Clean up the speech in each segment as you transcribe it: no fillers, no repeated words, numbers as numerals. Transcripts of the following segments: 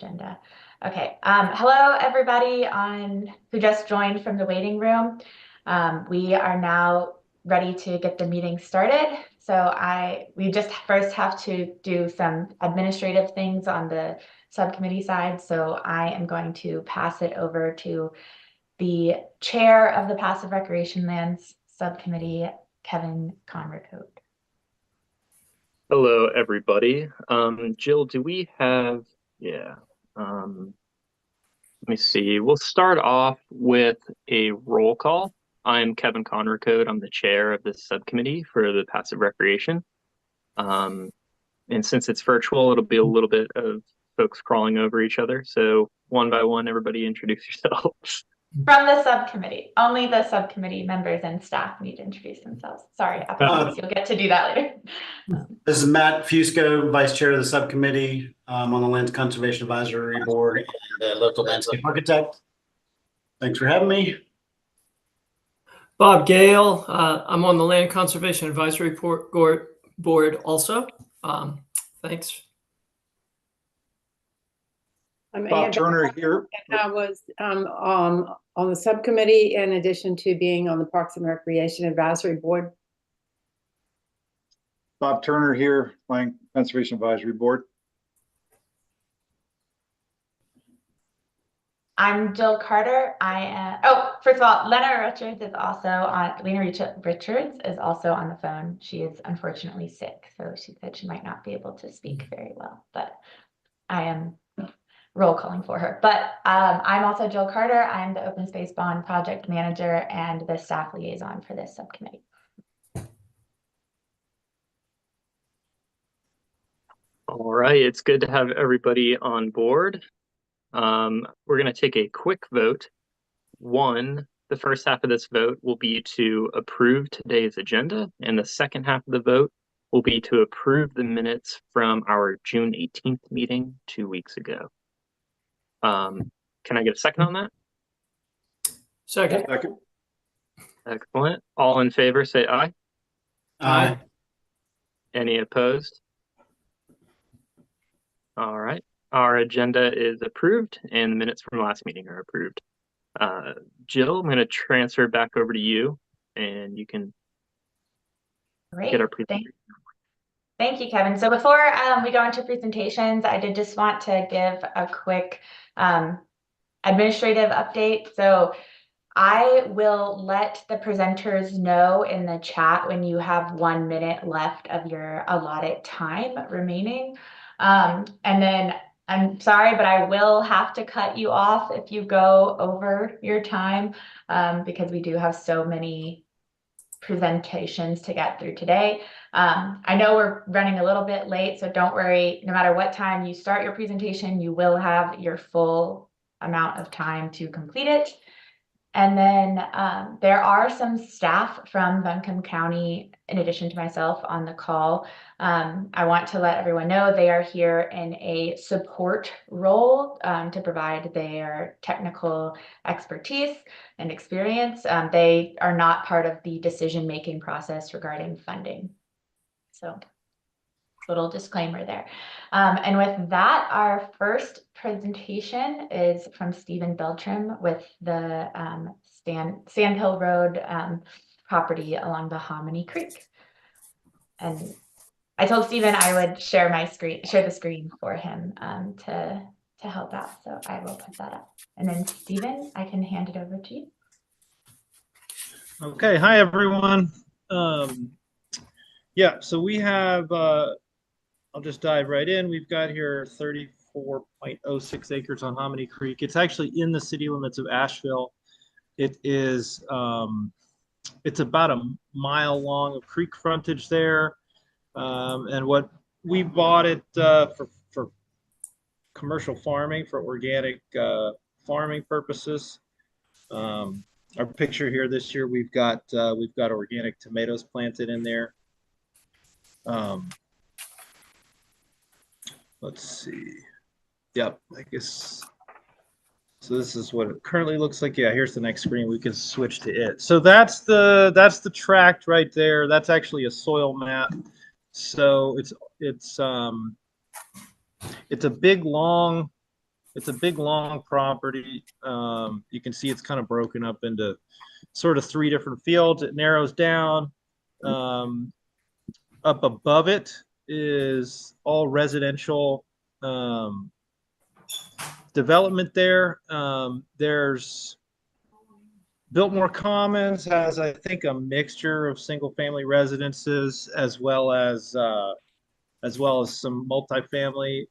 agenda. Okay. Hello, everybody who just joined from the waiting room. We are now ready to get the meeting started. So we just first have to do some administrative things on the subcommittee side. So I am going to pass it over to the chair of the Passive Recreation Lands Subcommittee, Kevin Conracote. Hello, everybody. Jill, do we have, let me see. We'll start off with a roll call. I'm Kevin Conracote. I'm the chair of this subcommittee for the passive recreation. And since it's virtual, it'll be a little bit of folks crawling over each other. So one by one, everybody introduce yourselves. From the subcommittee. Only the subcommittee members and staff need to introduce themselves. Sorry, apologies. You'll get to do that later. This is Matt Fusco, Vice Chair of the Subcommittee on the Land Conservation Advisory Board and Local Landscape Architect. Thanks for having me. Bob Gale, I'm on the Land Conservation Advisory Board also. Thanks. I'm Bob Turner here. And I was on the subcommittee in addition to being on the Parks and Recreation Advisory Board. Bob Turner here, Land Conservation Advisory Board. I'm Jill Carter. First of all, Lena Richards is also on the phone. She is unfortunately sick, so she said she might not be able to speak very well, but I am roll calling for her. But I'm also Jill Carter. I'm the Open Space Bond Project Manager and the staff liaison for this subcommittee. All right, it's good to have everybody on board. We're going to take a quick vote. The first half of this vote will be to approve today's agenda, and the second half of the vote will be to approve the minutes from our June 18th meeting 2 weeks ago. Can I get a second on that? Second. Excellent. All in favor, say aye. Aye. Any opposed? All right. Our agenda is approved and the minutes from last meeting are approved. Jill, I'm going to transfer back over to you and you can get our presentation. Thank you, Kevin. So before we go into presentations, I did just want to give a quick administrative update. So I will let the presenters know in the chat when you have 1 minute left of your allotted time remaining. And then I'm sorry, but I will have to cut you off if you go over your time because we do have so many presentations to get through today. I know we're running a little bit late, so don't worry. No matter what time you start your presentation, you will have your full amount of time to complete it. And then there are some staff from Buncombe County, in addition to myself, on the call. I want to let everyone know they are here in a support role to provide their technical expertise and experience. They are not part of the decision-making process regarding funding. So, little disclaimer there. And with that, our first presentation is from Stephen Beltram with the Sandhill Road property along the Hominy Creek. And I told Stephen I would share the screen for him to help out. So I will put that up. And then Stephen, I can hand it over to you. Okay, hi everyone. Yeah, so we have I'll just dive right in. We've got here 34.06 acres on Hominy Creek. It's actually in the city limits of Asheville. It is, it's about a mile long of creek frontage there. And what we bought it for commercial farming, for organic farming purposes. Our picture here this year, we've got organic tomatoes planted in there. Let's see. Yep, I guess. So this is what it currently looks like. Yeah, here's the next screen. We can switch to it. So that's the tract right there. That's actually a soil map. So it's a big long It's a big, long property. You can see it's kind of broken up into sort of 3 different fields. It narrows down. Up above it is all residential development there. There's Biltmore Commons has, I think, a mixture of single-family residences as well as some multifamily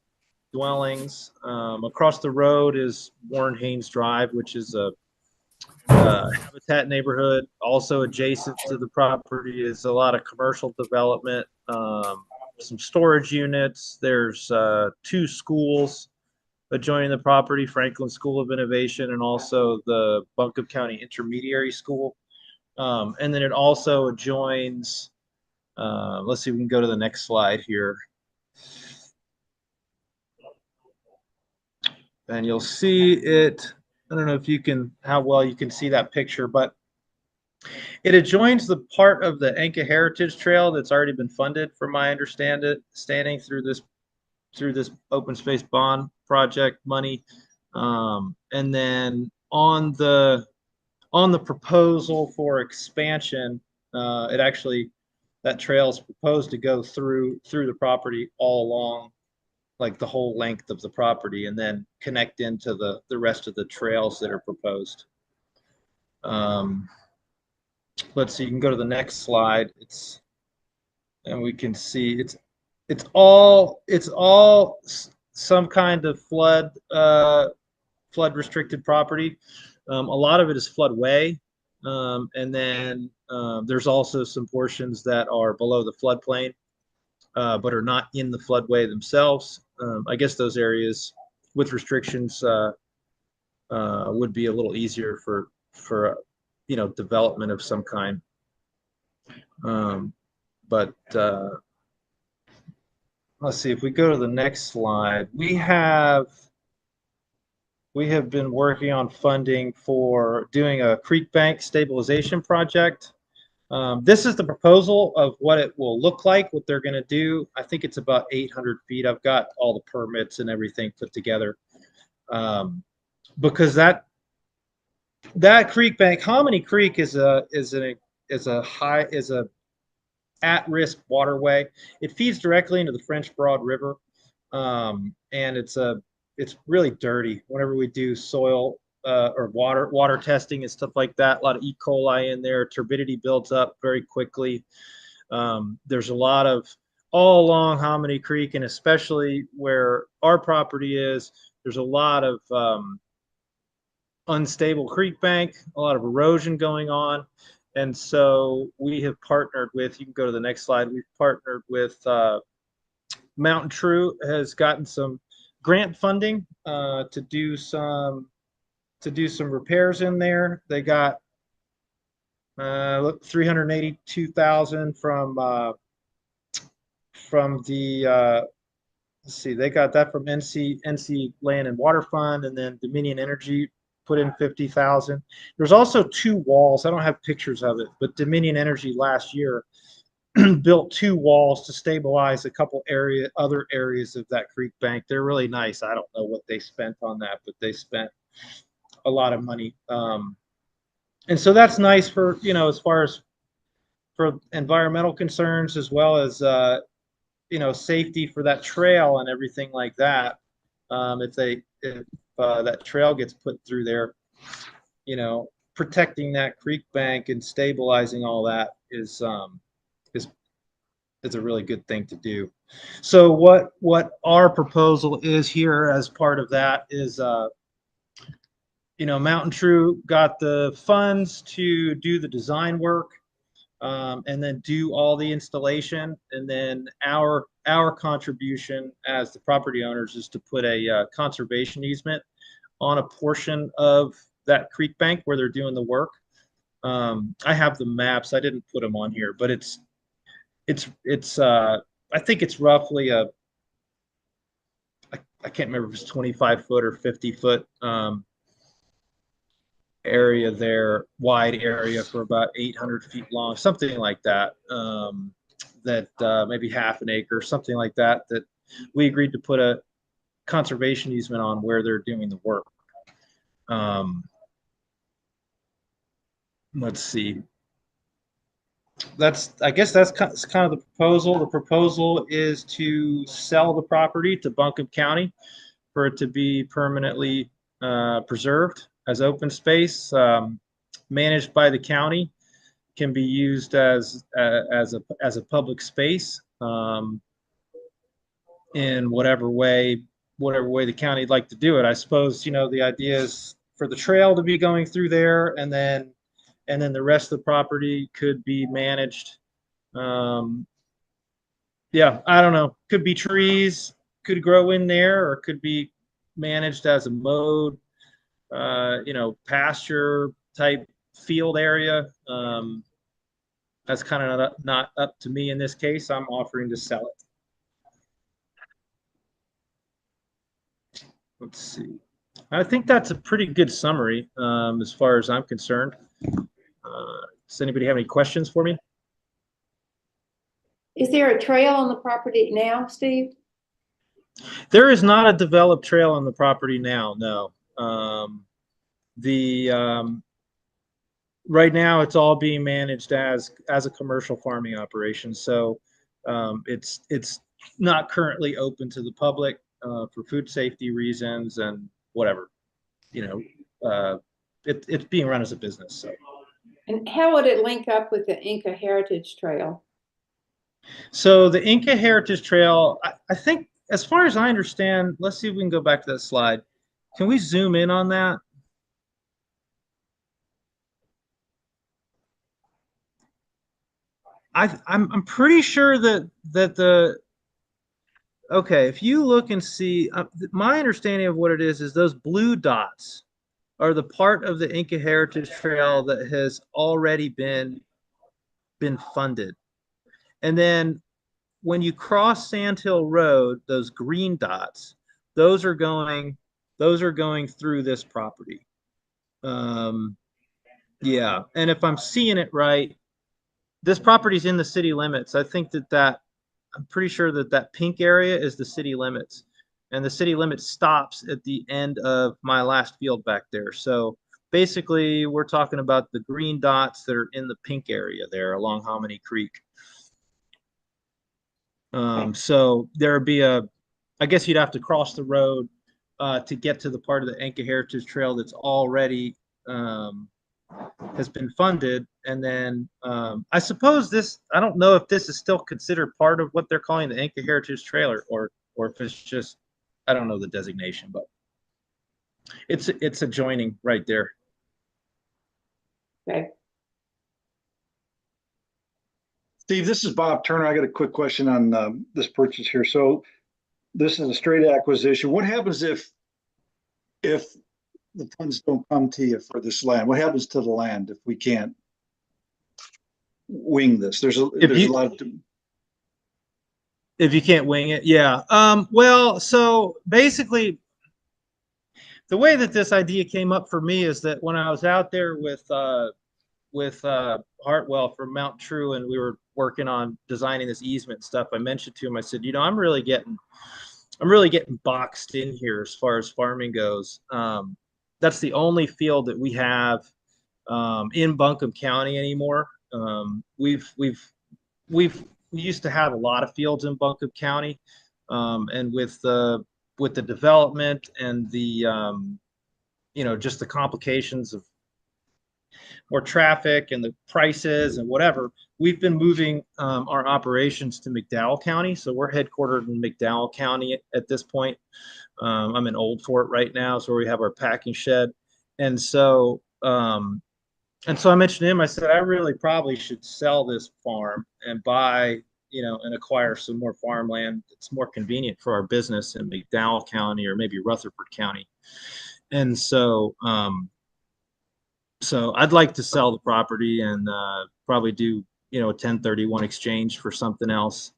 dwellings. Across the road is Warren Haynes Drive, which is a habitat neighborhood. Also adjacent to the property is a lot of commercial development, some storage units. There's 2 schools adjoining the property, Franklin School of Innovation and also the Buncombe County Intermediary School. And then it also adjoins, let's see, we can go to the next slide here. And you'll see it, I don't know if you can, how well you can see that picture, but it adjoins the part of the Anka Heritage Trail that's already been funded, from my understanding, through this open space bond project money. And then on the proposal for expansion, that trail is proposed to go through the property all along, like the whole length of the property, and then connect into the rest of the trails that are proposed. Let's see, you can go to the next slide. And we can see it's all some kind of flood restricted property. A lot of it is floodway, and then there's also some portions that are below the floodplain, but are not in the floodway themselves. I guess those areas with restrictions would be a little easier for development of some kind. But let's see, if we go to the next slide, we have been working on funding for doing a creek bank stabilization project. This is the proposal of what it will look like, what they're going to do. I think it's about 800 feet. I've got all the permits and everything put together. Because that creek bank, Hominy Creek, is a at-risk waterway. It feeds directly into the French Broad River, and it's really dirty. Whenever we do soil or water testing and stuff like that, a lot of E. coli in there. Turbidity builds up very quickly. There's a lot of, all along Hominy Creek, and especially where our property is, there's a lot of unstable creek bank, a lot of erosion going on. And so we have partnered with, you can go to the next slide, we've partnered with Mountain True has gotten some grant funding to do some repairs in there. They got $382,000 from the let's see, they got that from NC Land and Water Fund, and then Dominion Energy put in $50,000. There's also 2 walls. I don't have pictures of it, but Dominion Energy last year built 2 walls to stabilize a couple other areas of that creek bank. They're really nice. I don't know what they spent on that, but they spent a lot of money. And so that's nice for, as far as for environmental concerns, as well as, safety for that trail and everything like that. If that trail gets put through there, protecting that creek bank and stabilizing all that is a really good thing to do. So what our proposal is here as part of that is, Mountain True got the funds to do the design work, and then do all the installation, and then our contribution as the property owners is to put a conservation easement on a portion of that creek bank where they're doing the work. I have the maps. I didn't put them on here, but it's I think it's roughly I can't remember if it's 25 foot or 50 foot area there, wide area for about 800 feet long, something like that. That maybe half an acre, something like that. That we agreed to put a conservation easement on where they're doing the work. Let's see. I guess that's kind of the proposal. The proposal is to sell the property to Buncombe County for it to be permanently preserved as open space, managed by the county, can be used as a public space in whatever way the county would like to do it. I suppose, you know, the idea is for the trail to be going through there, and then the rest of the property could be managed. Yeah, I don't know. Could be trees, could grow in there, or could be managed as a mowed, you know, pasture type field area. That's kind of not up to me in this case. I'm offering to sell it. Let's see. I think that's a pretty good summary as far as I'm concerned. Does anybody have any questions for me? Is there a trail on the property now, Steve? There is not a developed trail on the property now, no. Right now it's all being managed as a commercial farming operation. So it's not currently open to the public for food safety reasons and whatever, you know, it's being run as a business. So. And how would it link up with the Inca Heritage Trail? So the Inca Heritage Trail, I think, as far as I understand, let's see if we can go back to that slide. Can we zoom in on that? I'm pretty sure that okay, if you look and see, my understanding of what it is those blue dots are the part of the Inca Heritage Trail that has already been funded. And then when you cross Sand Hill Road, those green dots, those are going through this property. Yeah, and if I'm seeing it right, this property's in the city limits. I think I'm pretty sure that pink area is the city limits, and the city limits stops at the end of my last field back there. So basically, we're talking about the green dots that are in the pink area there along Hominy Creek. So there'd be I guess you'd have to cross the road to get to the part of the Inca Heritage Trail that's already has been funded. And then I suppose I don't know if this is still considered part of what they're calling the Inca Heritage Trail or if it's just, I don't know the designation, but it's adjoining right there. Okay. Steve, this is Bob Turner. I got a quick question on this purchase here. So this is a straight acquisition. What happens if the funds don't come to you for this land? What happens to the land if we can't wing this? There's a lot of. If you can't wing it, yeah. Well, so basically, the way that this idea came up for me is that when I was out there with Hartwell from Mount True, and we were working on designing this easement stuff, I mentioned to him, I said, you know, I'm really getting boxed in here as far as farming goes. That's the only field that we have in Buncombe County anymore. We used to have a lot of fields in Buncombe County, and with the development and the you know, just the complications of more traffic and the prices and whatever, we've been moving our operations to McDowell County. So we're headquartered in McDowell County at this point. I'm in Old Fort right now, so we have our packing shed. And so I mentioned to him, I said, I really probably should sell this farm and buy, you know, and acquire some more farmland that's more convenient for our business in McDowell County or maybe Rutherford County. And so so I'd like to sell the property and probably do, you know, a 1031 exchange for something else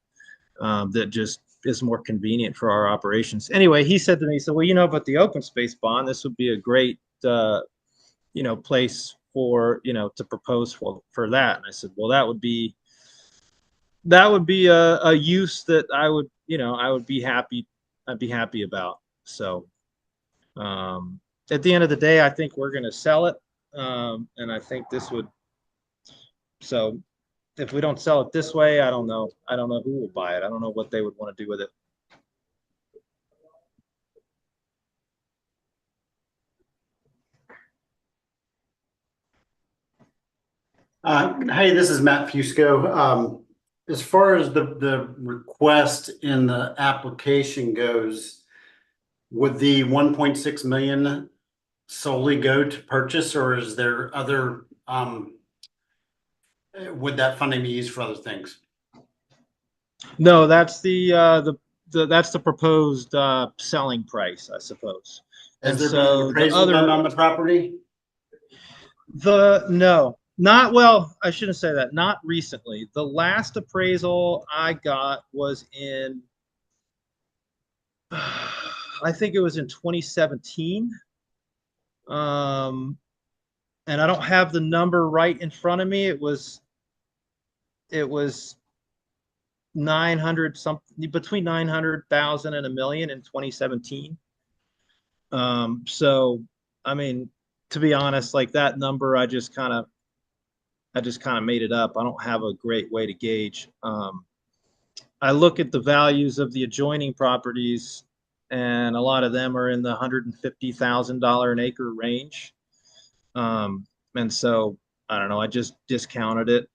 that just is more convenient for our operations. Anyway, he said to me, he said, well, you know, but the open space bond, this would be a great, you know, place for, you know, to propose for that. And I said, well, that would be a use that I would, you know, I'd be happy about. So at the end of the day, I think we're going to sell it. And I think this would, so if we don't sell it this way, I don't know. I don't know who will buy it. I don't know what they would want to do with it. Hey, this is Matt Fusco. As far as the request in the application goes, would the 1.6 million solely go to purchase, or is there other, would that funding be used for other things? No, that's that's the proposed selling price, I suppose. Has And there been so an the appraisal done other on the property? no, not well, I shouldn't say that. Not recently. The last appraisal I got was in I think it was in 2017. And I don't have the number right in front of me. It was 900 something, between 900,000 and a million in 2017. So I mean, to be honest, like that number, I just kind of made it up. I don't have a great way to gauge. I look at the values of the adjoining properties, and a lot of them are in the $150,000 an acre range. And so I don't know, I just discounted it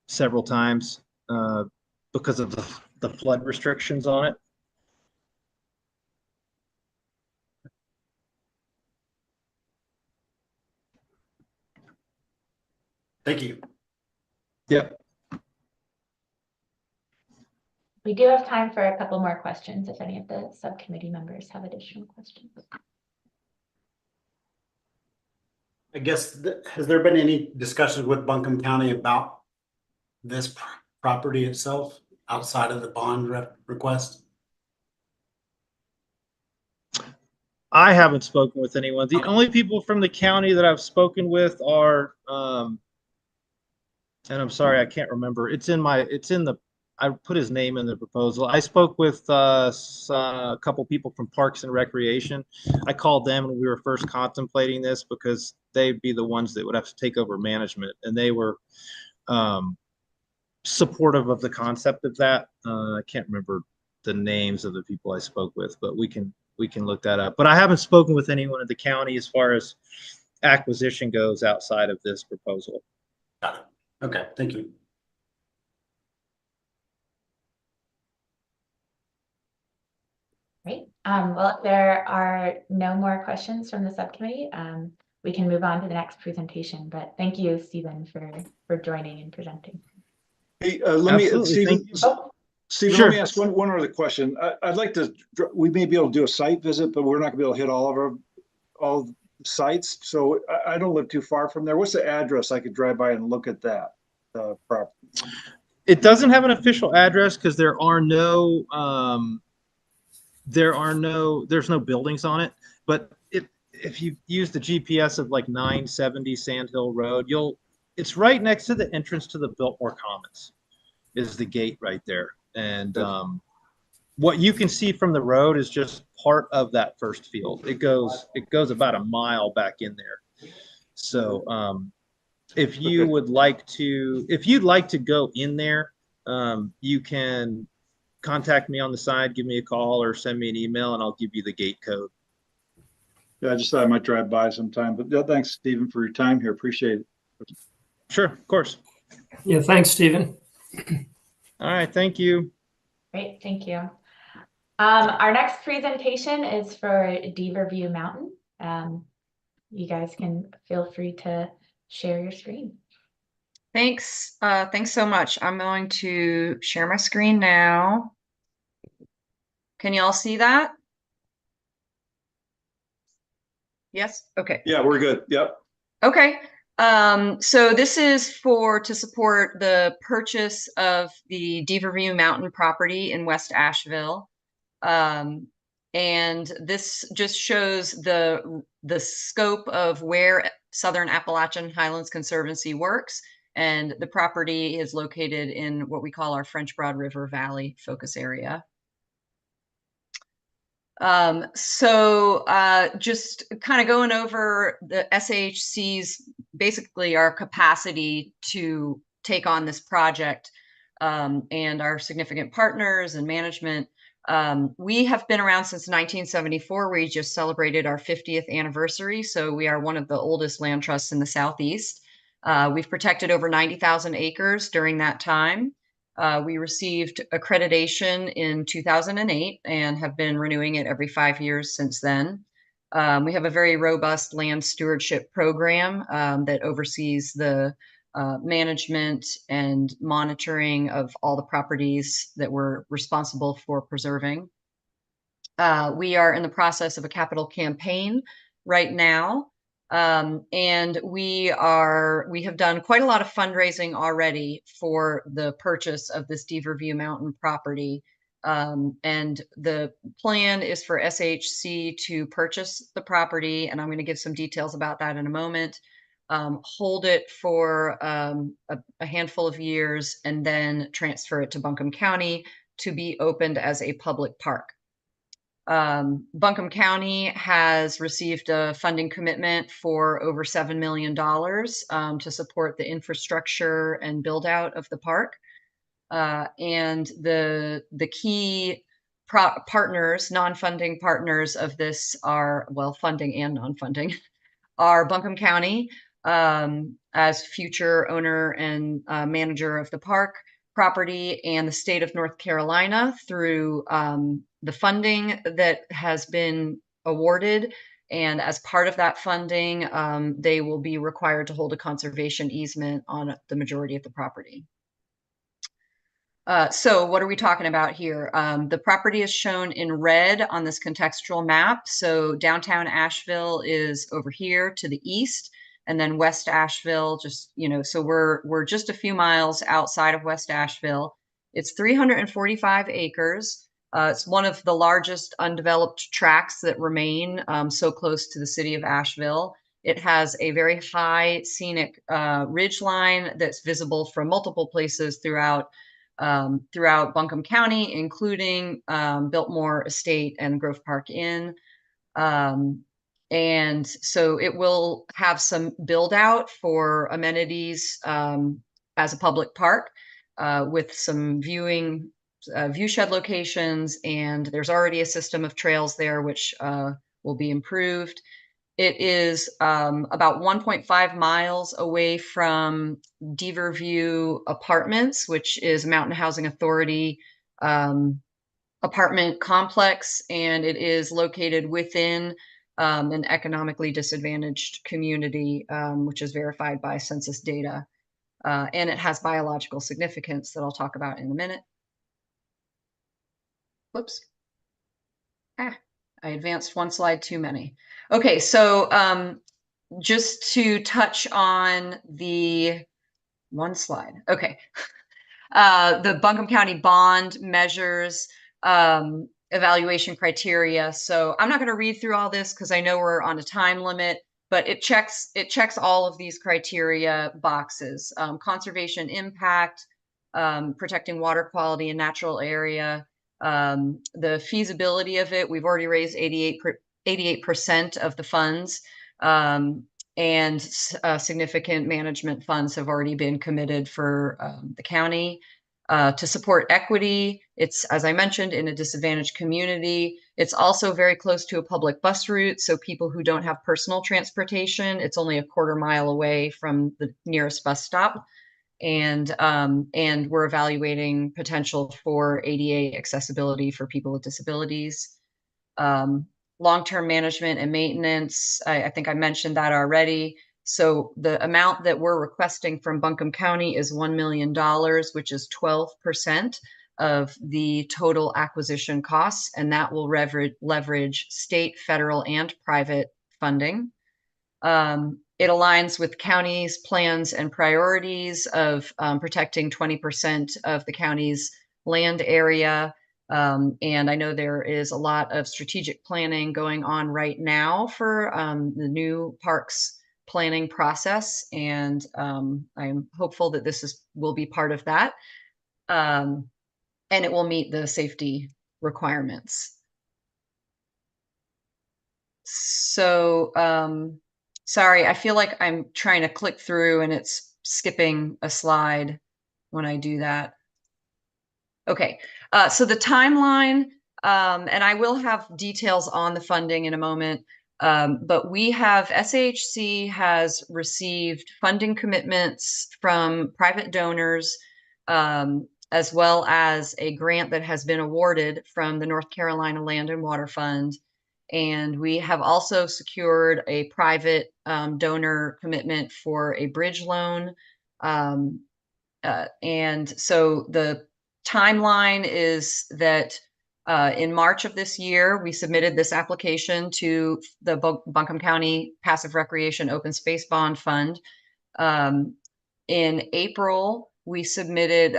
several times because of the flood restrictions on it. Thank you. Yep. We do have time for a couple more questions if any of the subcommittee members have additional questions. I guess, has there been any discussions with Buncombe County about this property itself outside of the bond request? I haven't spoken with anyone. The Okay. only people from the county that I've spoken with are, and I'm sorry, I can't remember. I put his name in the proposal. I spoke with a couple people from Parks and Recreation. I called them when we were first contemplating this because they'd be the ones that would have to take over management, and they were supportive of the concept of that. I can't remember the names of the people I spoke with, but we can look that up. But I haven't spoken with anyone at the county as far as acquisition goes outside of this proposal. Got it. Okay, thank you. Great. Well, if there are no more questions from the subcommittee, we can move on to the next presentation. But thank you, Stephen, for joining and presenting. Hey, let me, Absolutely. Stephen, Thank you. Stephen, Sure. let me ask one other question. I'd like to, we may be able to do a site visit, but we're not gonna be able to hit all the sites. So I don't live too far from there. What's the address I could drive by and look at that property? It doesn't have an official address because there's no buildings on it. But if you use the GPS of like 970 Sand Hill Road, it's right next to the entrance to the Biltmore Commons is the gate right there. And what you can see from the road is just part of that first field. It goes about a mile back in there. So if you'd like to go in there, you can contact me on the side, give me a call or send me an email and I'll give you the gate code. Yeah, I just thought I might drive by sometime, but yeah, thanks, Stephen, for your time here. Appreciate it. Sure, of course. Yeah, thanks, Stephen. All right, thank you. Great, thank you. Our next presentation is for Beaverview Mountain. You guys can feel free to share your screen. Thanks. Thanks so much. I'm going to share my screen now. Can you all see that? Yes? Okay. Yeah, we're good. Yep. Okay. So this is to support the purchase of the Beaverview Mountain property in West Asheville. And this just shows the scope of where Southern Appalachian Highlands Conservancy works. And the property is located in what we call our French Broad River Valley focus area. Just kind of going over the SAHC's, basically our capacity to take on this project, and our significant partners and management. We have been around since 1974. We just celebrated our 50th anniversary, so we are one of the oldest land trusts in the Southeast. We've protected over 90,000 acres during that time. We received accreditation in 2008 and have been renewing it every 5 years since then. We have a very robust land stewardship program that oversees the management and monitoring of all the properties that we're responsible for preserving. We are in the process of a capital campaign right now. And we have done quite a lot of fundraising already for the purchase of this Deaverview Mountain property. And the plan is for SHC to purchase the property, and I'm going to give some details about that in a moment. Hold it for a handful of years, and then transfer it to Buncombe County to be opened as a public park. Buncombe County has received a funding commitment for over $7 million to support the infrastructure and build out of the park. And the key partners, non-funding partners of this are, well, funding and non-funding, are Buncombe County as future owner and manager of the park property, and the state of North Carolina through the funding that has been awarded. And as part of that funding, they will be required to hold a conservation easement on the majority of the property. So what are we talking about here? The property is shown in red on this contextual map. So downtown Asheville is over here to the east, and then West Asheville, just, so we're just a few miles outside of West Asheville. It's 345 acres. It's one of the largest undeveloped tracts that remain so close to the city of Asheville. It has a very high scenic ridge line that's visible from multiple places throughout Buncombe County, including Biltmore Estate and Grove Park Inn. And so it will have some build out for amenities as a public park with some view shed locations, and there's already a system of trails there which will be improved. It is about 1.5 miles away from Deaverview Apartments, which is a Mountain Housing Authority apartment complex, and it is located within an economically disadvantaged community, which is verified by census data. And it has biological significance that I'll talk about in a minute. Whoops. I advanced one slide too many. Okay, so just to touch on the one slide. Okay. The Buncombe County bond measures evaluation criteria. So I'm not going to read through all this because I know we're on a time limit, but it checks all of these criteria boxes. Conservation impact, protecting water quality in natural area, the feasibility of it. We've already raised 88% of the funds, and significant management funds have already been committed for the county. To support equity, it's, as I mentioned, in a disadvantaged community. It's also very close to a public bus route, so people who don't have personal transportation, it's only a quarter mile away from the nearest bus stop. And we're evaluating potential for ADA accessibility for people with disabilities. Long-term management and maintenance, I think I mentioned that already. So the amount that we're requesting from Buncombe County is $1 million, which is 12% of the total acquisition costs, and that will leverage state, federal, and private funding. It aligns with county's plans and priorities of protecting 20% of the county's land area. And I know there is a lot of strategic planning going on right now for the new parks planning process, and I'm hopeful that this will be part of that, and it will meet the safety requirements. Sorry, I feel like I'm trying to click through and it's skipping a slide when I do that. Okay, so the timeline, and I will have details on the funding in a moment, but SAHC has received funding commitments from private donors, as well as a grant that has been awarded from the North Carolina Land and Water Fund. And we have also secured a private donor commitment for a bridge loan. And so the timeline is that in March of this year, we submitted this application to the Buncombe County Passive Recreation Open Space Bond Fund. In April, we submitted,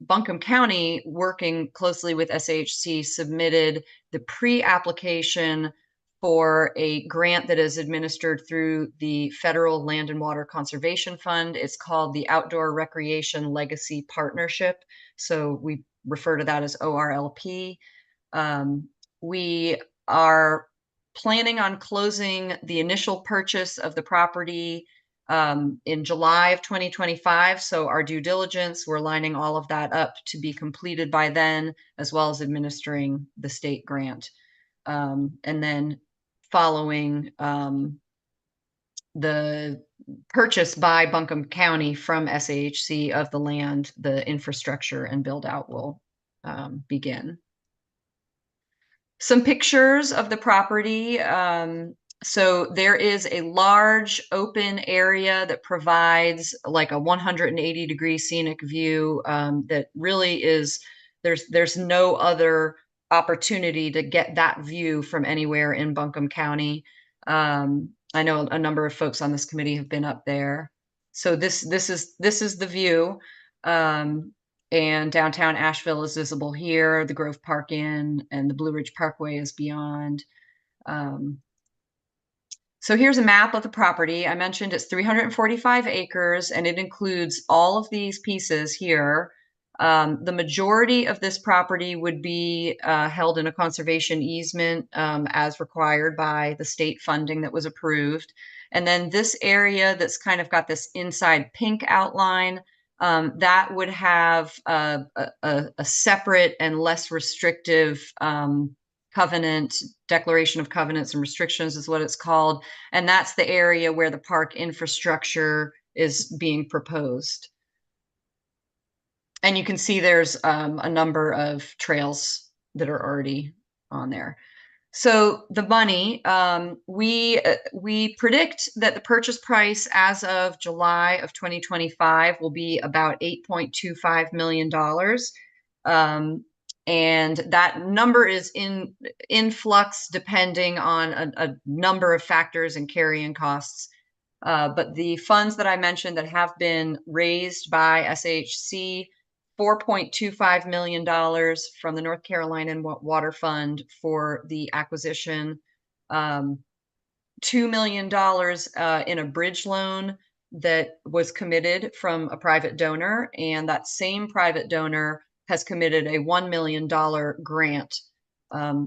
Buncombe County, working closely with SAHC, submitted the pre-application for a grant that is administered through the Federal Land and Water Conservation Fund. It's called the Outdoor Recreation Legacy Partnership. So we refer to that as ORLP. We are planning on closing the initial purchase of the property in July of 2025. So our due diligence, we're lining all of that up to be completed by then, as well as administering the state grant. And then following the purchase by Buncombe County from SAHC of the land, the infrastructure and build out will begin. Some pictures of the property. So there is a large open area that provides like a 180-degree scenic view that really is, there's no other opportunity to get that view from anywhere in Buncombe County. I know a number of folks on this committee have been up there. So this is the view. And downtown Asheville is visible here, the Grove Park Inn and the Blue Ridge Parkway is beyond. So here's a map of the property. I mentioned it's 345 acres and it includes all of these pieces here. The majority of this property would be held in a conservation easement as required by the state funding that was approved. And then this area that's kind of got this inside pink outline, that would have a separate and less restrictive covenant, declaration of covenants and restrictions is what it's called. And that's the area where the park infrastructure is being proposed. And you can see there's a number of trails that are already on there. So the money, we predict that the purchase price as of July of 2025 will be about $8.25 million. And that number is in flux depending on a number of factors and carrying costs. But the funds that I mentioned that have been raised by SAHC, $4.25 million from the North Carolina Water Fund for the acquisition, $2 million in a bridge loan that was committed from a private donor, and that same private donor has committed a $1 million grant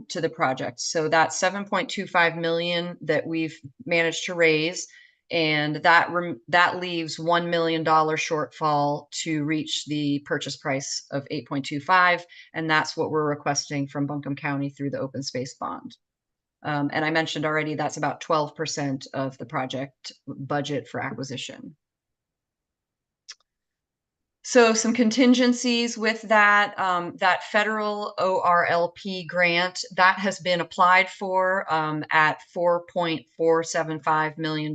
to the project. So that's $7.25 million that we've managed to raise. And that leaves $1 million shortfall to reach the purchase price of 8.25, and that's what we're requesting from Buncombe County through the open space bond. And I mentioned already that's about 12% of the project budget for acquisition. So some contingencies with that, that federal ORLP grant, that has been applied for at $4.475 million.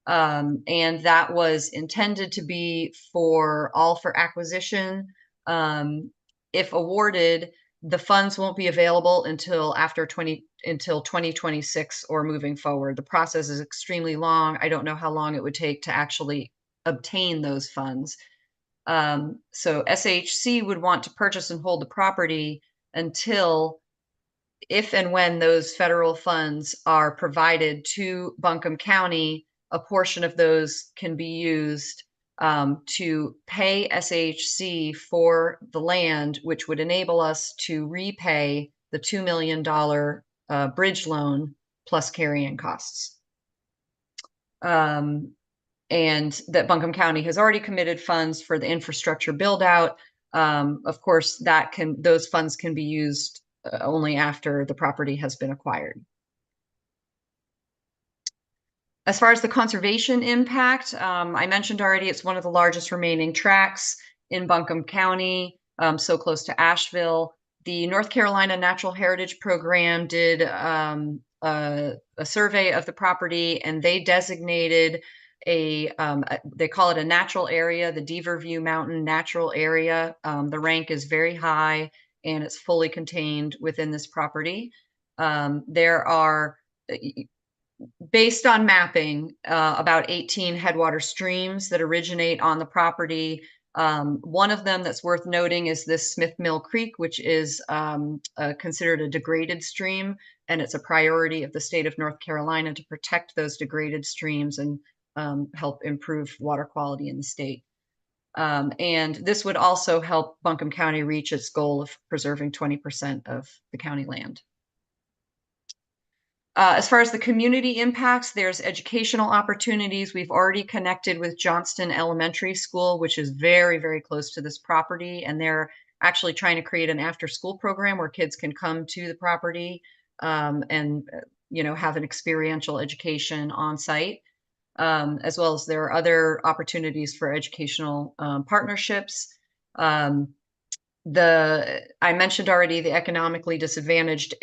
And that was intended to be all for acquisition. If awarded, the funds won't be available until 2026 or moving forward. The process is extremely long. I don't know how long it would take to actually obtain those funds. So SAHC would want to purchase and hold the property until, if and when those federal funds are provided to Buncombe County, a portion of those can be used to pay SAHC for the land, which would enable us to repay the $2 million bridge loan plus carrying costs. And that Buncombe County has already committed funds for the infrastructure build out. Of course, those funds can be used only after the property has been acquired. As far as the conservation impact, I mentioned already it's one of the largest remaining tracts in Buncombe County, so close to Asheville. The North Carolina Natural Heritage Program did a survey of the property, and they designated they call it a natural area, the Deaver View Mountain Natural Area. The rank is very high, and it's fully contained within this property. There are, based on mapping, about 18 headwater streams that originate on the property. One of them that's worth noting is this Smith Mill Creek, which is considered a degraded stream, and it's a priority of the state of North Carolina to protect those degraded streams and help improve water quality in the state. And this would also help Buncombe County reach its goal of preserving 20% of the county land. As far as the community impacts, there's educational opportunities. We've already connected with Johnston Elementary School, which is very, very close to this property. And they're actually trying to create an after-school program where kids can come to the property and have an experiential education on site. As well as there are other opportunities for educational partnerships. I mentioned already the economically disadvantaged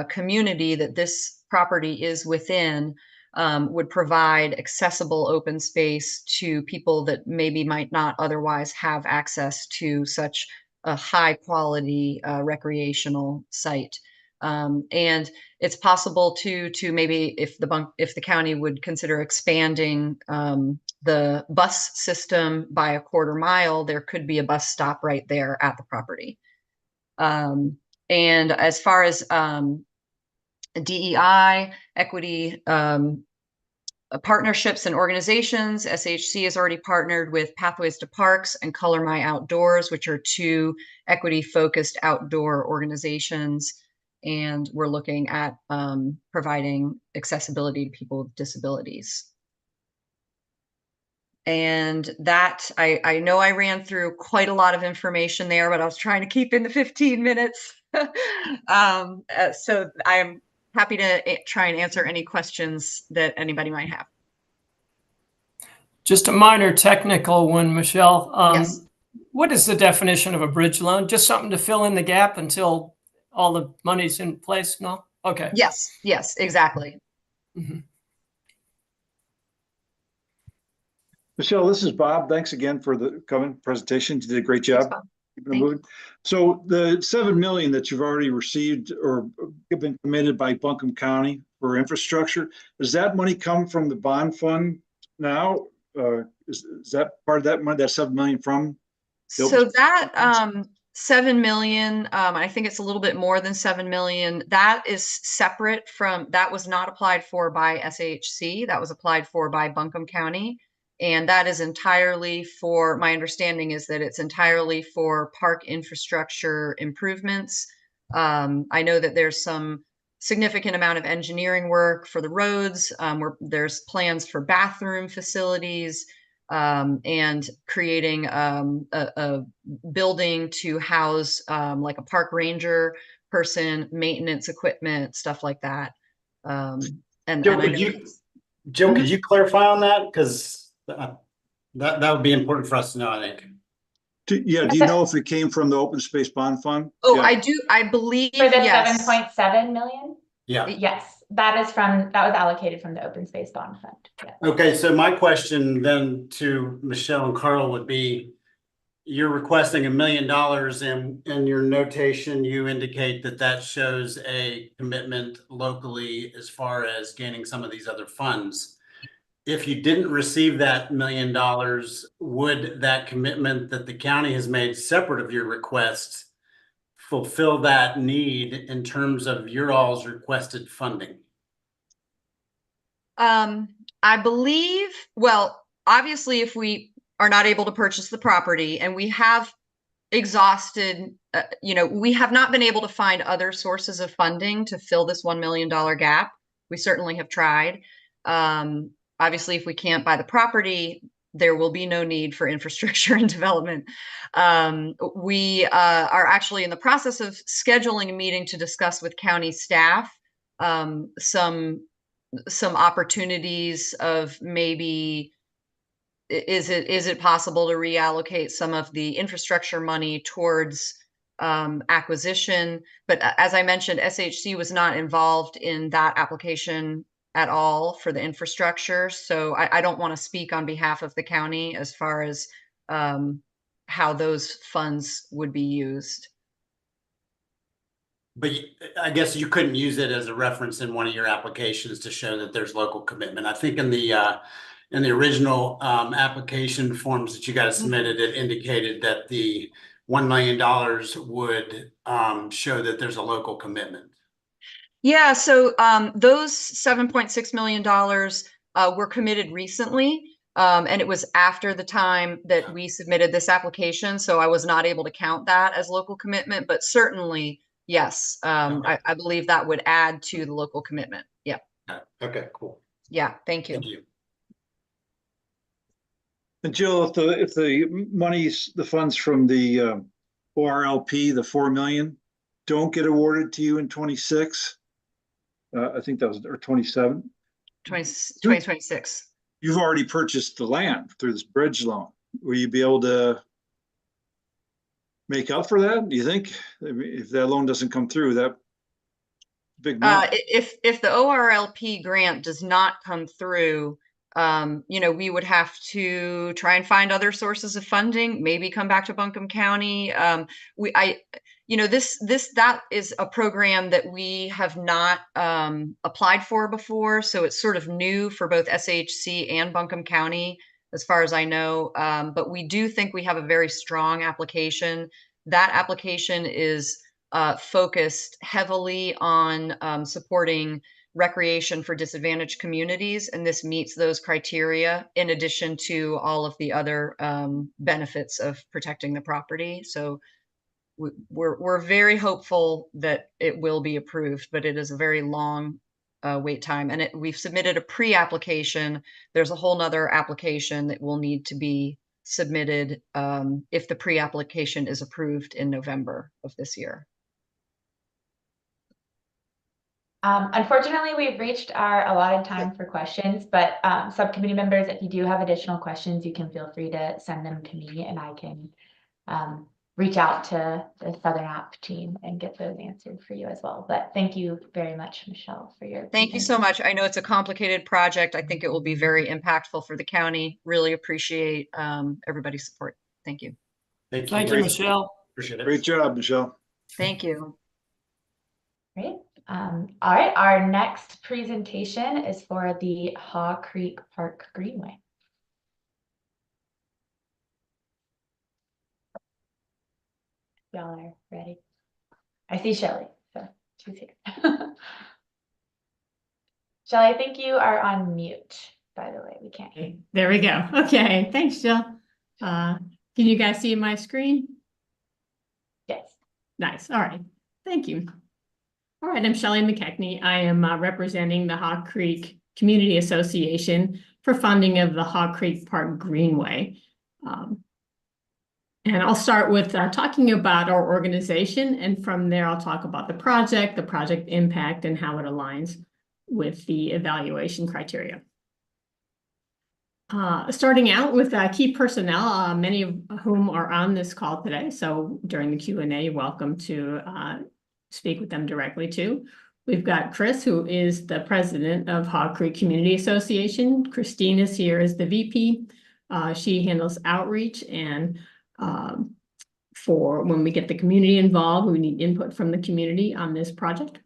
community that this property is within would provide accessible open space to people that maybe might not otherwise have access to such a high quality recreational site. And it's possible to maybe if the county would consider expanding the bus system by a quarter mile, there could be a bus stop right there at the property. And as far as DEI, equity partnerships and organizations, SHC has already partnered with Pathways to Parks and Color My Outdoors, which are two equity-focused outdoor organizations. And we're looking at providing accessibility to people with disabilities. And that, I know I ran through quite a lot of information there, but I was trying to keep in the 15 minutes. So I'm happy to try and answer any questions that anybody might have. Just a minor technical one, Michelle. Yes. What is the definition of a bridge loan? Just something to fill in the gap until all the money's in place? No? Okay. Yes, exactly. Mm-hmm. Michelle, this is Bob. Thanks again for the coming presentation. You did a great job. Keeping it moving. So the 7 million that you've already received or been committed by Buncombe County for infrastructure, does that money come from the bond fund now? Is that part of that money, that 7 million from? So that 7 million, I think it's a little bit more than 7 million. That is separate from, that was not applied for by SAHC. That was applied for by Buncombe County. And that is entirely for, my understanding is that it's entirely for park infrastructure improvements. I know that there's some significant amount of engineering work for the roads, where there's plans for bathroom facilities, and creating a building to house like a park ranger person, maintenance equipment, stuff like that. Joe, could you clarify on that? Because that would be important for us to know, I think. Do you know if it came from the open space bond fund? Oh, yeah. I do. I believe for the yes. 7.7 million. Yeah. Yes, that was allocated from the open space bond fund. Yes. Okay, so my question then to Michelle and Carl would be, you're requesting $1 million, and in your notation, you indicate that shows a commitment locally as far as gaining some of these other funds. If you didn't receive that $1 million, would that commitment that the county has made separate of your request fulfill that need in terms of your all's requested funding? I believe, well, obviously, if we are not able to purchase the property and we have exhausted, we have not been able to find other sources of funding to fill this $1 million gap. we certainly have tried. Obviously, if we can't buy the property, there will be no need for infrastructure and development. We are actually in the process of scheduling a meeting to discuss with county staff some opportunities of maybe is it possible to reallocate some of the infrastructure money towards acquisition? But as I mentioned, SHC was not involved in that application at all for the infrastructure. So I don't want to speak on behalf of the county as far as how those funds would be used. But I guess you couldn't use it as a reference in one of your applications to show that there's local commitment. I think in the original application forms that you guys submitted, it indicated that the $1 million would show that there's a local commitment. Yeah, so those $7.6 million were committed recently. And it was after the time that we submitted this application. So I was not able to count that as local commitment, but certainly, yes, Okay. I believe that would add to the local commitment. Yeah. Okay, cool. Yeah, thank you. Thank you. And Jill, if the funds from the ORLP, the 4 million, don't get awarded to you in 26, I think that was, or 27. 2026. You've already purchased the land through this bridge loan. Will you be able to make up for that? Do you think? I mean, if that loan doesn't come through, that big amount? If the ORLP grant does not come through, we would have to try and find other sources of funding, maybe come back to Buncombe County. That is a program that we have not applied for before. So it's sort of new for both SHC and Buncombe County, as far as I know. But we do think we have a very strong application. That application is focused heavily on supporting recreation for disadvantaged communities, and this meets those criteria in addition to all of the other benefits of protecting the property. So we're very hopeful that it will be approved, but it is a very long wait time. And we've submitted a pre-application. There's a whole nother application that will need to be submitted if the pre-application is approved in November of this year. Unfortunately, we've reached our allotted time for questions, but subcommittee members, if you do have additional questions, you can feel free to send them to me and I can reach out to the Southern App team and get those answered for you as well. But thank you very much, Michelle, for your Thank you so much. I know it's a complicated project. I think it will be very impactful for the county. Really appreciate everybody's support. Thank you. Thank Thank you, Michelle. Appreciate it. Great job, Michelle. Thank you. Great. All right, our next presentation is for the Haw Creek Park Greenway. Y'all are ready? I see Shelley, so she's here. Shelley, I think you are on mute, by the way. We can't hear you. There we go. Okay, thanks, Jill. Can you guys see my screen? Yes. Nice. All right. Thank you. All right, I'm Shelley McKechnie. I am representing the Haw Creek Community Association for funding of the Haw Creek Park Greenway. And I'll start with talking about our organization, and from there I'll talk about the project impact, and how it aligns with the evaluation criteria. Starting out with key personnel, many of whom are on this call today. So during the Q&A, you're welcome to speak with them directly too. We've got Chris, who is the president of Haw Creek Community Association. Christine is here as the VP. She handles outreach, and for when we get the community involved, we need input from the community on this project.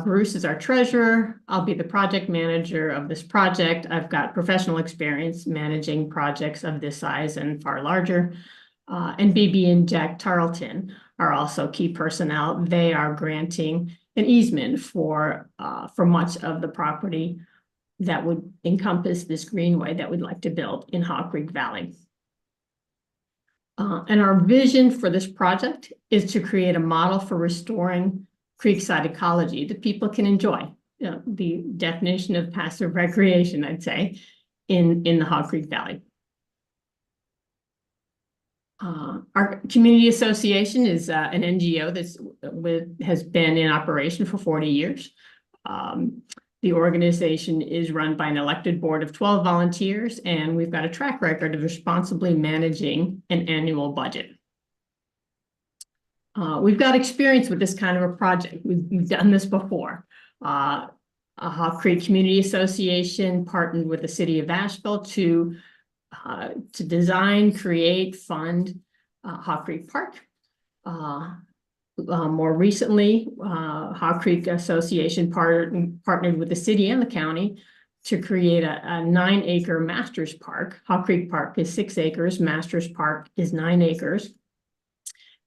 Bruce is our treasurer. I'll be the project manager of this project. I've got professional experience managing projects of this size and far larger. And BB and Jack Tarleton are also key personnel. They are granting an easement for much of the property that would encompass this greenway that we'd like to build in Haw Creek Valley. And our vision for this project is to create a model for restoring creekside ecology that people can enjoy. the definition of passive recreation, I'd say, in the Hog Creek Valley. Our community association is an NGO has been in operation for 40 years. The organization is run by an elected board of 12 volunteers, and we've got a track record of responsibly managing an annual budget. We've got experience with this kind of a project. We've done this before. Hog Creek Community Association partnered with the city of Asheville to design, create, fund Hog Creek Park. More recently, Hog Creek Association partnered with the city and the county to create a 9-acre Masters Park. Hog Creek Park is 6 acres, Masters Park is 9 acres.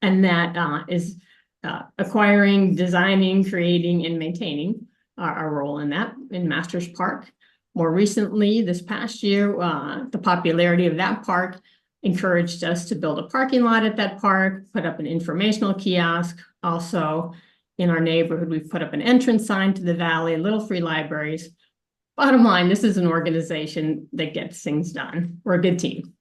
And that is acquiring, designing, creating, and maintaining our role in that, in Masters Park. More recently, this past year, the popularity of that park encouraged us to build a parking lot at that park, put up an informational kiosk. Also, in our neighborhood, we've put up an entrance sign to the valley, little free libraries. Bottom line, this is an organization that gets things done. We're a good team.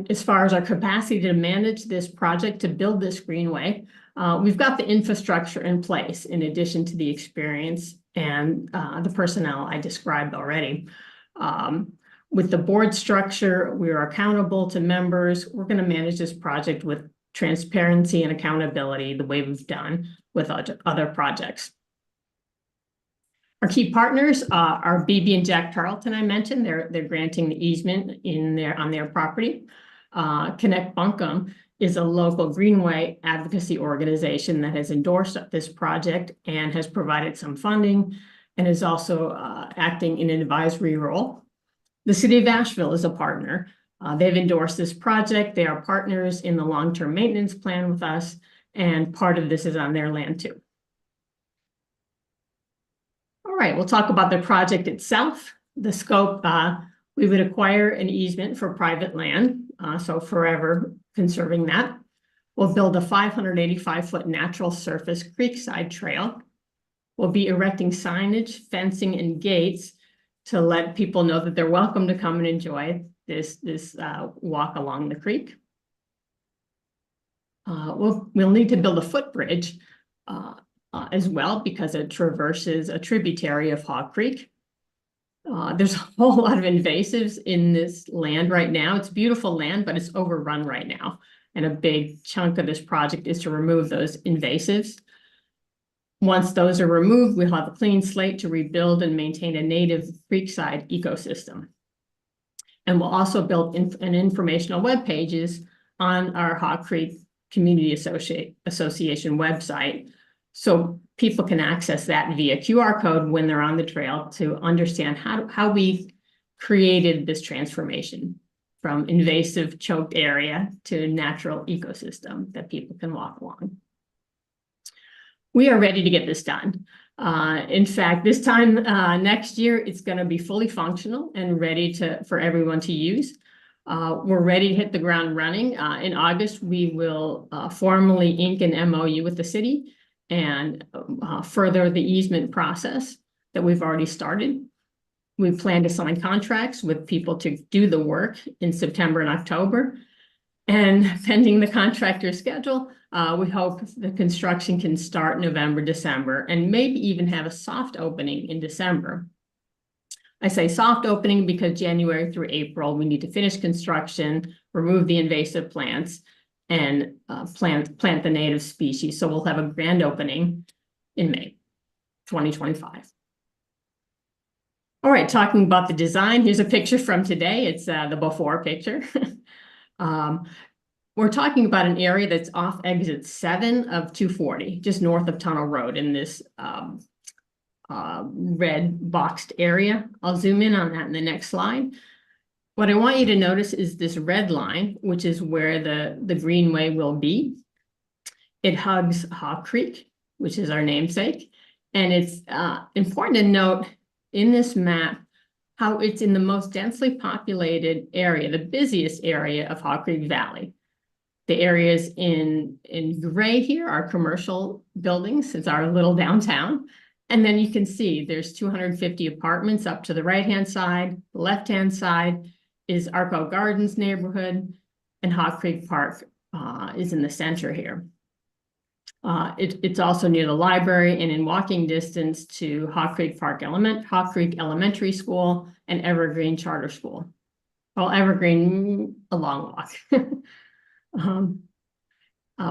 As far as our capacity to manage this project, to build this greenway, we've got the infrastructure in place in addition to the experience and the personnel I described already. With the board structure, we are accountable to members. We're going to manage this project with transparency and accountability the way we've done with other projects. Our key partners are BB and Jack Tarleton. I mentioned they're granting the easement on their property. Connect Buncombe is a local greenway advocacy organization that has endorsed this project and has provided some funding and is also acting in an advisory role. The city of Asheville is a partner. They've endorsed this project. They are partners in the long-term maintenance plan with us, and part of this is on their land too. All right, we'll talk about the project itself. The scope, we would acquire an easement for private land, so forever conserving that. We'll build a 585-foot natural surface creekside trail. We'll be erecting signage, fencing, and gates to let people know that they're welcome to come and enjoy this walk along the creek. We'll need to build a footbridge as well because it traverses a tributary of Hog Creek. There's a whole lot of invasives in this land right now. It's beautiful land, but it's overrun right now. And a big chunk of this project is to remove those invasives. Once those are removed, we'll have a clean slate to rebuild and maintain a native creekside ecosystem. And we'll also build an informational web pages on our Hog Creek Community Association website, so people can access that via QR code when they're on the trail to understand how we created this transformation from invasive choked area to natural ecosystem that people can walk along. We are ready to get this done. In fact, this time next year, it's going to be fully functional and ready for everyone to use. We're ready to hit the ground running. In August, we will formally ink an MOU with the city and further the easement process that we've already started. We plan to sign contracts with people to do the work in September and October. And pending the contractor schedule, we hope the construction can start November, December, and maybe even have a soft opening in December. I say soft opening because January through April, we need to finish construction, remove the invasive plants, and plant the native species. So we'll have a grand opening in May 2025. All right, talking about the design, here's a picture from today. It's the before picture. We're talking about an area that's off exit 7 of 240, just north of Tunnel Road in this red boxed area. I'll zoom in on that in the next slide. What I want you to notice is this red line, which is where the greenway will be. It hugs Hog Creek, which is our namesake. And it's important to note in this map how it's in the most densely populated area, the busiest area of Hog Creek Valley. The areas in gray here are commercial buildings. It's our little downtown. And then you can see there's 250 apartments up to the right-hand side. The left-hand side is Arco Gardens neighborhood, and Hawk Creek Park is in the center here. It's also near the library and in walking distance to Hawk Creek Elementary School and Evergreen Charter School. Well, Evergreen, a long walk.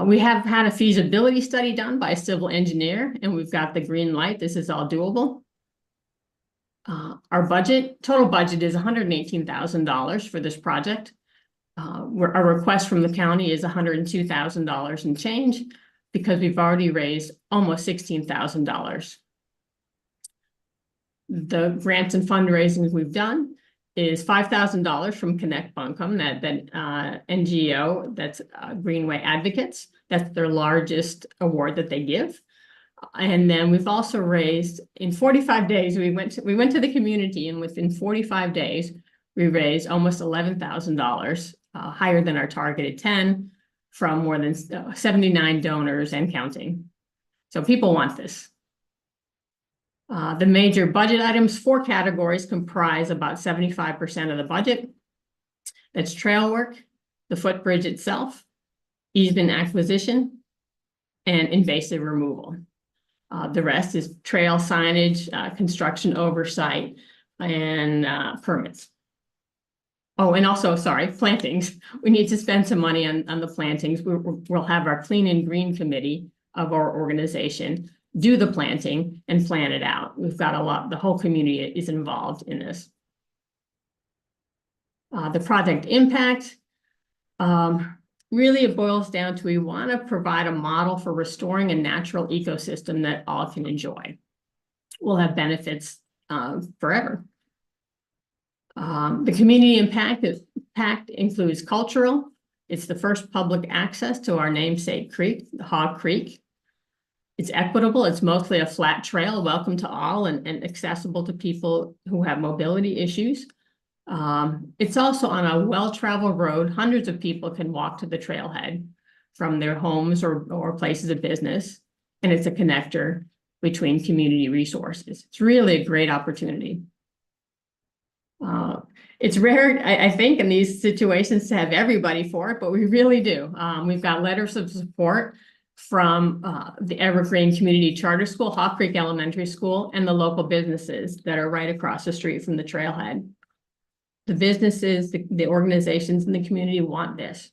We have had a feasibility study done by a civil engineer, and we've got the green light. This is all doable. Our total budget is $118,000 for this project. Our request from the county is $102,000 and change, because we've already raised almost $16,000. The grants and fundraising we've done is $5,000 from Connect Buncombe, that NGO, that's Greenway Advocates. That's their largest award that they give. And then we've also raised, in 45 days, we went to the community, and within 45 days, we raised almost $11,000, higher than our targeted 10, from more than 79 donors and counting. So people want this. The major budget items, 4 categories, comprise about 75% of the budget. That's trail work, the footbridge itself, easement acquisition, and invasive removal. The rest is trail signage, construction oversight, and permits. Oh, and also, sorry, plantings. We need to spend some money on the plantings. We'll have our Clean and Green Committee of our organization do the planting and plan it out. We've got the whole community is involved in this. The project impact, really it boils down to, we want to provide a model for restoring a natural ecosystem that all can enjoy. We'll have benefits forever. The community impact includes cultural. It's the first public access to our namesake creek, the Hog Creek. It's equitable. It's mostly a flat trail, welcome to all, and accessible to people who have mobility issues. It's also on a well-traveled road. Hundreds of people can walk to the trailhead from their homes or places of business. And it's a connector between community resources. It's really a great opportunity. It's rare, I think, in these situations to have everybody for it, but we really do. We've got letters of support from the Evergreen Community Charter School, Hawk Creek Elementary School, and the local businesses that are right across the street from the trailhead. The businesses, the organizations in the community want this.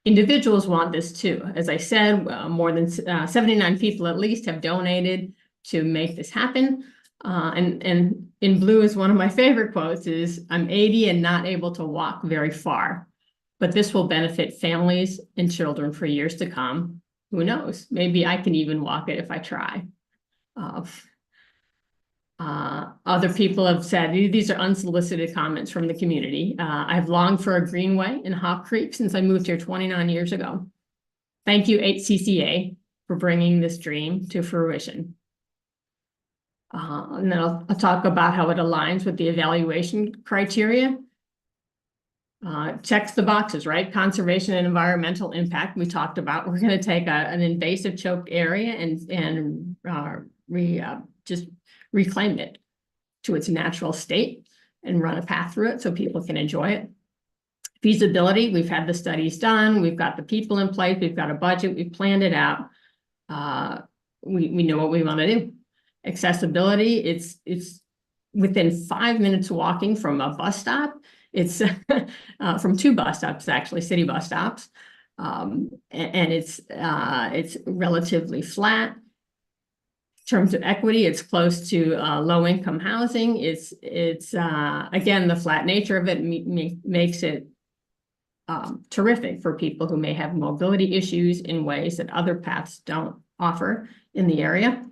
Individuals want this too. As I said, more than 79 people at least have donated to make this happen. And in blue is one of my favorite quotes is, "I'm 80 and not able to walk very far, but this will benefit families and children for years to come. Who knows? Maybe I can even walk it if I try." Other people have said, these are unsolicited comments from the community. I've longed for a greenway in Hawk Creek since I moved here 29 years ago. Thank you, HCCA, for bringing this dream to fruition. And then I'll talk about how it aligns with the evaluation criteria. Checks the boxes, right? Conservation and environmental impact we talked about. We're going to take an invasive choked area and just reclaim it to its natural state and run a path through it so people can enjoy it. Feasibility, we've had the studies done. We've got the people in place. We've got a budget. We've planned it out. We know what we want to do. Accessibility, it's within 5 minutes walking from a bus stop. It's from 2 bus stops, actually, city bus stops. And it's relatively flat. In terms of equity, it's close to low-income housing. It's again, the flat nature of it makes it terrific for people who may have mobility issues in ways that other paths don't offer in the area.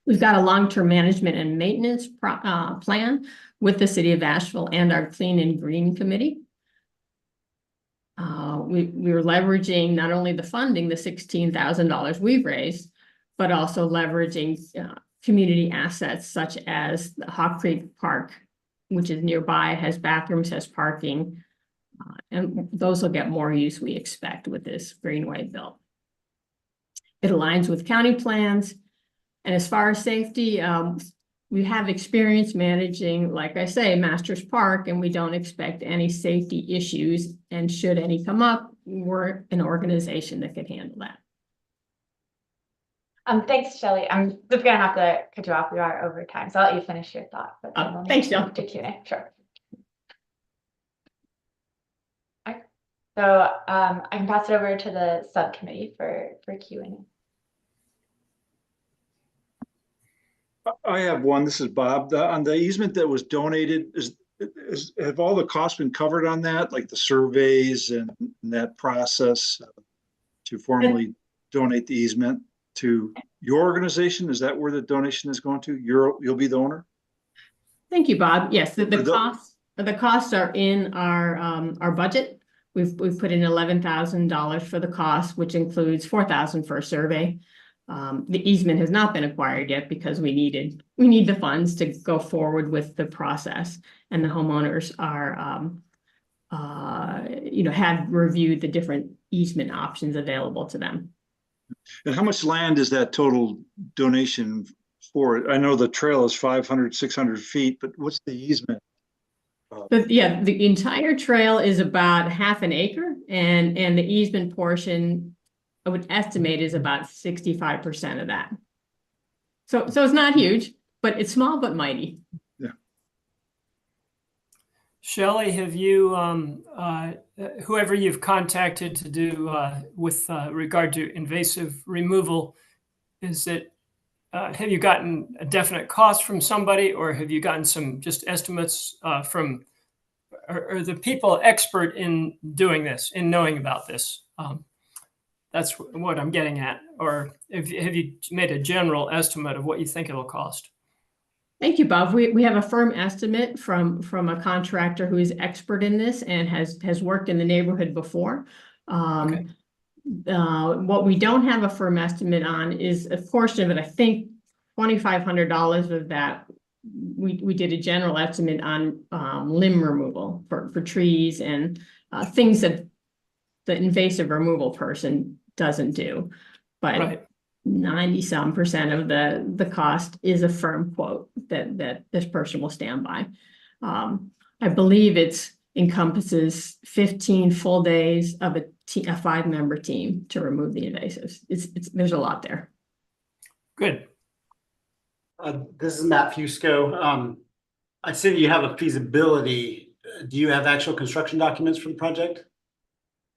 We've got a long-term management and maintenance plan with the City of Asheville and our Clean and Green Committee. We're leveraging not only the funding, the $16,000 we've raised, but also leveraging community assets such as the Hawk Creek Park, which is nearby, has bathrooms, has parking. And those will get more use, we expect, with this greenway built. It aligns with county plans. And as far as safety, we have experience managing, like I say, Masters Park, and we don't expect any safety issues. And should any come up, we're an organization that can handle that. Thanks, Shelley. I'm just gonna have to cut you off. We are over time, so I'll let you finish your thought. But then we'll Thanks, move Jill. to Q&A. Sure. Okay. So I can pass it over to the subcommittee for Q&A. I have one. This is Bob. On the easement that was donated, have all the costs been covered on that, like the surveys and that process to formally donate the easement to your organization? Is that where the donation is going to? You'll be the owner? Thank you, Bob. Yes, the costs are in our budget. We've put in $11,000 for the cost, which includes $4,000 for a survey. The easement has not been acquired yet because we need the funds to go forward with the process, and the homeowners are have reviewed the different easement options available to them. And how much land is that total donation for? I know the trail is 500, 600 feet, but what's the easement? But yeah, the entire trail is about half an acre, and the easement portion, I would estimate, is about 65% of that. So it's not huge, but it's small but mighty. Yeah. Shelley, have you, whoever you've contacted to do with regard to invasive removal, have you gotten a definite cost from somebody, or have you gotten some just estimates from, or the people expert in doing this, in knowing about this? That's what I'm getting at. Or have you made a general estimate of what you think it'll cost? Thank you, Bob. We have a firm estimate from a contractor who is expert in this and has worked in the neighborhood before. Okay. What we don't have a firm estimate on is a portion of it. I think $2,500 of that we did a general estimate on limb removal for trees and things that the invasive removal person doesn't do. But Right. 90-some% of the cost is a firm quote that this person will stand by. I believe it encompasses 15 full days of a 5-member team to remove the invasives. There's a lot there. Good. This is Matt Fusco. I see that you have a feasibility. Do you have actual construction documents for the project?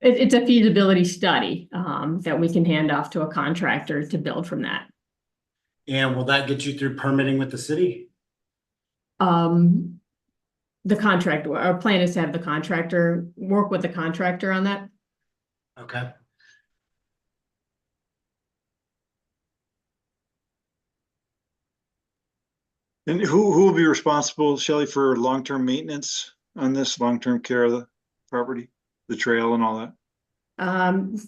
It's a feasibility study that we can hand off to a contractor to build from that. And will that get you through permitting with the city? The contractor, our plan is to have the contractor work with the contractor on that. Okay. And who will be responsible, Shelley, for long-term maintenance on this, long-term care of the property, the trail and all that?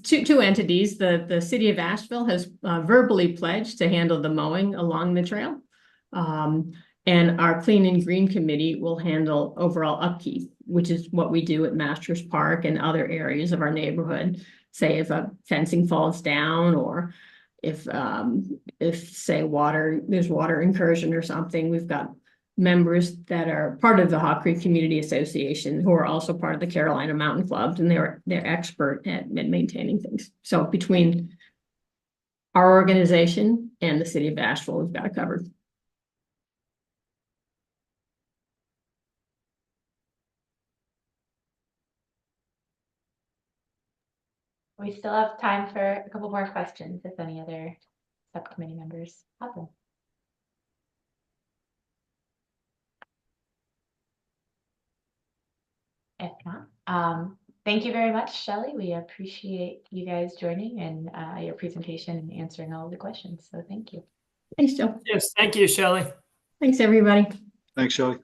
Two entities. The city of Asheville has verbally pledged to handle the mowing along the trail. And our Clean and Green Committee will handle overall upkeep, which is what we do at Masters Park and other areas of our neighborhood. Say if a fencing falls down, or if say there's water incursion or something, we've got members that are part of the Hawk Creek Community Association who are also part of the Carolina Mountain Club, and they're expert at maintaining things. So between our organization and the city of Asheville, we've got it covered. We still have time for a couple more questions if any other subcommittee members have them. If not, thank you very much, Shelley. We appreciate you guys joining and your presentation and answering all of the questions. So thank you. Thanks, Joe. Yes, thank you, Shelley. Thanks, everybody. Thanks, Shelley.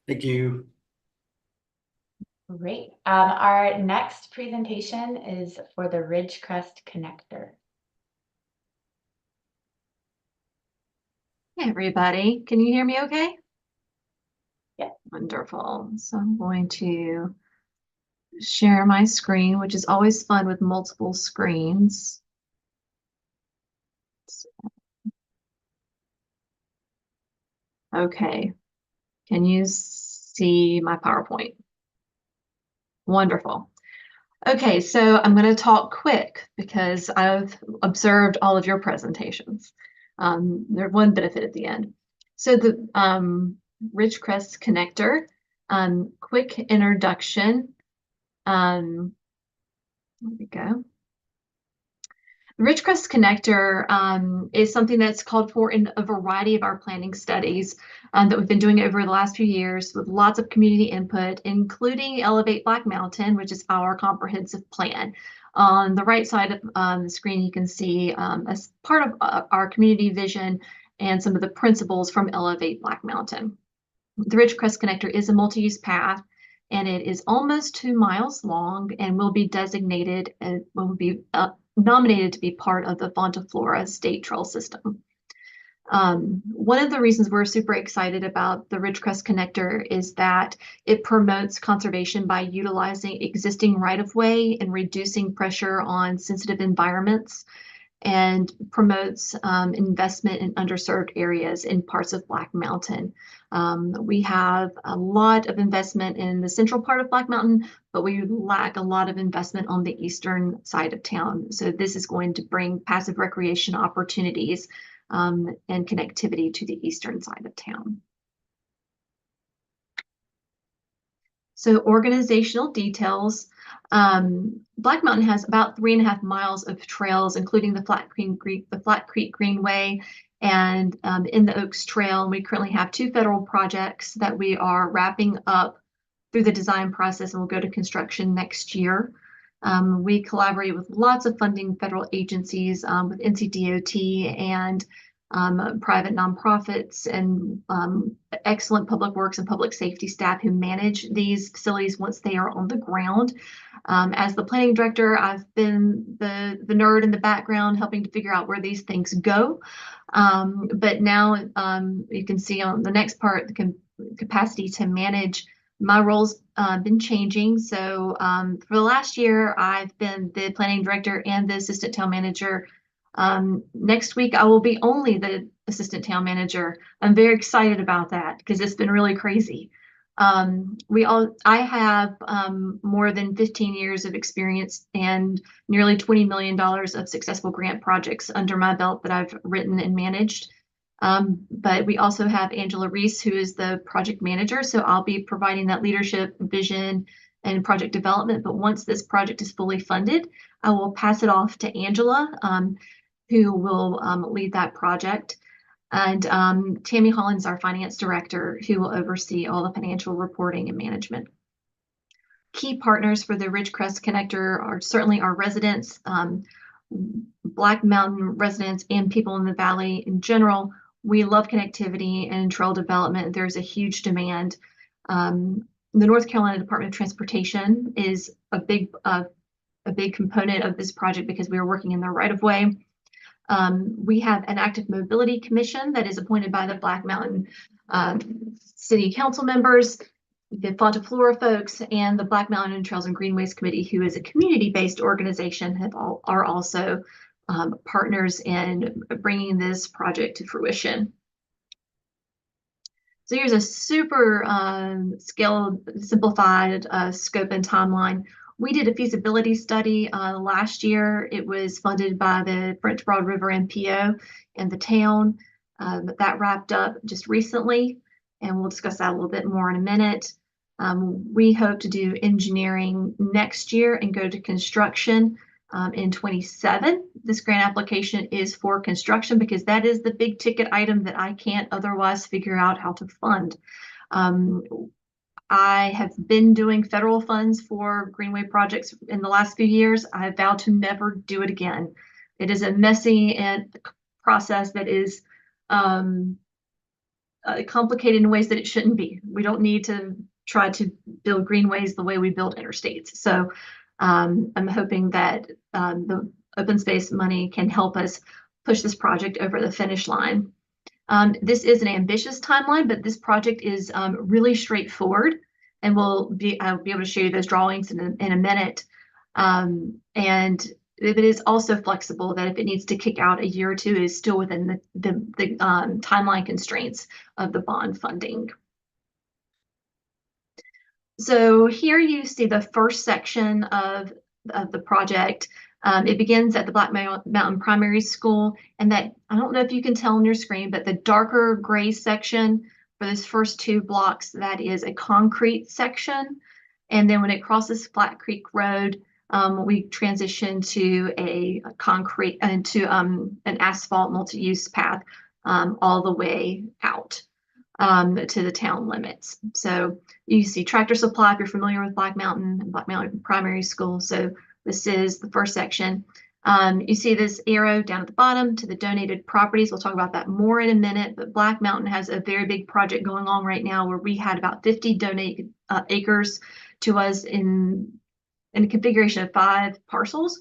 Thank you. Great. Our next presentation is for the Ridgecrest Connector. Hey, everybody. Can you hear me okay? Yeah. Wonderful. So I'm going to share my screen, which is always fun with multiple screens. Okay, can you see my PowerPoint? Wonderful. Okay, so I'm going to talk quick because I've observed all of your presentations. There's one benefit at the end. So the Ridgecrest connector, quick introduction. There we go. The Ridgecrest connector is something that's called for in a variety of our planning studies that we've been doing over the last few years with lots of community input, including Elevate Black Mountain, which is our comprehensive plan. On the right side of the screen, you can see as part of our community vision and some of the principles from Elevate Black Mountain. The Ridgecrest connector is a multi-use path, and it is almost 2 miles long and will be designated and will be nominated to be part of the Fonta Flora State Trail System. One of the reasons we're super excited about the Ridgecrest connector is that it promotes conservation by utilizing existing right-of-way and reducing pressure on sensitive environments, and promotes investment in underserved areas in parts of Black Mountain. We have a lot of investment in the central part of Black Mountain, but we lack a lot of investment on the eastern side of town. So this is going to bring passive recreation opportunities and connectivity to the eastern side of town. So organizational details. Black Mountain has about 3.5 miles of trails, including the Flat Creek Greenway and in the Oaks Trail. We currently have 2 federal projects that we are wrapping up through the design process and will go to construction next year. We collaborate with lots of funding federal agencies, with NCDOT and private nonprofits and excellent public works and public safety staff who manage these facilities once they are on the ground. As the planning director, I've been the nerd in the background helping to figure out where these things go. But now you can see on the next part, the capacity to manage. My role's been changing. So for the last year, I've been the planning director and the assistant town manager. Next week, I will be only the assistant town manager. I'm very excited about that because it's been really crazy. I have more than 15 years of experience and nearly $20 million of successful grant projects under my belt that I've written and managed. But we also have Angela Reese, who is the project manager. So I'll be providing that leadership, vision, and project development. But once this project is fully funded, I will pass it off to Angela, who will lead that project. And Tammy Hollins, our finance director, who will oversee all the financial reporting and management. Key partners for the Ridgecrest connector are certainly our residents, Black Mountain residents, and people in the valley in general. We love connectivity and trail development. There's a huge demand. The North Carolina Department of Transportation is a big component of this project because we are working in the right-of-way. We have an active mobility commission that is appointed by the Black Mountain City Council members, the Fonta Flora folks, and the Black Mountain Trails and Greenways Committee, who is a community-based organization, are also partners in bringing this project to fruition. So here's a super scaled, simplified scope and timeline. We did a feasibility study last year. It was funded by the French Broad River MPO and the town. That wrapped up just recently, and we'll discuss that a little bit more in a minute. We hope to do engineering next year and go to construction in 27. This grant application is for construction because that is the big ticket item that I can't otherwise figure out how to fund. I have been doing federal funds for Greenway projects in the last few years. I vow to never do it again. It is a messy and process that is complicated in ways that it shouldn't be. We don't need to try to build greenways the way we build interstates. So I'm hoping that the open space money can help us push this project over the finish line. This is an ambitious timeline, but this project is really straightforward and I'll be able to show you those drawings in a minute. And it is also flexible that if it needs to kick out a year or two, it is still within the timeline constraints of the bond funding. So here you see the first section of the project. It begins at the Black Mountain Primary School, and that, I don't know if you can tell on your screen, but the darker gray section for those first 2 blocks, that is a concrete section. And then when it crosses Flat Creek Road, we transition to a concrete and to an asphalt multi-use path all the way out to the town limits. So you see Tractor Supply, if you're familiar with Black Mountain Primary School. So this is the first section. You see this arrow down at the bottom to the donated properties. We'll talk about that more in a minute, but Black Mountain has a very big project going on right now where we had about 50 donated acres to us in a configuration of 5 parcels.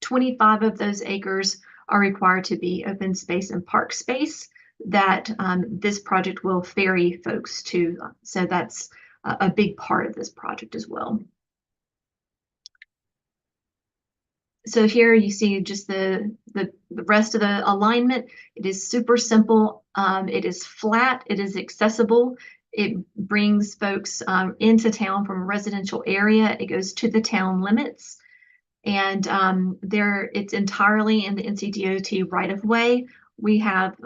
25 of those acres are required to be open space and park space that this project will ferry folks to. So that's a big part of this project as well. So here you see just the rest of the alignment. It is super simple. It is flat. It is accessible. It brings folks into town from a residential area. It goes to the town limits. And it's entirely in the NCDOT right of way. We have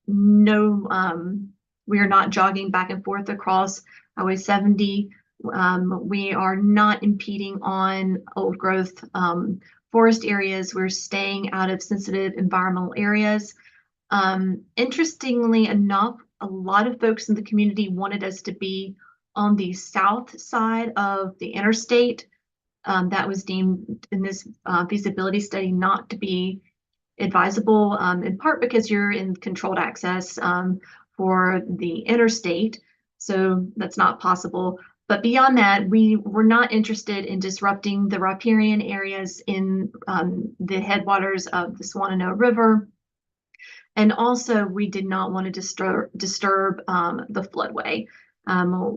we are not jogging back and forth across Highway 70. We are not impeding on old growth forest areas. We're staying out of sensitive environmental areas. Interestingly enough, a lot of folks in the community wanted us to be on the south side of the interstate. That was deemed in this feasibility study not to be advisable, in part because you're in controlled access for the interstate. So that's not possible. But beyond that, we were not interested in disrupting the riparian areas in the headwaters of the Swannanoa River. And also, we did not want to disturb the floodway.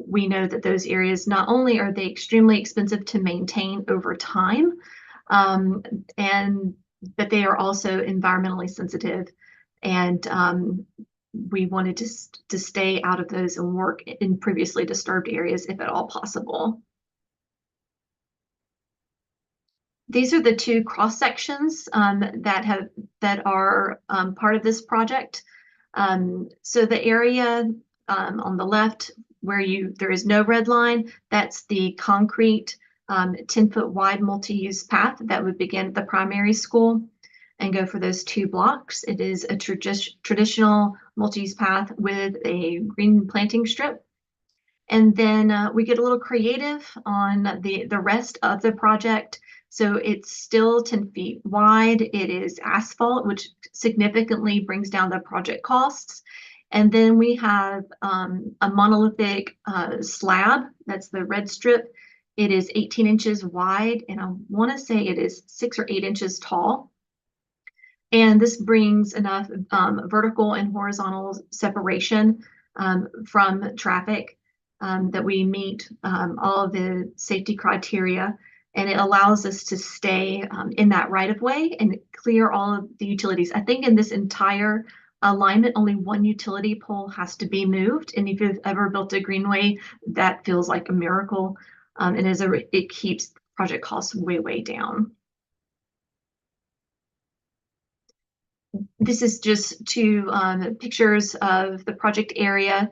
We know that those areas, not only are they extremely expensive to maintain over time, but they are also environmentally sensitive. And we wanted to stay out of those and work in previously disturbed areas if at all possible. These are the 2 cross sections that are part of this project. So the area on the left where there is no red line, that's the concrete 10-foot wide multi-use path that would begin at the primary school and go for those 2 blocks. It is a traditional multi-use path with a green planting strip. And then we get a little creative on the rest of the project. So it's still 10 feet wide. It is asphalt, which significantly brings down the project costs. And then we have a monolithic slab. That's the red strip. It is 18 inches wide, and I want to say it is 6 or 8 inches tall. And this brings enough vertical and horizontal separation from traffic that we meet all of the safety criteria. And it allows us to stay in that right of way and clear all of the utilities. I think in this entire alignment, only 1 utility pole has to be moved. And if you've ever built a greenway, that feels like a miracle. And it keeps project costs way, way down. This is just 2 pictures of the project area.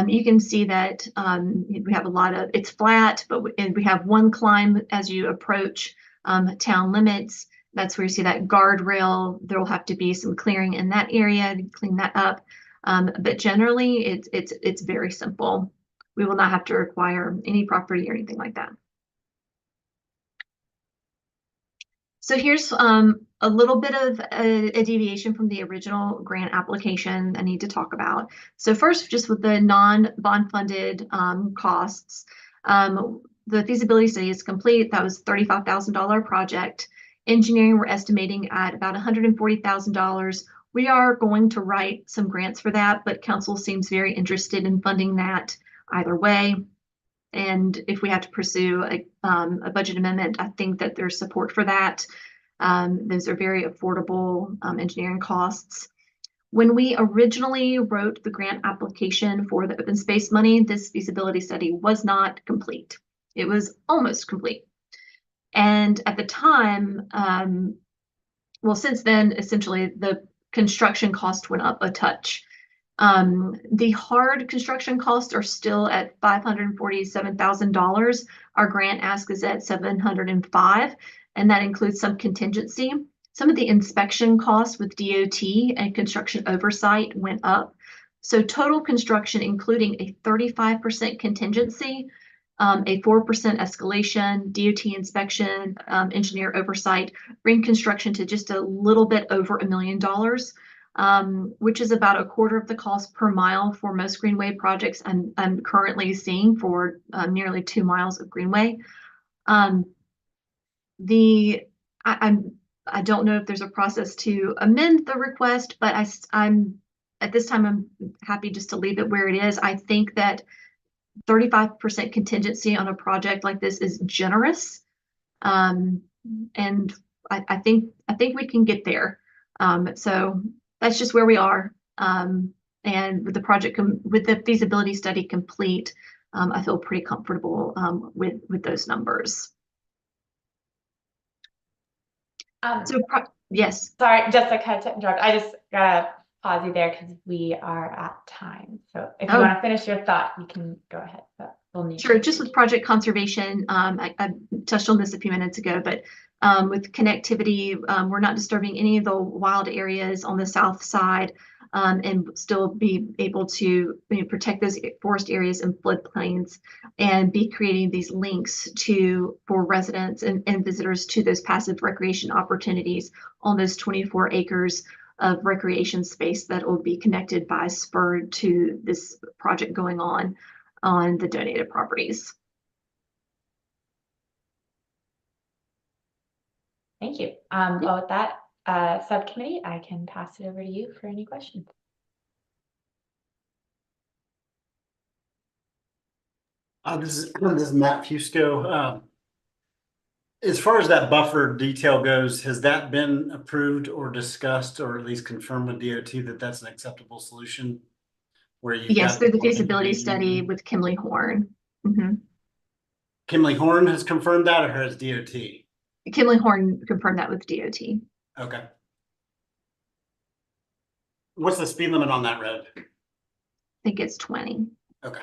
You can see that we have it's flat, but we have 1 climb as you approach town limits. That's where you see that guardrail. There will have to be some clearing in that area to clean that up. But generally, it's very simple. We will not have to require any property or anything like that. So here's a little bit of a deviation from the original grant application I need to talk about. So first, just with the non-bond funded costs, the feasibility study is complete. That was $35,000 project. Engineering, we're estimating at about $140,000. We are going to write some grants for that, but council seems very interested in funding that either way. And if we have to pursue a budget amendment, I think that there's support for that. Those are very affordable engineering costs. When we originally wrote the grant application for the open space money, this feasibility study was not complete. It was almost complete. And at the time, well, since then, essentially the construction cost went up a touch. The hard construction costs are still at $547,000. Our grant ask is at $705,000, and that includes some contingency. Some of the inspection costs with DOT and construction oversight went up. So total construction, including a 35% contingency, a 4% escalation, DOT inspection, engineer oversight, bring construction to just a little bit over $1 million. Which is about a quarter of the cost per mile for most greenway projects I'm currently seeing for nearly 2 miles of greenway. I don't know if there's a process to amend the request, but I'm at this time I'm happy just to leave it where it is. I think that 35% contingency on a project like this is generous, and I think we can get there. So that's just where we are. And with the project, with the feasibility study complete, I feel pretty comfortable with those numbers. Yes. Sorry, Jessica, to interrupt. I just gotta pause you there because we are at time. So if you want to finish your thought, you can go ahead. But we'll need Sure. Just with project conservation, I touched on this a few minutes ago, but with connectivity, we're not disturbing any of the wild areas on the south side, and still be able to protect those forest areas and floodplains, and be creating these links for residents and visitors to those passive recreation opportunities on those 24 acres of recreation space that will be connected by spur to this project going on the donated properties. Thank you. Well, with that, subcommittee, I can pass it over to you for any questions. This is Matt Fusco. As far as that buffer detail goes, has that been approved or discussed, or at least confirmed with DOT that that's an acceptable solution? Where Yes, through the feasibility study with Kimley Horn. Mm-hmm. Kimley Horn has confirmed that, or has DOT? Kimley Horn confirmed that with DOT. Okay. What's the speed limit on that road? I think it's 20. Okay.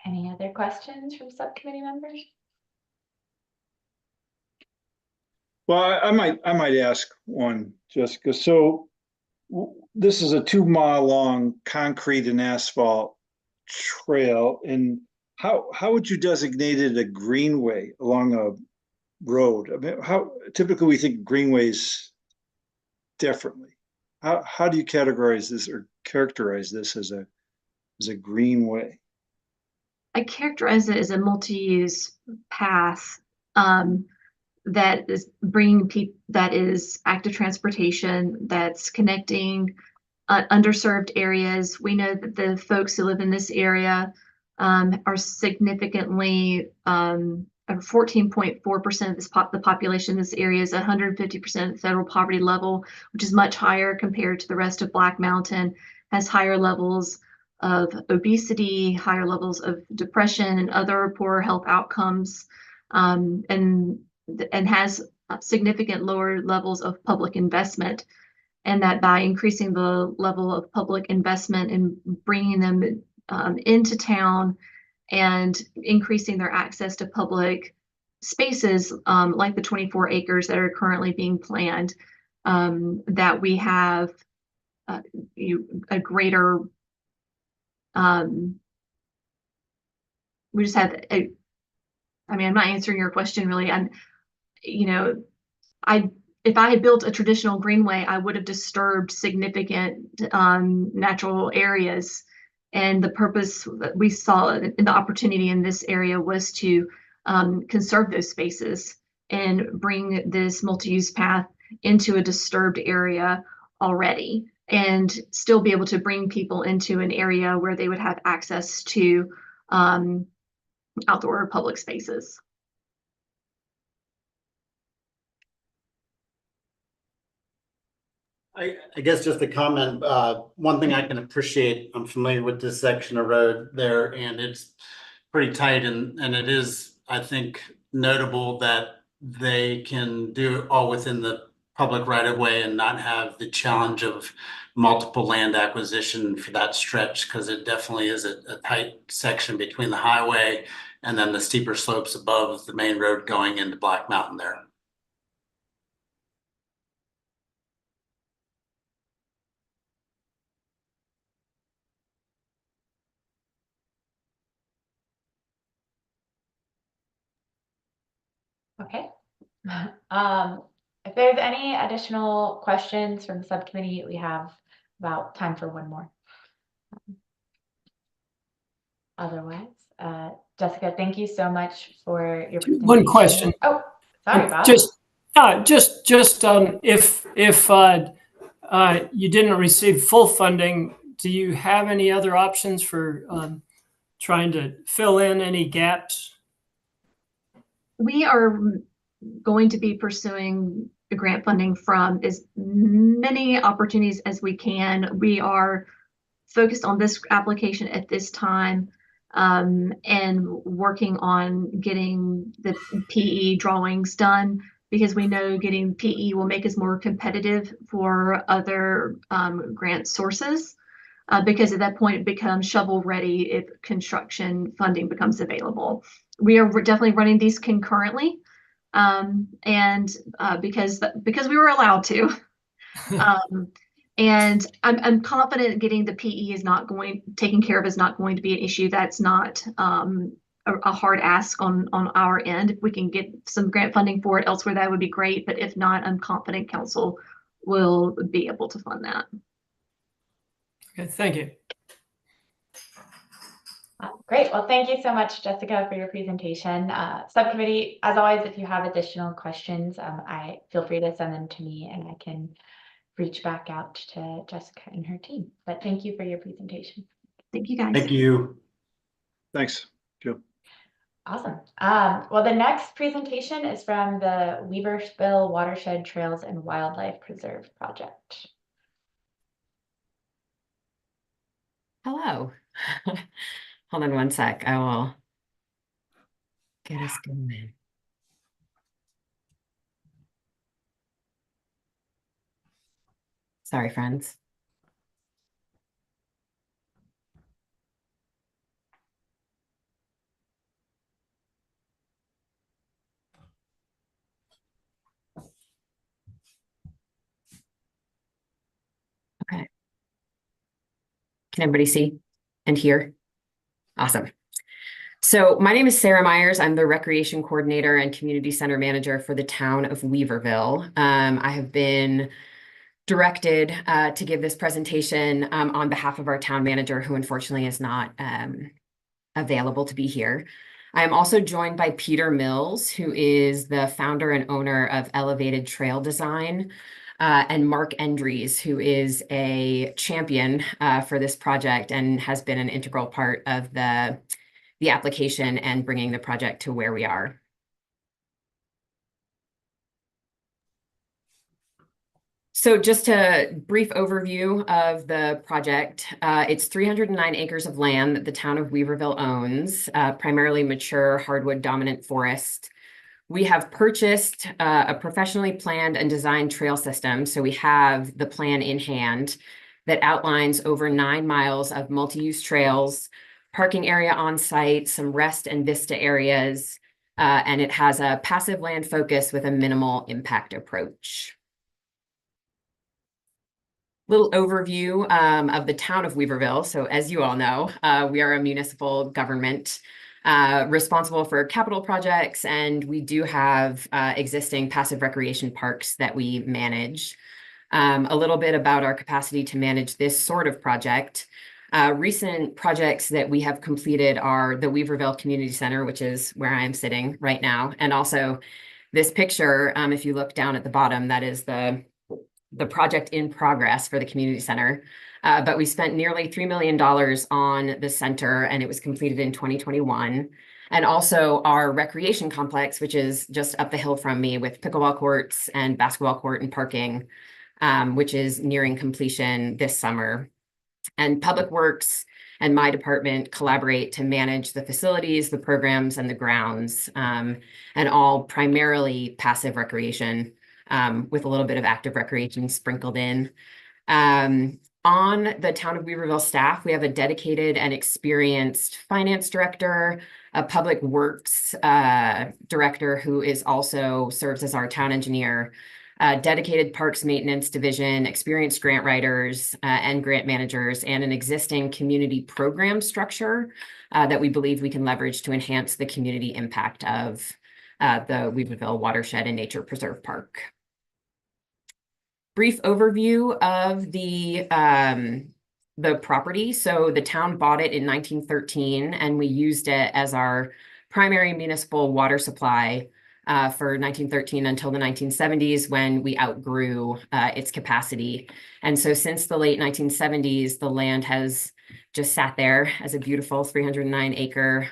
Any other questions from subcommittee members? Well, I might ask one, Jessica. So this is a 2-mile long concrete and asphalt trail, and how would you designate it a greenway along a road? I mean, how typically we think greenways differently. How do you categorize this or characterize this as a greenway? I characterize it as a multi-use path that is bringing people, that is active transportation, that's connecting underserved areas. We know that the folks who live in this area are significantly 14.4% of the population in this area is 150% of the federal poverty level, which is much higher compared to the rest of Black Mountain, has higher levels of obesity, higher levels of depression and other poor health outcomes, and has significant lower levels of public investment. And that by increasing the level of public investment and bringing them into town and increasing their access to public spaces, like the 24 acres that are currently being planned, that we have a greater, we just have I mean, I'm not answering your question really. If I had built a traditional greenway, I would have disturbed significant natural areas. And the purpose that we saw in the opportunity in this area was to conserve those spaces and bring this multi-use path into a disturbed area already, and still be able to bring people into an area where they would have access to outdoor public spaces. I guess just a comment, one thing I can appreciate, I'm familiar with this section of road there, and it's pretty tight, and it is, I think, notable that they can do it all within the public right of way and not have the challenge of multiple land acquisition for that stretch, because it definitely is a tight section between the highway and then the steeper slopes above the main road going into Black Mountain there. Okay. If there's any additional questions from the subcommittee, we have about time for one more. Otherwise, Jessica, thank you so much for your presentation. One question. Oh, sorry, Bob. If you didn't receive full funding, do you have any other options for trying to fill in any gaps? We are going to be pursuing grant funding from as many opportunities as we can. We are focused on this application at this time, and working on getting the PE drawings done, because we know getting PE will make us more competitive for other grant sources, because at that point it becomes shovel ready if construction funding becomes available. We are definitely running these concurrently, and because we were allowed to. And I'm confident getting the PE taken care of is not going to be an issue. That's not a hard ask on our end. If we can get some grant funding for it elsewhere, that would be great. But if not, I'm confident council will be able to fund that. Okay, thank you. Great. Well, thank you so much, Jessica, for your presentation. Subcommittee, as always, if you have additional questions, I feel free to send them to me and I can reach back out to Jessica and her team. But thank you for your presentation. Thank you, guys. Thank you. Thanks, Joe. Awesome. Well, the next presentation is from the Weaverville Watershed Trails and Wildlife Preserve Project. Hello. Hold on one sec. I will get us going. Sorry, friends. Okay. Can everybody see and hear? Awesome. So my name is Sarah Myers. I'm the Recreation Coordinator and Community Center Manager for the town of Weaverville. I have been directed to give this presentation on behalf of our town manager, who unfortunately is not available to be here. I am also joined by Peter Mills, who is the founder and owner of Elevated Trail Design, and Mark Endries, who is a champion for this project and has been an integral part of the application and bringing the project to where we are. So just a brief overview of the project. It's 309 acres of land that the town of Weaverville owns, primarily mature hardwood dominant forest. We have purchased a professionally planned and designed trail system. So we have the plan in hand that outlines over 9 miles of multi-use trails, parking area on site, some rest and vista areas, and it has a passive land focus with a minimal impact approach. Little overview of the town of Weaverville. So as you all know, we are a municipal government responsible for capital projects, and we do have existing passive recreation parks that we manage. A little bit about our capacity to manage this sort of project. Recent projects that we have completed are the Weaverville Community Center, which is where I am sitting right now. And also this picture, if you look down at the bottom, that is the project in progress for the community center. But we spent nearly $3 million on the center, and it was completed in 2021. And also our recreation complex, which is just up the hill from me, with pickleball courts and basketball court and parking, which is nearing completion this summer. And Public Works and my department collaborate to manage the facilities, the programs, and the grounds, and all primarily passive recreation, with a little bit of active recreation sprinkled in. On the Town of Weaverville staff, we have a dedicated and experienced finance director, a public works director who is also serves as our town engineer, dedicated parks maintenance division, experienced grant writers and grant managers, and an existing community program structure that we believe we can leverage to enhance the community impact of the Weaverville Watershed and Nature Preserve Park. Brief overview of the property. So the town bought it in 1913, and we used it as our primary municipal water supply for 1913 until the 1970s, when we outgrew its capacity. And so since the late 1970s, the land has just sat there as a beautiful 309-acre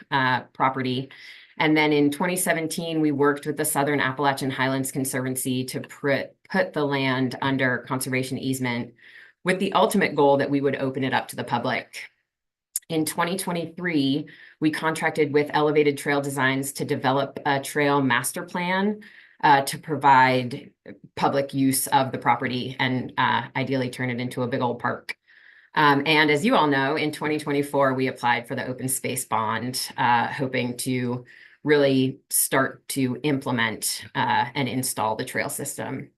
property. And then in 2017, we worked with the Southern Appalachian Highlands Conservancy to put the land under conservation easement, with the ultimate goal that we would open it up to the public. In 2023, we contracted with Elevated Trail Designs to develop a trail master plan to provide public use of the property and ideally turn it into a big old park. And as you all know, in 2024, we applied for the open space bond, hoping to really start to implement and install the trail system.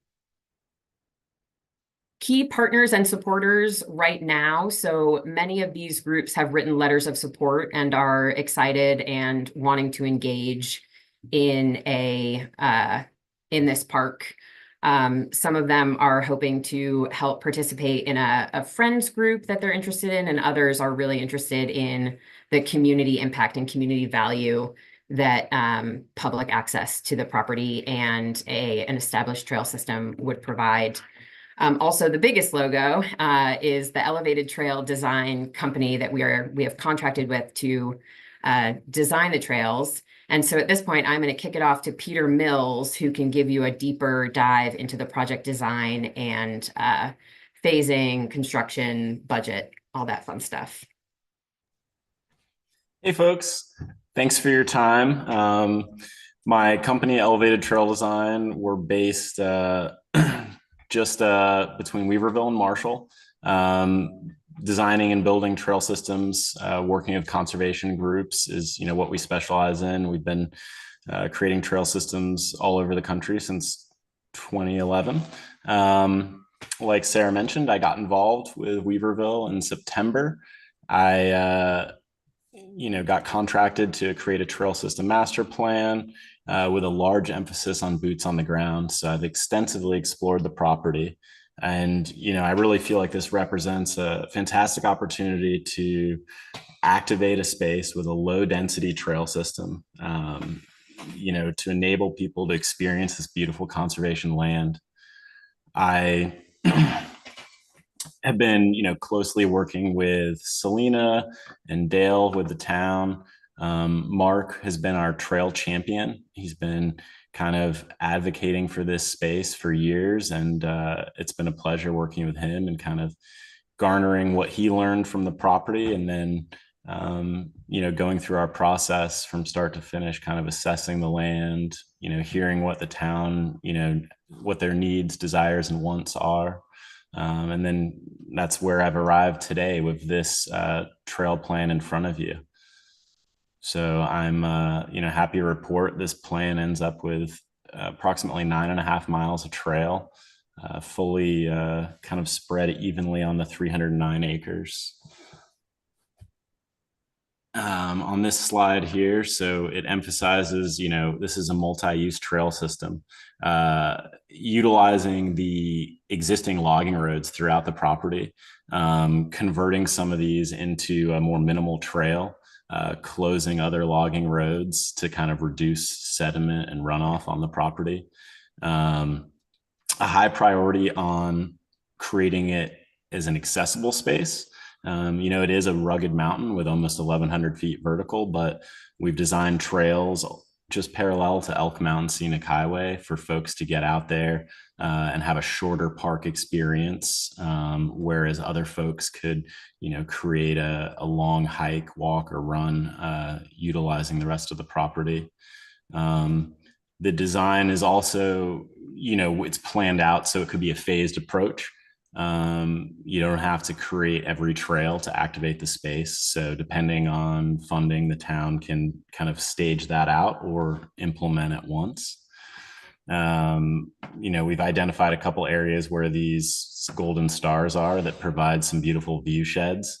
Key partners and supporters right now. So many of these groups have written letters of support and are excited and wanting to engage in this park. Some of them are hoping to help participate in a friends group that they're interested in, and others are really interested in the community impact and community value that public access to the property and an established trail system would provide. Also, the biggest logo is the Elevated Trail Design Company that we have contracted with to design the trails. And so at this point, I'm going to kick it off to Peter Mills, who can give you a deeper dive into the project design and phasing, construction, budget, all that fun stuff. Hey, folks. Thanks for your time. My company, Elevated Trail Design, we're based just between Weaverville and Marshall, designing and building trail systems, working with conservation groups is what we specialize in. We've been creating trail systems all over the country since 2011. Like Sarah mentioned, I got involved with Weaverville in September. I got contracted to create a trail system master plan with a large emphasis on boots on the ground. So I've extensively explored the property, and I really feel like this represents a fantastic opportunity to activate a space with a low density trail system, to enable people to experience this beautiful conservation land. I have been, closely working with Selena and Dale with the town. Mark has been our trail champion. He's been kind of advocating for this space for years, and it's been a pleasure working with him and kind of garnering what he learned from the property, and then going through our process from start to finish, kind of assessing the land, hearing what the town, what their needs, desires, and wants are. And then that's where I've arrived today with this trail plan in front of you. So I'm happy to report this plan ends up with approximately 9.5 miles of trail, fully kind of spread evenly on the 309 acres. on this slide here. So it emphasizes, this is a multi-use trail system, utilizing the existing logging roads throughout the property, converting some of these into a more minimal trail, closing other logging roads to kind of reduce sediment and runoff on the property. A high priority on creating it as an accessible space. It is a rugged mountain with almost 1,100 feet vertical, but we've designed trails just parallel to Elk Mountain Scenic Highway for folks to get out there and have a shorter park experience, whereas other folks could, create a long hike, walk, or run utilizing the rest of the property. The design is also, it's planned out so it could be a phased approach. You don't have to create every trail to activate the space. So depending on funding, the town can kind of stage that out or implement it once. We've identified a couple areas where these golden stars are that provide some beautiful view sheds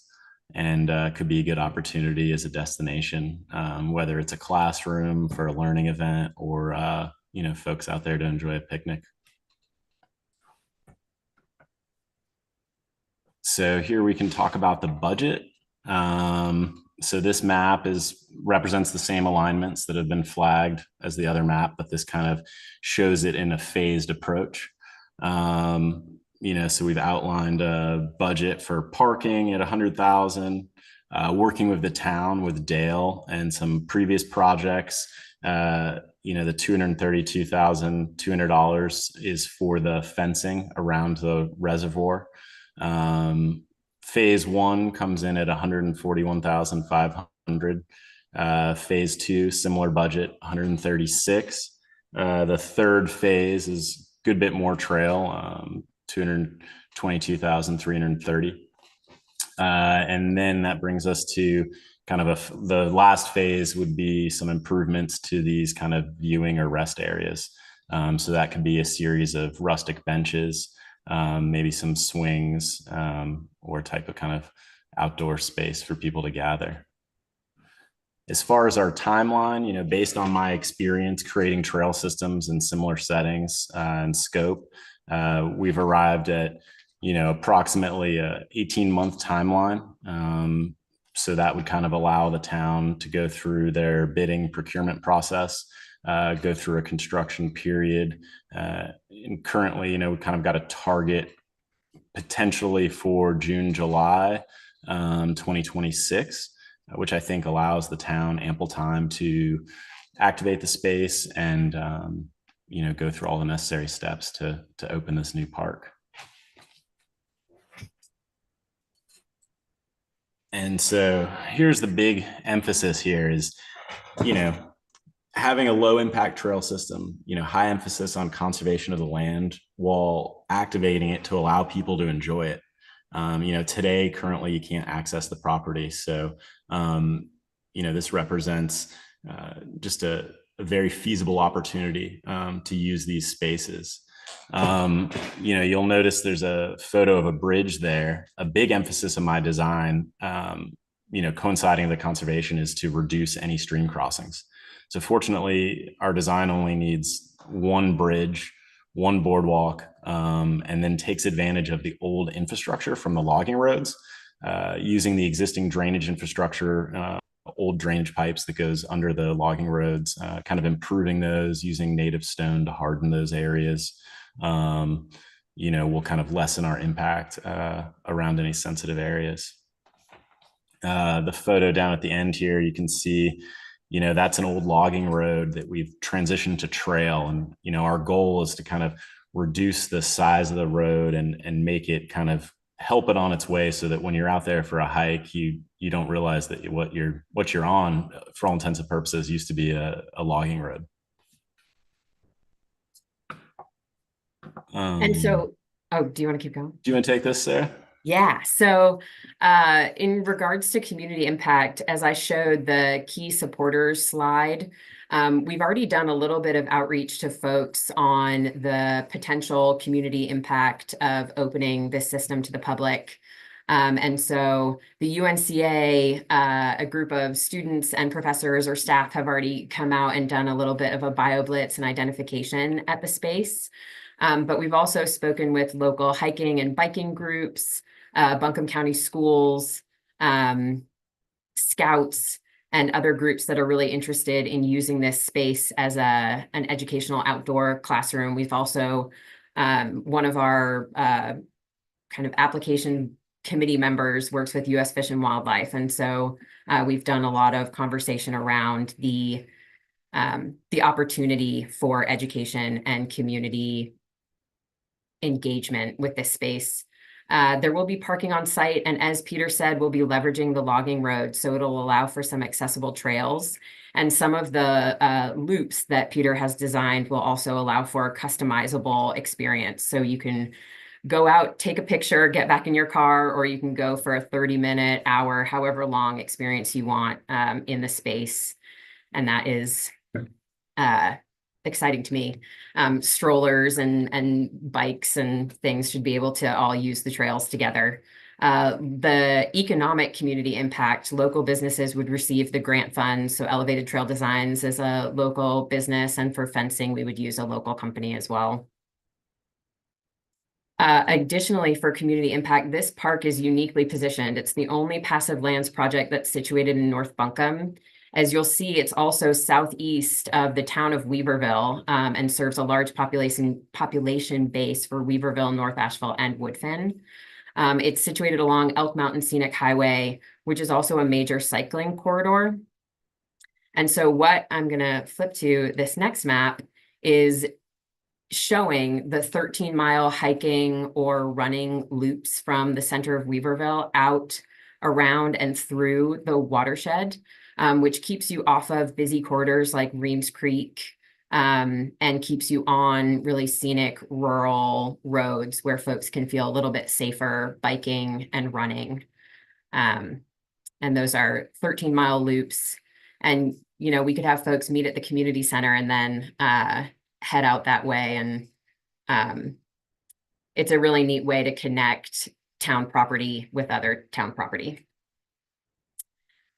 and could be a good opportunity as a destination, whether it's a classroom for a learning event or, folks out there to enjoy a picnic. So here we can talk about the budget. So this map represents the same alignments that have been flagged as the other map, but this kind of shows it in a phased approach. So we've outlined a budget for parking at 100,000, working with the town, with Dale and some previous projects. The $232,200 is for the fencing around the reservoir. Phase 1 comes in at 141,500. Phase 2, similar budget, 136. The third phase is a good bit more trail, 222,330. And then that brings us to kind of the last phase would be some improvements to these kind of viewing or rest areas. So that could be a series of rustic benches, maybe some swings, or type of kind of outdoor space for people to gather. As far as our timeline, based on my experience creating trail systems in similar settings and scope, we've arrived at, approximately a 18-month timeline. So that would kind of allow the town to go through their bidding procurement process, go through a construction period. And currently, we kind of got a target potentially for June, July, 2026, which I think allows the town ample time to activate the space and, go through all the necessary steps to open this new park. And so here's the big emphasis here is, having a low impact trail system, high emphasis on conservation of the land while activating it to allow people to enjoy it. Today, currently, you can't access the property. So, this represents just a very feasible opportunity to use these spaces. You'll notice there's a photo of a bridge there. A big emphasis of my design, coinciding with the conservation, is to reduce any stream crossings. So fortunately, our design only needs one bridge, one boardwalk, and then takes advantage of the old infrastructure from the logging roads, using the existing drainage infrastructure, old drainage pipes that goes under the logging roads, kind of improving those, using native stone to harden those areas. Will kind of lessen our impact around any sensitive areas. The photo down at the end here, you can see, that's an old logging road that we've transitioned to trail. And, our goal is to kind of reduce the size of the road and make it kind of help it on its way so that when you're out there for a hike, you don't realize that what you're on, for all intents and purposes, used to be a logging road. And so, do you want to keep going? Do you want to take this, Sarah? Yeah. So in regards to community impact, as I showed the key supporters slide, we've already done a little bit of outreach to folks on the potential community impact of opening this system to the public. And so the UNCA, a group of students and professors or staff have already come out and done a little bit of a BioBlitz and identification at the space. But we've also spoken with local hiking and biking groups, Buncombe County schools, scouts, and other groups that are really interested in using this space as an educational outdoor classroom. We've also, one of our kind of application committee members works with U.S. Fish and Wildlife. And so we've done a lot of conversation around the opportunity for education and community engagement with this space. There will be parking on site, and as Peter said, we'll be leveraging the logging road, so it'll allow for some accessible trails. And some of the loops that Peter has designed will also allow for a customizable experience. So you can go out, take a picture, get back in your car, or you can go for a 30-minute, hour, however long experience you want in the space. And that is exciting to me. Strollers and bikes and things should be able to all use the trails together. The economic community impact, local businesses would receive the grant funds. So Elevated Trail Designs is a local business, and for fencing, we would use a local company as well. Additionally, for community impact, this park is uniquely positioned. It's the only passive lands project that's situated in North Buncombe. As you'll see, it's also southeast of the town of Weaverville, and serves a large population base for Weaverville, North Asheville, and Woodfin. It's situated along Elk Mountain Scenic Highway, which is also a major cycling corridor. And so what I'm going to flip to this next map is showing the 13-mile hiking or running loops from the center of Weaverville out, around, and through the watershed, which keeps you off of busy corridors like Reams Creek, and keeps you on really scenic rural roads where folks can feel a little bit safer biking and running. And those are 13-mile loops. And, you know, we could have folks meet at the community center and then head out that way. And it's a really neat way to connect town property with other town property.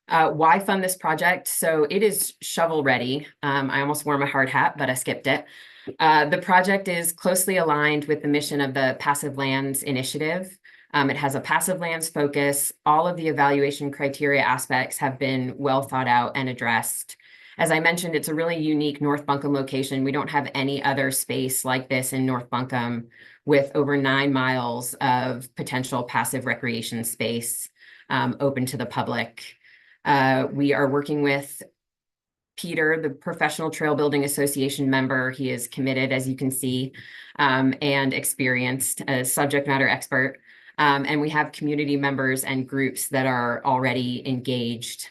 Why fund this project? So it is shovel ready. I almost wore my hard hat, but I skipped it. The project is closely aligned with the mission of the Passive Lands Initiative. It has a passive lands focus. All of the evaluation criteria aspects have been well thought out and addressed. As I mentioned, it's a really unique North Buncombe location. We don't have any other space like this in North Buncombe, with over 9 miles of potential passive recreation space open to the public. We are working with Peter, the Professional Trail Building Association member. He is committed, as you can see, and experienced as subject matter expert. And we have community members and groups that are already engaged.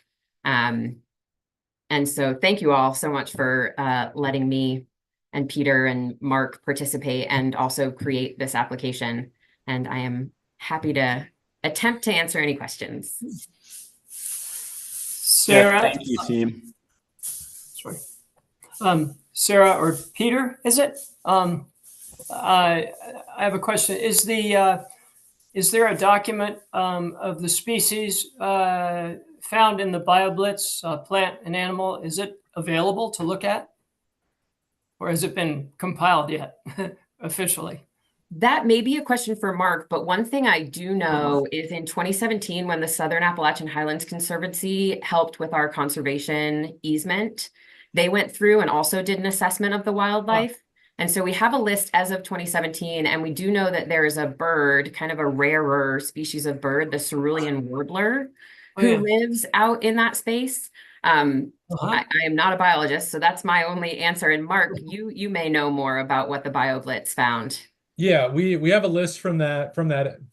And so thank you all so much for letting me and Peter and Mark participate and also create this application. And I am happy to attempt to answer any questions. Sarah, Yeah, thank you, team. sorry. Sarah or Peter, is it? I have a question. Is there a document of the species found in the BioBlitz, plant and animal? Is it available to look at? Or has it been compiled yet officially? That may be a question for Mark, but one thing I do know is in 2017, when the Southern Appalachian Highlands Conservancy helped with our conservation easement, they went through and also did an assessment of the wildlife. And so we have a list as of 2017, and we do know that there is a bird, kind of a rarer species of bird, the cerulean warbler, who lives out in that space. I am not a biologist, so that's my only answer. And Mark, you may know more about what the BioBlitz found. Yeah, we have a list from that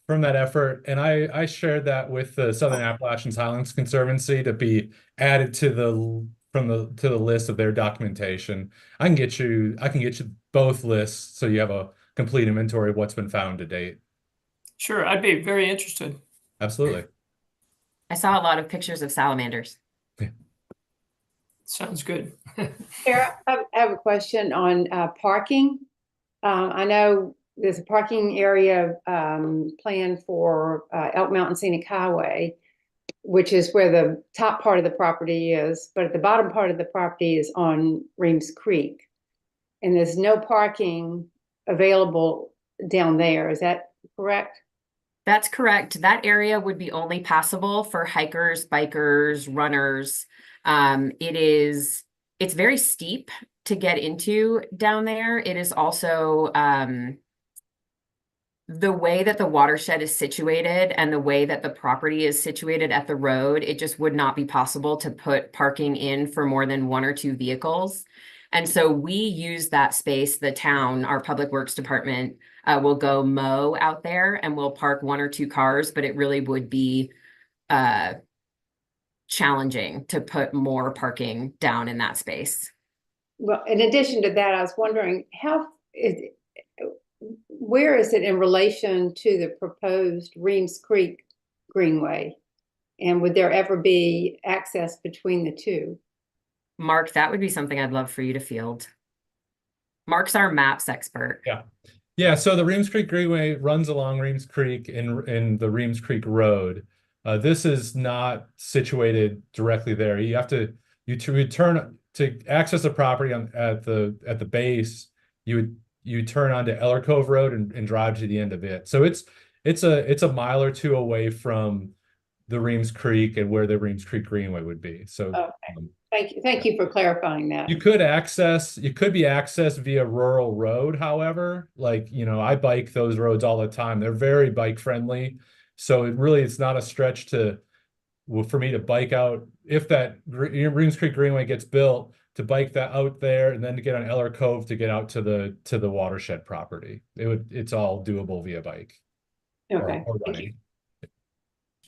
effort, and I shared that with the Southern Appalachian Highlands Conservancy to be added to the list of their documentation. I can get you both lists so you have a complete inventory of what's been found to date. Sure, I'd be very interested. Absolutely. I saw a lot of pictures of salamanders. Sounds good. Sarah, I have a question on parking. I know there's a parking area planned for Elk Mountain Scenic Highway, which is where the top part of the property is, but the bottom part of the property is on Reems Creek. And there's no parking available down there. Is that correct? That's correct. That area would be only passable for hikers, bikers, runners. It's very steep to get into down there. It is also the way that the watershed is situated and the way that the property is situated at the road, it just would not be possible to put parking in for more than 1 or 2 vehicles. And so we use that space, the town, our public works department will go mow out there and we'll park 1 or 2 cars, but it really would be challenging to put more parking down in that space. Well, in addition to that, I was wondering where is it in relation to the proposed Reems Creek Greenway? And would there ever be access between the two? Mark, that would be something I'd love for you to field. Mark's our maps expert. Yeah. So the Reems Creek Greenway runs along Reems Creek in the Reems Creek Road. This is not situated directly there. You have to turn to access the property at the base. You turn onto Eller Cove Road and drive to the end of it. So it's a mile or 2 away from the Reems Creek and where the Reems Creek Greenway would be. So okay. Thank you for clarifying that. You could be accessed via rural road, however. Like, I bike those roads all the time. They're very bike friendly. So it's not a stretch for me to bike out if that Reems Creek Greenway gets built, to bike that out there and then to get on Eller Cove to get out to the watershed property. It's all doable via bike. Okay. Or running.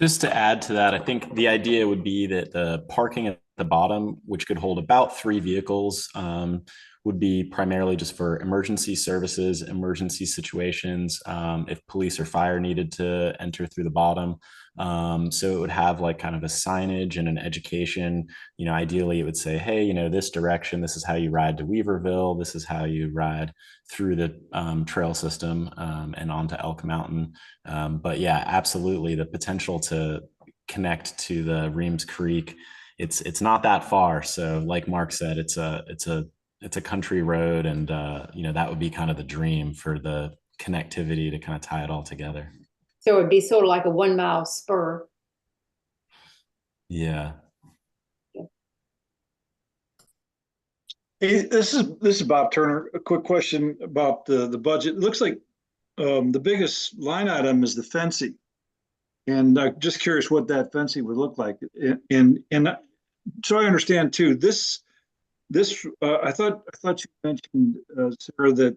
Just to add to that, I think the idea would be that the parking at the bottom, which could hold about 3 vehicles, would be primarily just for emergency services, emergency situations, if police or fire needed to enter through the bottom. So it would have like kind of a signage and an education. Ideally it would say, hey, this direction, this is how you ride to Weaverville, this is how you ride through the trail system and onto Elk Mountain. But yeah, absolutely, the potential to connect to the Reems Creek, it's not that far. So like Mark said, it's a country road, and that would be kind of the dream for the connectivity to kind of tie it all together. So it would be sort of like a 1 mile spur. Yeah. Hey, this is Bob Turner. A quick question about the budget. It looks like the biggest line item is the fencing, and I'm just curious what that fencing would look like. And so I understand too. This I thought you mentioned, Sarah, that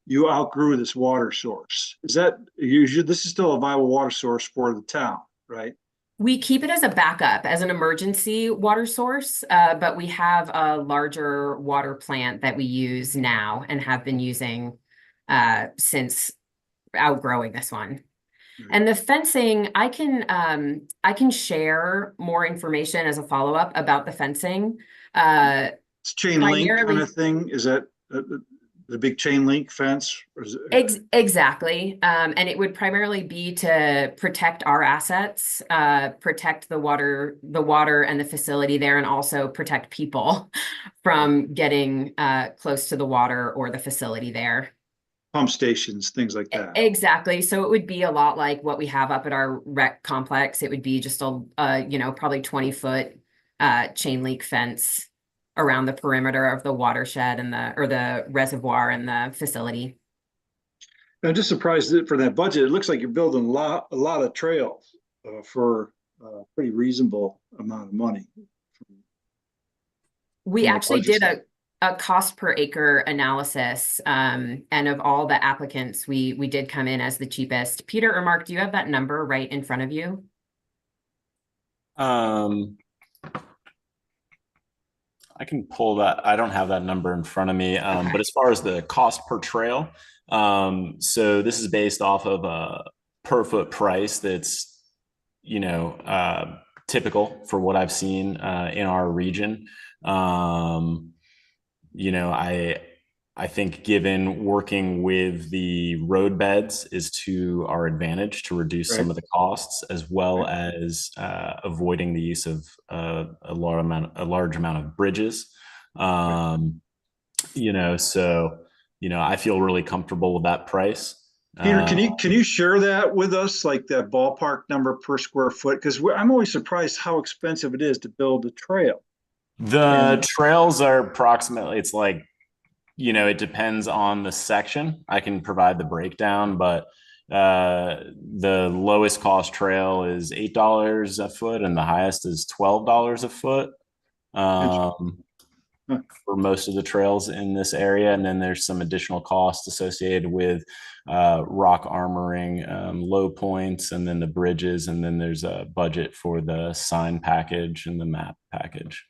you outgrew this water source. Is that this is still a viable water source for the town, right? We keep it as a backup, as an emergency water source, but we have a larger water plant that we use now and have been using since outgrowing this one. Mm-hmm. And the fencing, I can share more information as a follow-up about the fencing. It's chain link kind of thing. Is that the big chain link fence? Or is it... Exactly. And it would primarily be to protect our assets, protect the water and the facility there, and also protect people from getting close to the water or the facility there. Pump stations, things like that. Exactly. So it would be a lot like what we have up at our rec complex. It would be just a probably 20-foot chain link fence around the perimeter of the watershed and the reservoir and the facility. I'm just surprised that for that budget, it looks like you're building a lot of trails for a pretty reasonable amount of money. We actually did a cost per acre analysis, and of all the applicants, we did come in as the cheapest. Peter or Mark, do you have that number right in front of you? I can pull that. I don't have that number in front of me, Okay. But as far as the cost per trail, so this is based off of a per foot price that's, typical for what I've seen in our region. I think given working with the road beds is to our advantage to reduce some of the costs, as well as avoiding the use of a large amount of bridges. You know, so I feel really comfortable with that price. Peter, can you share that with us, like that ballpark number per square foot? Because I'm always surprised how expensive it is to build a trail. The trails are approximately, it's like, it depends on the section. I can provide the breakdown, but the lowest cost trail is $8 a foot and the highest is $12 a foot for most of the trails in this area. And then there's some additional costs associated with rock armoring, low points, and then the bridges. And then there's a budget for the sign package and the map package.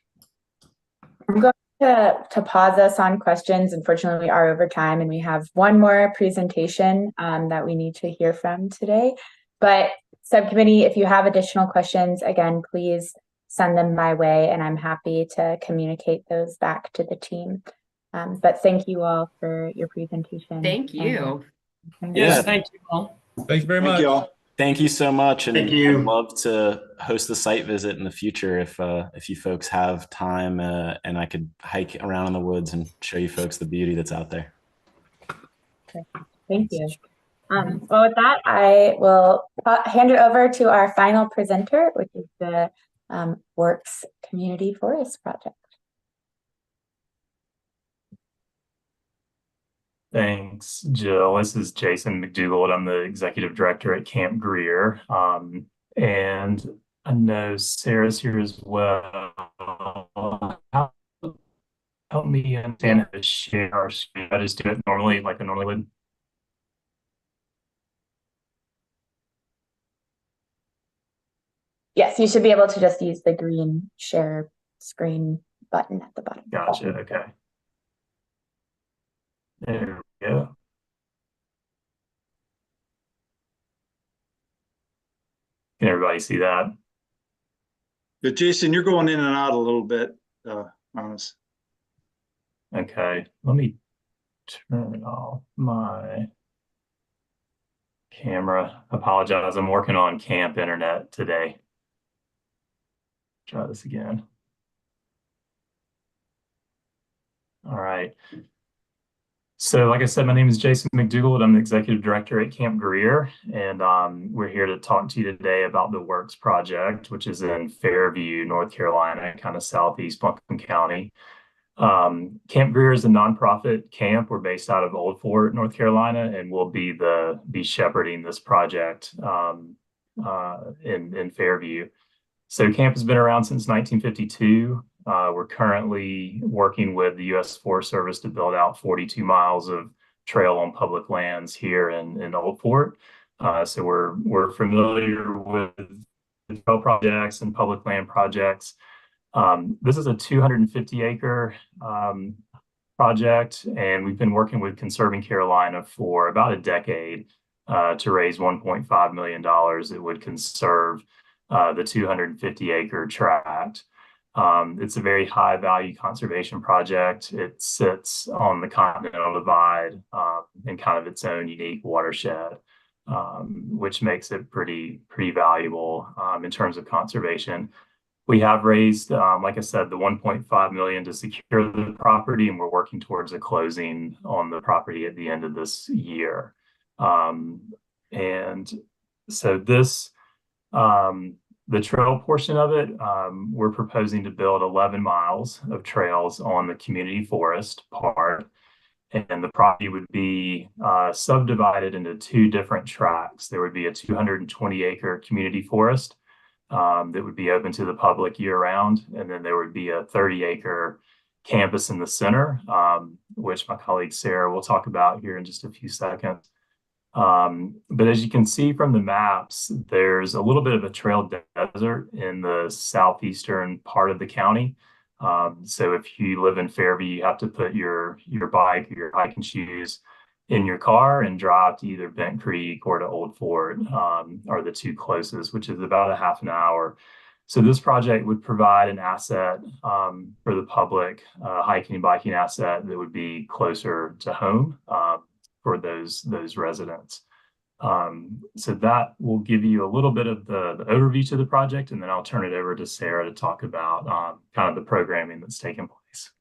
I'm going to pause us on questions. Unfortunately, we are over time and we have one more presentation that we need to hear from today. But subcommittee, if you have additional questions, again, please send them my way and I'm happy to communicate those back to the team. But thank you all for your presentation. Thank you. Yes, thank you all. Thank you very much. Thank you all. Thank you so much, and Thank you. I'd love to host a site visit in the future if you folks have time, and I could hike around in the woods and show you folks the beauty that's out there. Thank you. Well, with that, I will hand it over to our final presenter, which is the Works Community Forest Project. Thanks, Jill. This is Jason McDougald. I'm the executive director at Camp Greer. And I know Sarah's here as well. Help me understand how to share our screen. I just do it normally, like I normally would. Yes, you should be able to just use the green share screen button at the bottom. Gotcha. Okay. There we go. Can everybody see that? But Jason, you're going in and out a little bit on us. Okay, let me turn off my camera. Apologize, I'm working on camp internet today. Try this again. All right. So like I said, my name is Jason McDougald. I'm the executive director at Camp Greer, and we're here to talk to you today about the Works project, which is in Fairview, North Carolina, kind of southeast Buncombe County. Camp Greer is a nonprofit camp. We're based out of Old Fort, North Carolina, and we'll be shepherding this project in Fairview. So camp has been around since 1952. We're currently working with the U.S. Forest Service to build out 42 miles of trail on public lands here in Old Fort. So we're familiar with trail projects and public land projects. This is a 250-acre project, and we've been working with Conserving Carolina for about a decade to raise $1.5 million that would conserve the 250-acre tract. It's a very high value conservation project. It sits on the Continental Divide in kind of its own unique watershed, which makes it pretty valuable in terms of conservation. We have raised, like I said, the $1.5 million to secure the property, and we're working towards a closing on the property at the end of this year. And so this, the trail portion of it, we're proposing to build 11 miles of trails on the community forest part. And the property would be subdivided into two different tracts. There would be a 220-acre community forest that would be open to the public year-round. And then there would be a 30-acre campus in the center, which my colleague Sarah will talk about here in just a few seconds. But as you can see from the maps, there's a little bit of a trail desert in the southeastern part of the county. So if you live in Fairview, you have to put your bike or your hiking shoes in your car and drive to either Bent Creek or to Old Fort, are the two closest, which is about a half an hour So this project would provide an asset for the public, hiking and biking asset that would be closer to home for those residents. So that will give you a little bit of the overview to the project, and then I'll turn it over to Sarah to talk about kind of the programming that's taken place.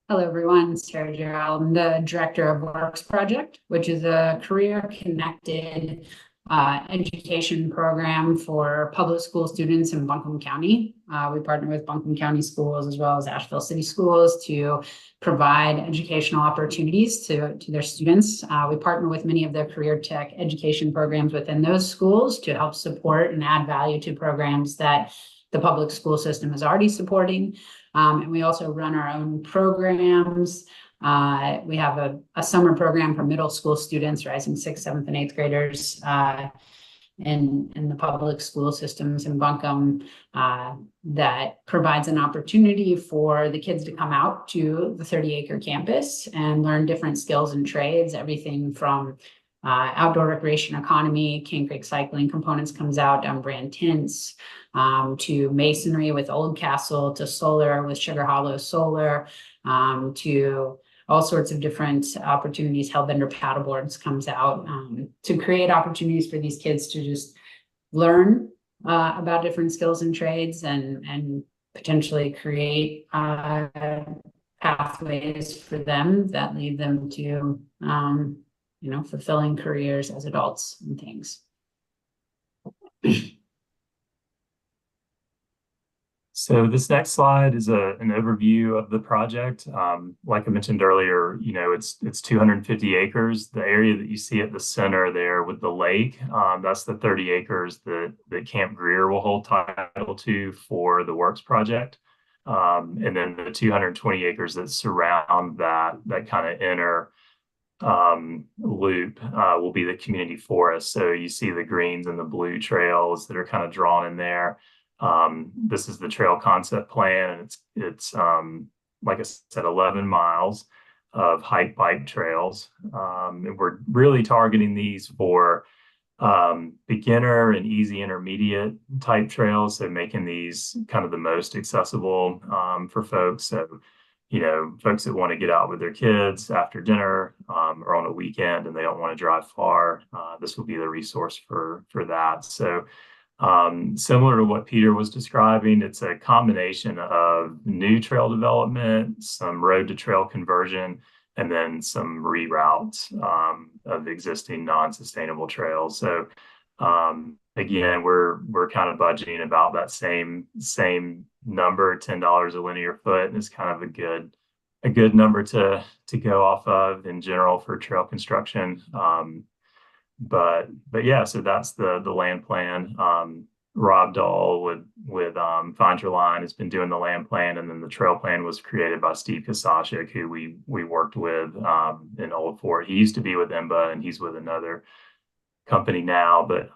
Hello, everyone. Sarah Gerald. I'm the Director of Works Project, which is a career-connected education program for public school students in Buncombe County. We partner with Buncombe County Schools as well as Asheville City Schools to provide educational opportunities to their students. We partner with many of the career tech education programs within those schools to help support and add value to programs that the public school system is already supporting. And we also run our own programs. We have a summer program for middle school students, rising 6th, 7th, and 8th graders in the public school systems in Buncombe that provides an opportunity for the kids to come out to the 30-acre campus and learn different skills and trades, everything from outdoor recreation economy, Cane Creek cycling components comes out, down brand tints, to masonry with Old Castle, to solar with Sugar Hollow Solar, to all sorts of different opportunities. Hellbender paddleboards comes out to create opportunities for these kids to just learn about different skills and trades and potentially create pathways for them that lead them to fulfilling careers as adults and things. So this next slide is an overview of the project. Like I mentioned earlier, it's 250 acres. The area that you see at the center there with the lake, that's the 30 acres that Camp Greer will hold title to for the Works project. And then the 220 acres that surround that kind of inner loop will be the community forest. So you see the greens and the blue trails that are kind of drawn in there. This is the trail concept plan, and it's like I said, 11 miles of hike bike trails. And we're really targeting these for beginner and easy intermediate type trails, so making these kind of the most accessible for folks. So folks that want to get out with their kids after dinner or on a weekend and they don't want to drive far, this will be the resource for that. So similar to what Peter was describing, it's a combination of new trail development, some road to trail conversion, and then some reroutes of existing non-sustainable trails. So again, we're kind of budgeting about that same number, $10 a linear foot, and it's kind of a good number to go off of in general for trail construction. But yeah, so that's the land plan. Rob Dahl with Find Your Line has been doing the land plan, and then the trail plan was created by Steve Kasachik, who we worked with in Old Fort. He used to be with IMBA, and he's with another company now, but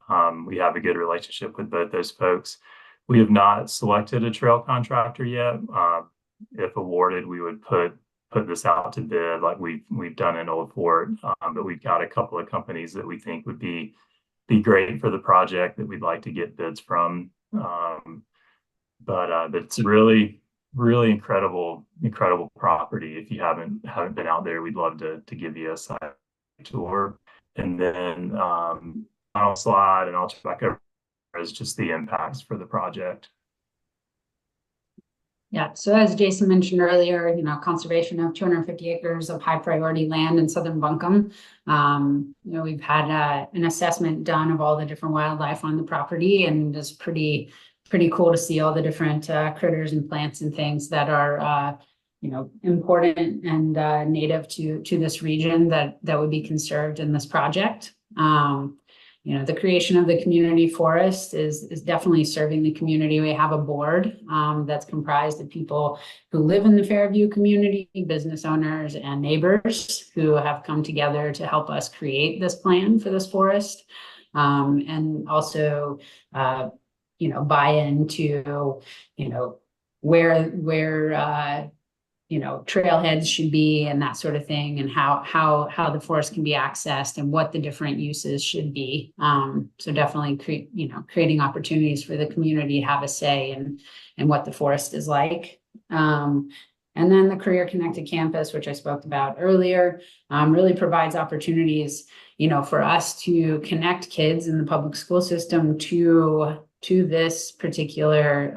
we have a good relationship with both those folks. We have not selected a trail contractor yet. If awarded, we would put this out to bid like we've done in Old Fort, but we've got a couple of companies that we think would be great for the project that we'd like to get bids from. But it's really incredible property. If you haven't been out there, we'd love to give you a site tour. And then final slide, and I'll check back over, is just the impacts for the project. Yeah, so as Jason mentioned earlier, conservation of 250 acres of high priority land in southern Buncombe. We've had an assessment done of all the different wildlife on the property, and it's pretty cool to see all the different critters and plants and things that are important and native to this region that would be conserved in this project. The creation of the community forest is definitely serving the community. We have a board that's comprised of people who live in the Fairview community, business owners and neighbors who have come together to help us create this plan for this forest. And also, buy into, where trailheads should be and that sort of thing, and how the forest can be accessed and what the different uses should be. So definitely creating opportunities for the community to have a say in what the forest is like. And then the Career Connected Campus, which I spoke about earlier, really provides opportunities, for us to connect kids in the public school system to this particular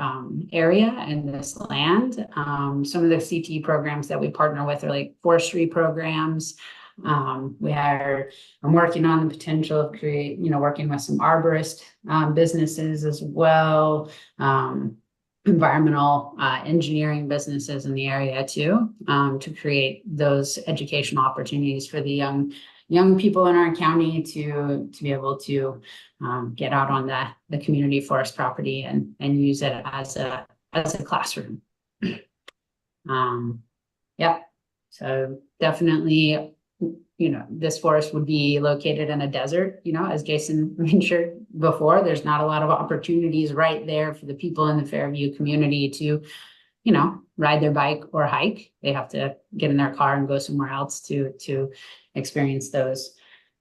area and this land. Some of the CTE programs that we partner with are like forestry programs. I'm working on the potential of working with some arborist businesses as well. Environmental engineering businesses in the area too, to create those educational opportunities for the young people in our county to be able to get out on the community forest property and use it as a classroom. Yep. So definitely, this forest would be located in a desert, as Jason mentioned before. There's not a lot of opportunities right there for the people in the Fairview community to, ride their bike or hike. They have to get in their car and go somewhere else to experience those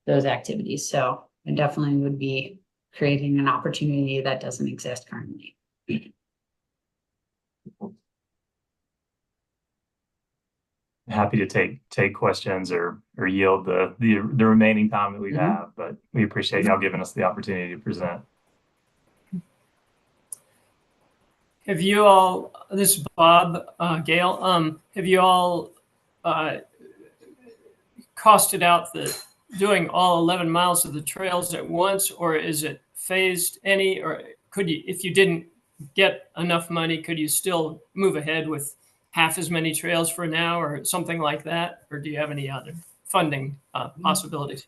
activities. So it definitely would be creating an opportunity that doesn't exist currently. Happy to take questions or yield the remaining time that we have, but we appreciate y'all giving us the opportunity to present. Have you all, this is Bob Gale, have you all costed out doing all 11 miles of the trails at once, or is it phased any, or could you, if you didn't get enough money, could you still move ahead with half as many trails for now or something like that? Or do you have any other funding possibilities?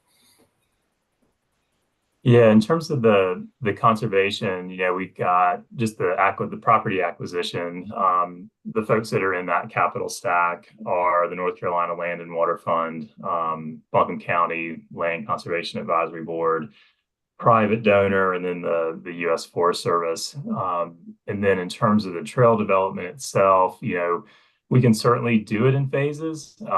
Yeah, in terms of the conservation, we've got just the property acquisition. The folks that are in that capital stack are the North Carolina Land and Water Fund, Buncombe County Land Conservation Advisory Board, private donor, and then the U.S. Forest Service. And then in terms of the trail development itself, we can certainly do it in phases. There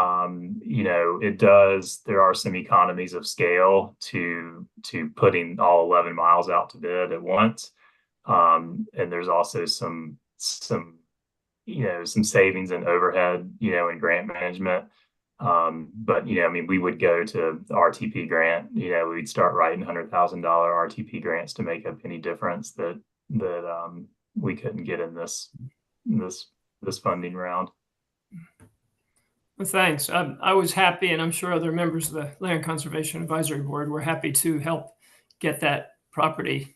are some economies of scale to putting all 11 miles out to bid at once. And there's also some savings in overhead, and grant management. But we would go to the RTP grant, we'd start writing $100,000 RTP grants to make up any difference that we couldn't get in this funding round. Well, thanks. I was happy, and I'm sure other members of the Land Conservation Advisory Board were happy to help get that property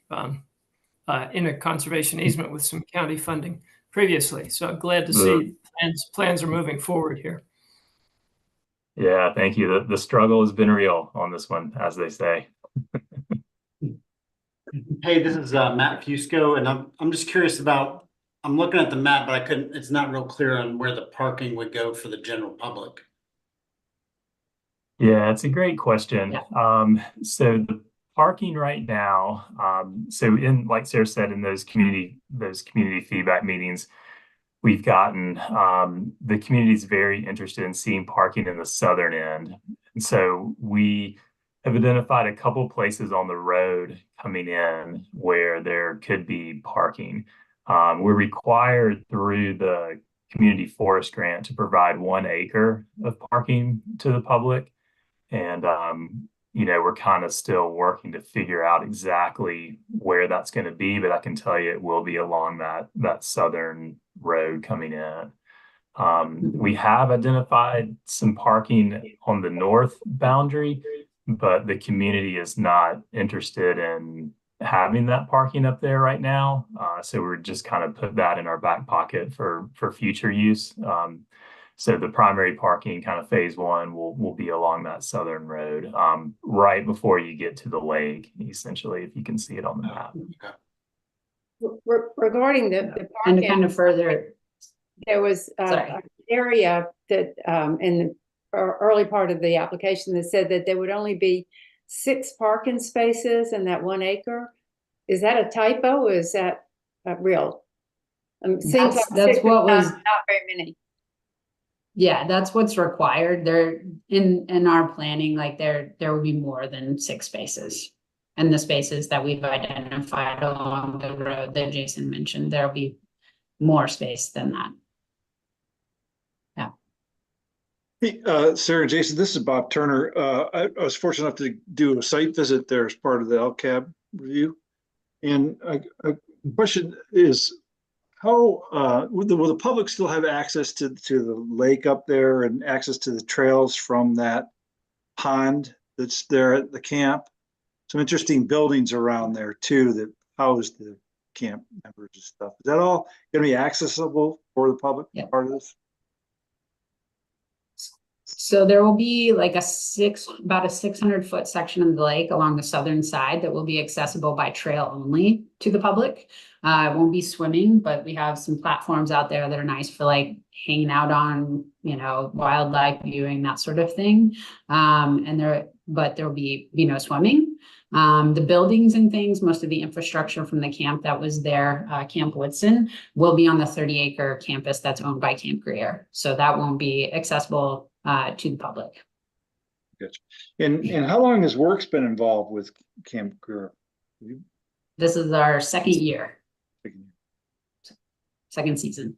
in a conservation easement with some county funding previously. So I'm glad to see plans are moving forward here. Yeah, thank you. The struggle has been real on this one, as they say. Hey, this is Matt Fusco, and I'm just curious about, I'm looking at the map, but it's not real clear on where the parking would go for the general public. Yeah, it's a great question. Yeah. So the parking right now, like Sarah said, in those community feedback meetings, we've gotten, the community is very interested in seeing parking in the southern end. And so we have identified a couple places on the road coming in where there could be parking. We're required through the community forest grant to provide 1 acre of parking to the public. And, we're kind of still working to figure out exactly where that's going to be, but I can tell you it will be along that southern road coming in. We have identified some parking on the north boundary, but the community is not interested in having that parking up there right now. So we're just kind of put that in our back pocket for future use. So the primary parking kind of phase 1 will be along that southern road, right before you get to the lake, essentially, if you can see it on the map. Regarding the parking, And to kind of further, there was an area that in the early part of the application that said that there would only be 6 parking spaces in that 1 acre. Is that a typo or is that real? Seems like that's what was not very many. Yeah, that's what's required. There in our planning, like there will be more than 6 spaces. And the spaces that we've identified along the road that Jason mentioned, there'll be more space than that. Yeah. Hey, Sarah, Jason, this is Bob Turner. I was fortunate enough to do a site visit there as part of the LCAB review. And a question is, how will the public still have access to the lake up there and access to the trails from that pond that's there at the camp? Some interesting buildings around there too that house the camp members and stuff. Is that all going to be accessible for the public? Yeah. Part of this? So there will be like about a 600-foot section of the lake along the southern side that will be accessible by trail only to the public. It won't be swimming, but we have some platforms out there that are nice for like hanging out on, wildlife viewing, that sort of thing. But there will be no swimming. The buildings and things, most of the infrastructure from the camp that was there, Camp Woodson, will be on the 30-acre campus that's owned by Camp Greer. So that won't be accessible to the public. Gotcha. And how long has Works been involved with Camp Greer? This is our second year. Second season.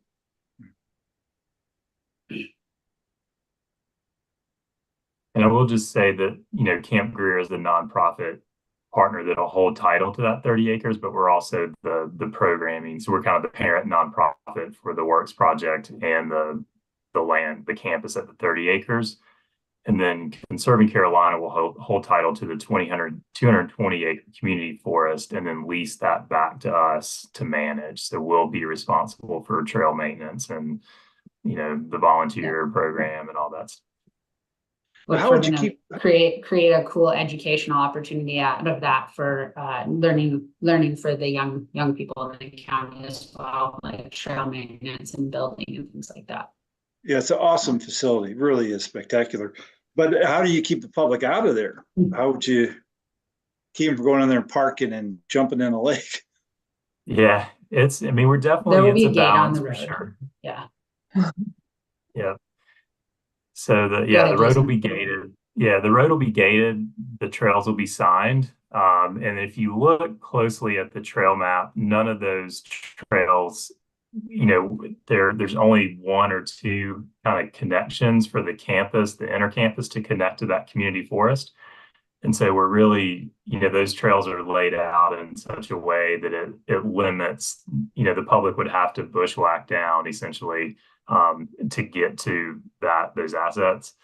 And I will just say that, Camp Greer is the nonprofit partner that'll hold title to that 30 acres, but we're also the programming. So we're kind of the parent nonprofit for the Works project and the land, the campus at the 30 acres. And then Conserving Carolina will hold title to the 220 acre community forest and then lease that back to us to manage. So we'll be responsible for trail maintenance and, the volunteer program and all that stuff. How would you create a cool educational opportunity out of that for learning for the young people in the county as well, like trail maintenance and building and things like that. Yeah, it's an awesome facility. It really is spectacular. But how do you keep the public out of there? How would you keep them from going in there and parking and jumping in a lake? Yeah, we're definitely, there will be a a gate on balance the for road. sure. Yeah. Yeah. So the road Jason. will be gated. Yeah, the road will be gated. The trails will be signed. And if you look closely at the trail map, none of those trails, there's only 1 or 2 kind of connections for the campus, the inner campus, to connect to that community forest. And so we're really, those trails are laid out in such a way that it limits, the public would have to bushwhack down essentially to get to those assets.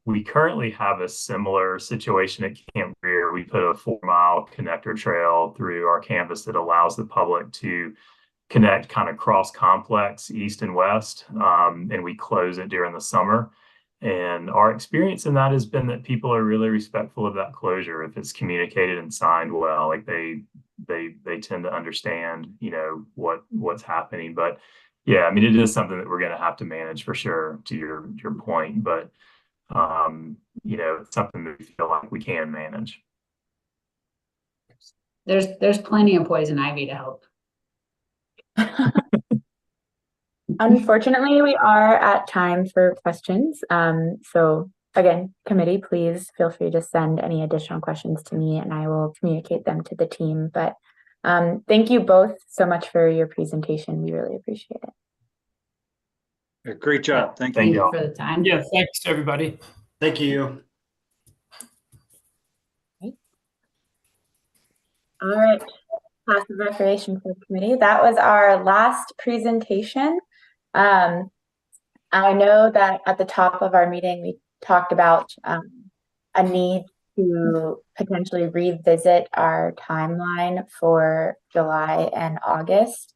We currently have a similar situation at Camp Greer. We put a 4-mile connector trail through our campus that allows the public to connect kind of cross complex east and west, and we close it during the summer. And our experience in that has been that people are really respectful of that closure if it's communicated and signed well. Like they tend to understand, what's happening. But yeah, it is something that we're going to have to manage for sure, to your point. But it's something that we feel like we can manage. There's plenty of poison ivy to help. Unfortunately, we are at time for questions. So again, committee, please feel free to send any additional questions to me and I will communicate them to the team. But thank you both so much for your presentation. We really appreciate it. Great job. Thank Thank you. you for the time. Yeah, thanks everybody. Thank you. All right, Passive Recreation Subcommittee. That was our last presentation. I know that at the top of our meeting, we talked about a need to potentially revisit our timeline for July and August.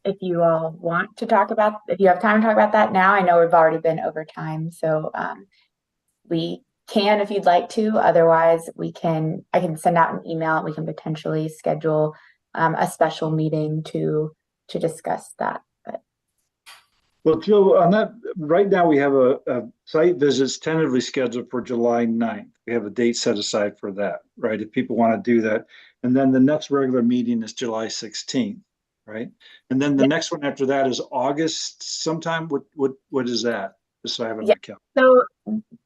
If you all want to talk about, if you have time to talk about that now, I know we've already been over time, so we can if you'd like to. Otherwise, I can send out an email and we can potentially schedule a special meeting to discuss that. Well, Jill, on that, right now we have a site visits tentatively scheduled for July 9th. We have a date set aside for that, right? If people want to do that. And then the next regular meeting is July 16th. right? And then the next one after that is August sometime. What is that? Just so I have it on my calendar. So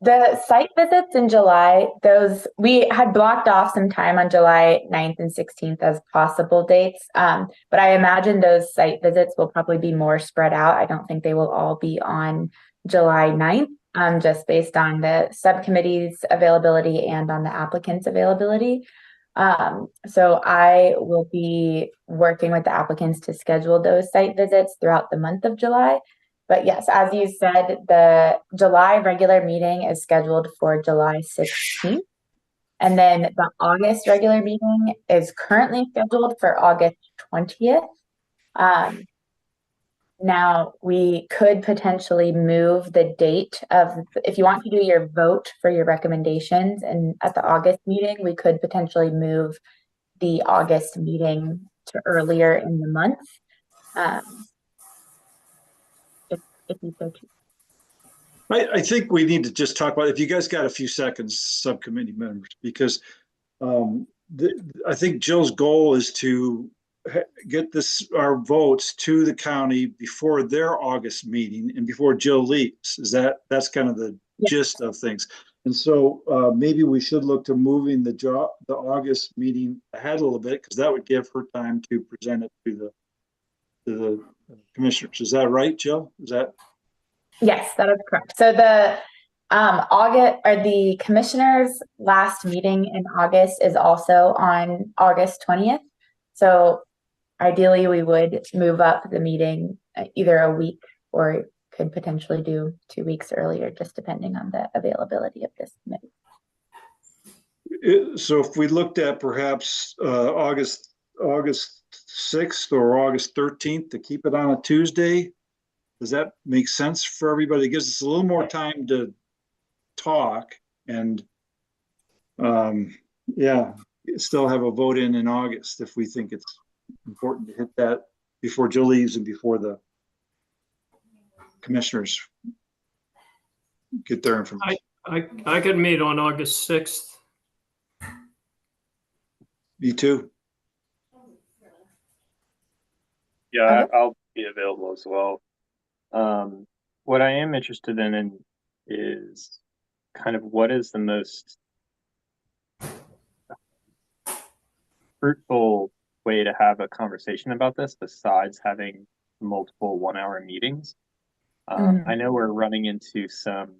the site visits in July, those we had blocked off some time on July 9th and 16th as possible dates. But I imagine those site visits will probably be more spread out. I don't think they will all be on July 9th, just based on the subcommittee's availability and on the applicant's availability. So I will be working with the applicants to schedule those site visits throughout the month of July. But yes, as you said, the July regular meeting is scheduled for July 16th. And then the August regular meeting is currently scheduled for August 20th. Now, we could potentially move the date of, if you want to do your vote for your recommendations and at the August meeting, we could potentially move the August meeting to earlier in the month. If you so choose. I think we need to just talk about, if you guys got a few seconds, subcommittee members, because I think Jill's goal is to get our votes to the county before their August meeting and before Jill leaves. That's kind of the gist of things. And so maybe we should look to moving the August meeting ahead a little bit, because that would give her time to present it to the commissioners. Is that right, Jill? Is that? Yes, that is correct. So the the commissioners' last meeting in August is also on August 20th. So ideally, we would move up the meeting either a week or could potentially do 2 weeks earlier, just depending on the availability of this committee. So if we looked at perhaps August 6th or August 13th to keep it on a Tuesday, does that make sense for everybody? It gives us a little more time to talk and still have a vote in August if we think it's important to hit that before Jill leaves and before the commissioners get their information. I could meet on August 6th. Me too. Yeah, I'll be available as well. What I am interested in is kind of what is the most fruitful way to have a conversation about this besides having multiple 1-hour meetings. I know we're running into some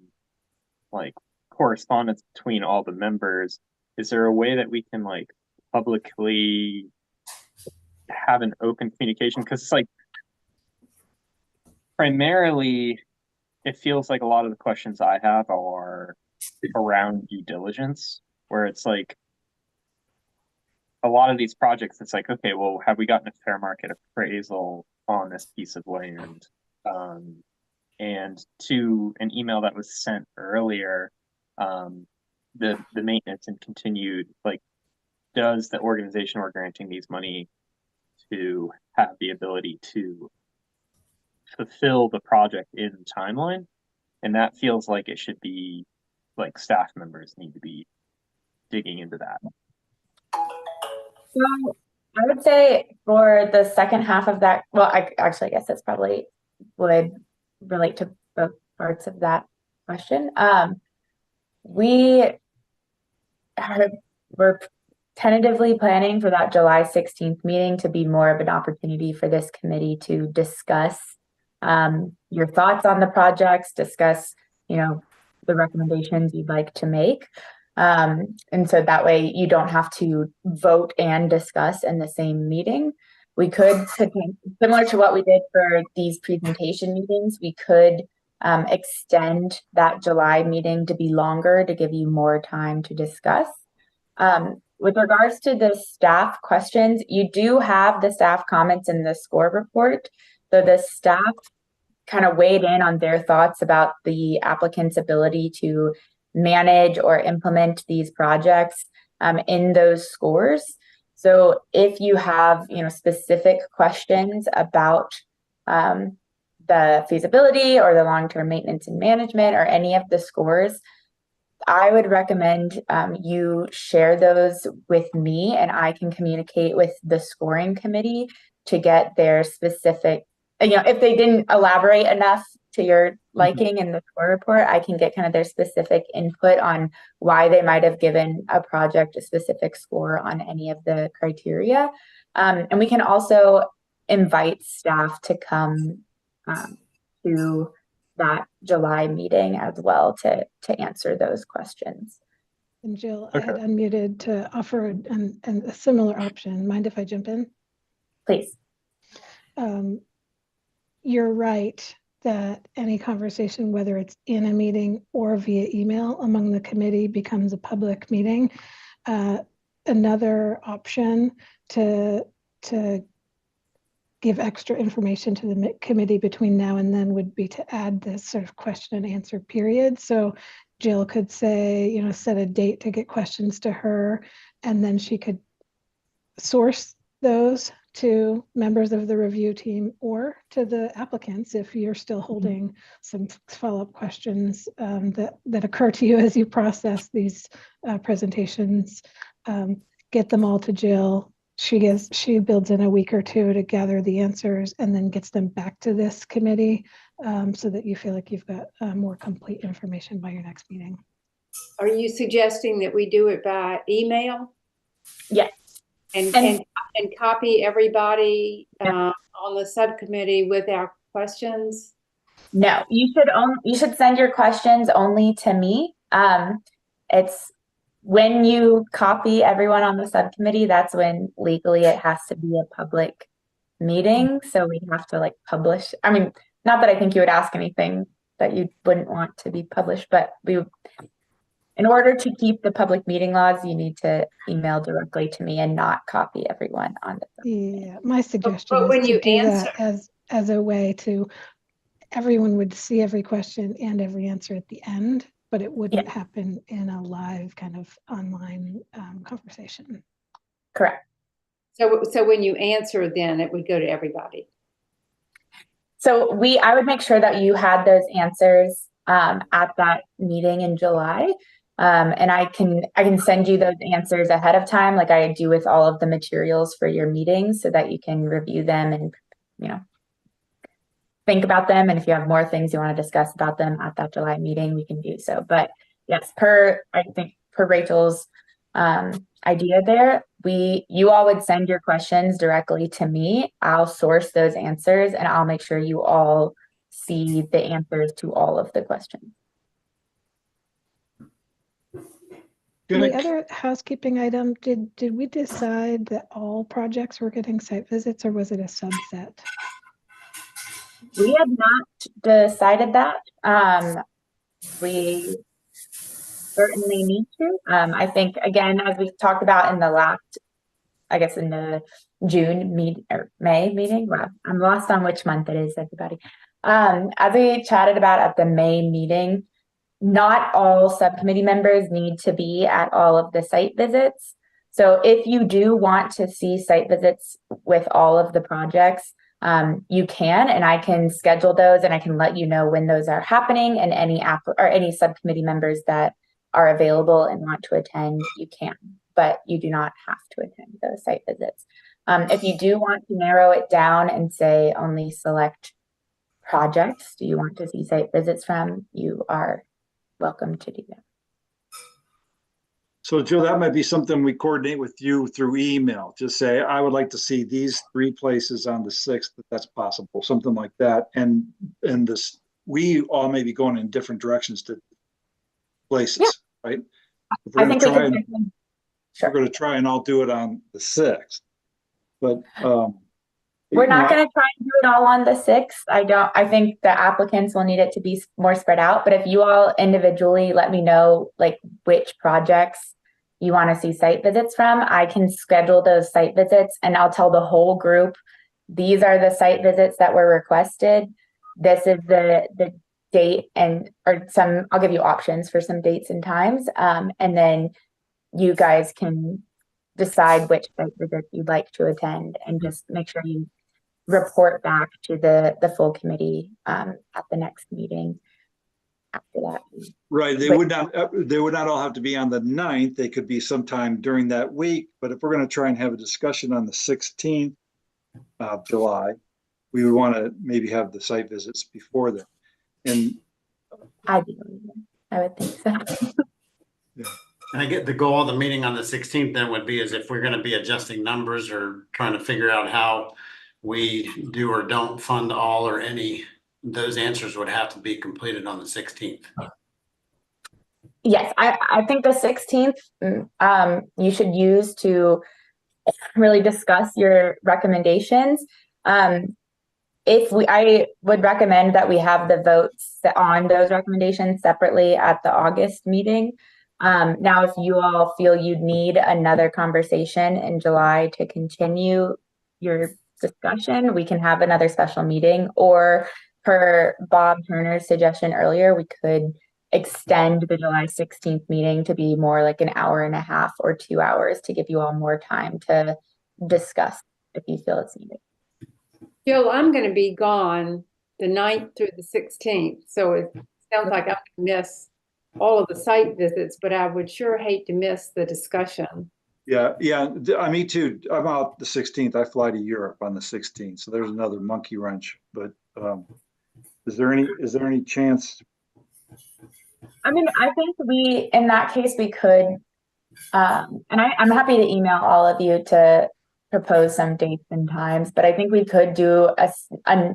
like correspondence between all the members. Is there a way that we can like publicly have an open communication? Because it's like primarily it feels like a lot of the questions I have are around due diligence, where it's like a lot of these projects, it's like, okay, well, have we gotten a fair market appraisal on this piece of land? And to an email that was sent earlier, the maintenance and continued, like, does the organization we're granting these money to have the ability to fulfill the project in the timeline? And that feels like it should be, like, staff members need to be digging into that. So I would say for the second half of that, well, I guess that's probably would relate to both parts of that question. We're tentatively planning for that July 16th meeting to be more of an opportunity for this committee to discuss your thoughts on the projects, discuss, the recommendations you'd like to make. And so that way you don't have to vote and discuss in the same meeting. We could, similar to what we did for these presentation meetings, we could extend that July meeting to be longer to give you more time to discuss. With regards to the staff questions, you do have the staff comments in the score report. So the staff kind of weighed in on their thoughts about the applicant's ability to manage or implement these projects in those scores. So if you have, specific questions about the feasibility or the long-term maintenance and management or any of the scores, I would recommend you share those with me and I can communicate with the scoring committee to get their specific, if they didn't elaborate enough to your liking in the score report, I can get kind of their specific input on why they might have given a project a specific score on any of the criteria. And we can also invite staff to come to that July meeting as well to answer those questions. And Jill, I had unmuted to offer a similar option. Mind if I jump in? Please. You're right that any conversation, whether it's in a meeting or via email among the committee, becomes a public meeting. Another option to give extra information to the committee between now and then would be to add this sort of question and answer period. So Jill could say, set a date to get questions to her, and then she could source those to members of the review team or to the applicants if you're still holding some follow-up questions that occur to you as you process these presentations. Get them all to Jill. She builds in a week or two to gather the answers and then gets them back to this committee so that you feel like you've got more complete information by your next meeting. Are you suggesting that we do it by email? Yes. And copy everybody on the subcommittee with our questions? No, you should send your questions only to me. It's when you copy everyone on the subcommittee, that's when legally it has to be a public meeting. So we have to publish. I mean, not that I think you would ask anything that you wouldn't want to be published, but in order to keep the public meeting laws, you need to email directly to me and not copy everyone on the subcommittee. Yeah, my suggestion is to do that as a way to, everyone would see every question and every answer at the end, but it wouldn't happen in a live kind of online conversation. Correct. So when you answer, then it would go to everybody. So I would make sure that you had those answers at that meeting in July. And I can send you those answers ahead of time, like I do with all of the materials for your meetings, so that you can review them and, think about them. And if you have more things you want to discuss about them at that July meeting, we can do so. But yes, I think per Rachel's idea there, you all would send your questions directly to me. I'll source those answers and I'll make sure you all see the answers to all of the questions. The other housekeeping item, did we decide that all projects were getting site visits, or was it a subset? We had not decided that. We certainly need to. I think, again, as we talked about in the last, I guess in the June or May meeting. Wow, I'm lost on which month it is, everybody. As we chatted about at the May meeting, not all subcommittee members need to be at all of the site visits. So if you do want to see site visits with all of the projects, you can, and I can schedule those and I can let you know when those are happening, and any subcommittee members that are available and want to attend, you can, but you do not have to attend those site visits. If you do want to narrow it down and say only select projects do you want to see site visits from, you are welcome to do that. So Jill, that might be something we coordinate with you through email. Just say, I would like to see these 3 places on the 6th, if that's possible, something like that. And we all may be going in different directions to places, right? If we're going to try and all do it on the 6th, but we're not going to try and do it all on the 6th. I think the applicants will need it to be more spread out, but if you all individually let me know which projects you want to see site visits from, I can schedule those site visits and I'll tell the whole group, these are the site visits that were requested. This is the date I'll give you options for some dates and times. And then you guys can decide which site visits you'd like to attend and just make sure you report back to the full committee at the next meeting after that. Right. They would not all have to be on the 9th. They could be sometime during that week. But if we're going to try and have a discussion on the 16th, July, we would want to maybe have the site visits before then. And I would think so. And I get the goal of the meeting on the 16th then would be as if we're going to be adjusting numbers or trying to figure out how we do or don't fund all or any, those answers would have to be completed on the 16th. Yes, I think the 16th, you should use to really discuss your recommendations. I would recommend that we have the votes on those recommendations separately at the August meeting. Now, if you all feel you'd need another conversation in July to continue your discussion, we can have another special meeting, or per Bob Turner's suggestion earlier, we could extend the July 16th meeting to be more like an hour and a half or 2 hours to give you all more time to discuss if you feel it's needed. Jill, I'm going to be gone the 9th through the 16th. So it sounds like I'm going to miss all of the site visits, but I would sure hate to miss the discussion. yeah, me too. I'm out the 16th. I fly to Europe on the 16th. So there's another monkey wrench. But is there any chance? I mean, I think in that case, we could, and I'm happy to email all of you to propose some dates and times, but I think we could do a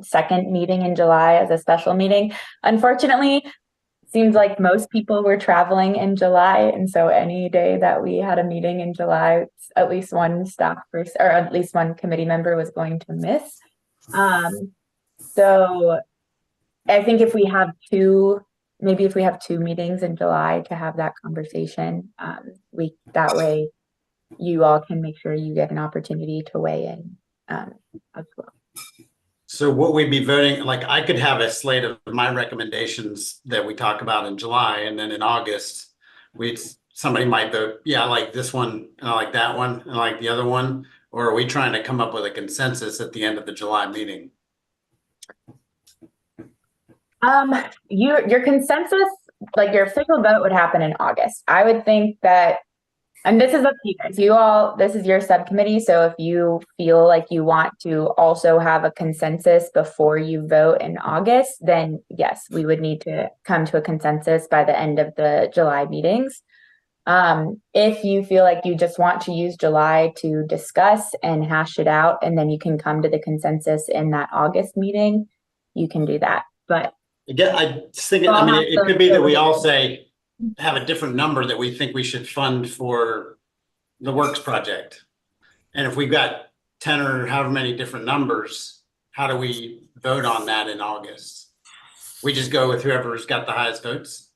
second meeting in July as a special meeting. Unfortunately, it seems like most people were traveling in July, and so any day that we had a meeting in July, at least one staff person or at least one committee member was going to miss. So I think if we have two meetings in July to have that conversation, that way you all can make sure you get an opportunity to weigh in as well. So what we'd be voting, like I could have a slate of my recommendations that we talk about in July, and then in August, somebody might vote, yeah, I like this one, and I like that one, and I like the other one. Or are we trying to come up with a consensus at the end of the July meeting? Your consensus, like your official vote, would happen in August. I would think that, and this is up to you guys. This is your subcommittee. So if you feel like you want to also have a consensus before you vote in August, then yes, we would need to come to a consensus by the end of the July meetings. If you feel like you just want to use July to discuss and hash it out, and then you can come to the consensus in that August meeting, you can do that. But again, I just think, I mean, it could be that we all have a different number that we think we should fund for the works project. And if we've got 10 or however many different numbers, how do we vote on that in August? We just go with whoever's got the highest votes?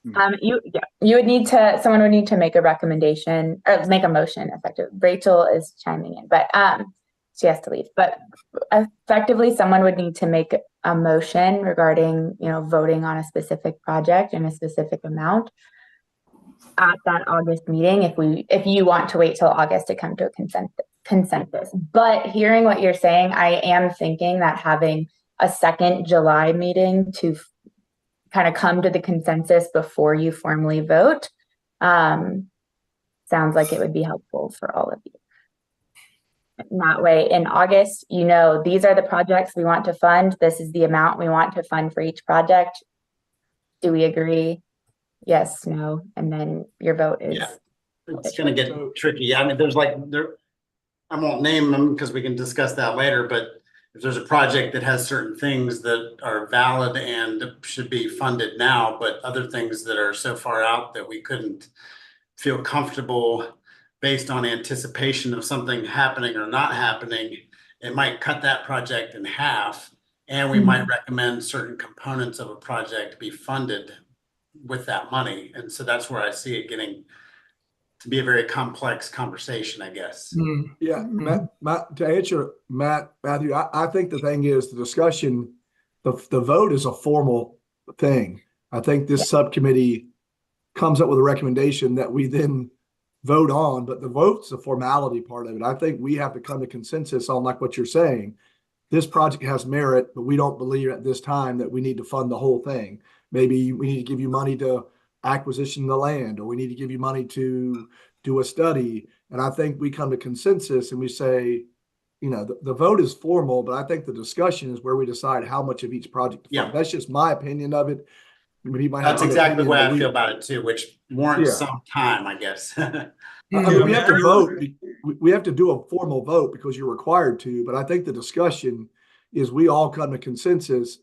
Someone would need to make a recommendation or make a motion effective. Rachel is chiming in, but she has to leave. But effectively, someone would need to make a motion regarding, voting on a specific project and a specific amount at that August meeting. If you want to wait till August to come to a consensus. But hearing what you're saying, I am thinking that having a second July meeting to kind of come to the consensus before you formally vote sounds like it would be helpful for all of you. And that way in August, these are the projects we want to fund. This is the amount we want to fund for each project. Do we agree? Yes, no, and then your vote is. Yeah, it's going to get tricky. I mean, I won't name them because we can discuss that later, but if there's a project that has certain things that are valid and should be funded now, but other things that are so far out that we couldn't feel comfortable based on anticipation of something happening or not happening, it might cut that project in half. And we might recommend certain components of a project be funded with that money. And so that's where I see it getting to be a very complex conversation, I guess. Yeah, Matt, to answer Matthew, I think the thing is the discussion, the vote is a formal thing. I think this subcommittee comes up with a recommendation that we then vote on, but the vote's the formality part of it. I think we have to come to consensus on, like what you're saying. This project has merit, but we don't believe at this time that we need to fund the whole thing. Maybe we need to give you money to acquisition the land, or we need to give you money to do a study. And I think we come to consensus and we say, you know, the vote is formal, but I think the discussion is where we decide how much of each project to fund. Yeah. That's just my opinion of it. Maybe might That's have exactly the way I we, feel about it too, which warrants Yeah. some time, I guess. I mean, we have to vote. We have to do a formal vote because you're required to, but I think the discussion is we all come to consensus,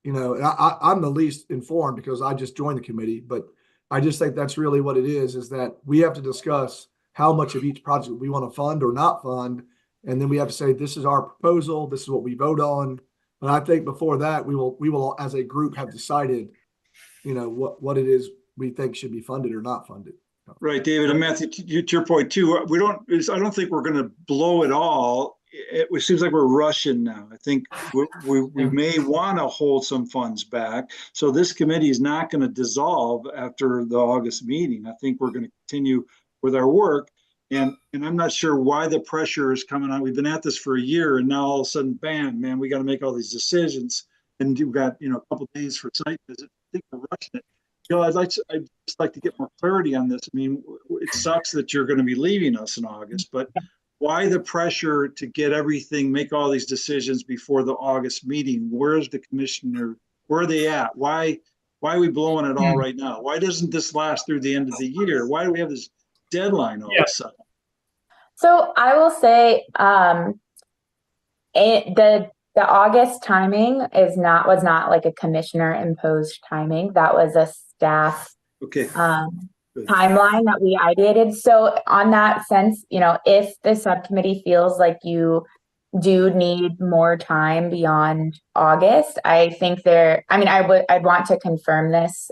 you know, and I'm the least informed because I just joined the committee, but I just think that's really what it is that we have to discuss how much of each project we want to fund or not fund. And then we have to say, this is our proposal. This is what we vote on. But I think before that, we will as a group have decided, you know, what it is we think should be funded or not funded. Right, David, and Matthew, to your point too, I don't think we're going to blow it all. It seems like we're rushing now. I think we may want to hold some funds back. So this committee is not going to dissolve after the August meeting. I think we're going to continue with our work. And I'm not sure why the pressure is coming on. We've been at this for a year, and now all of a sudden, bam, man, we got to make all these decisions. And you've got, you know, a couple of days for site visit. I think we're rushing it. You know, I'd just like to get more clarity on this. I mean, it sucks that you're going to be leaving us in August, but why the pressure to get everything, make all these decisions before the August meeting? Where's the commissioner? Where are they at? Why are we blowing it all right now? Why doesn't this last through the end of the year? Why do we have this deadline all of a sudden? So I will say, the August timing was not like a commissioner imposed timing. That was a staff timeline that we ideated. So on that sense, you know, if the subcommittee feels like you do need more time beyond August, I think I'd want to confirm this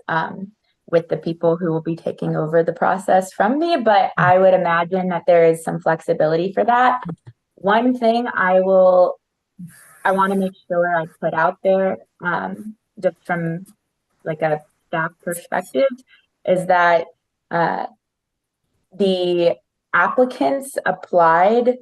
with the people who will be taking over the process from me, but I would imagine that there is some flexibility for that. One thing I want to make sure I put out there, just from like a staff perspective, is that the applicants applied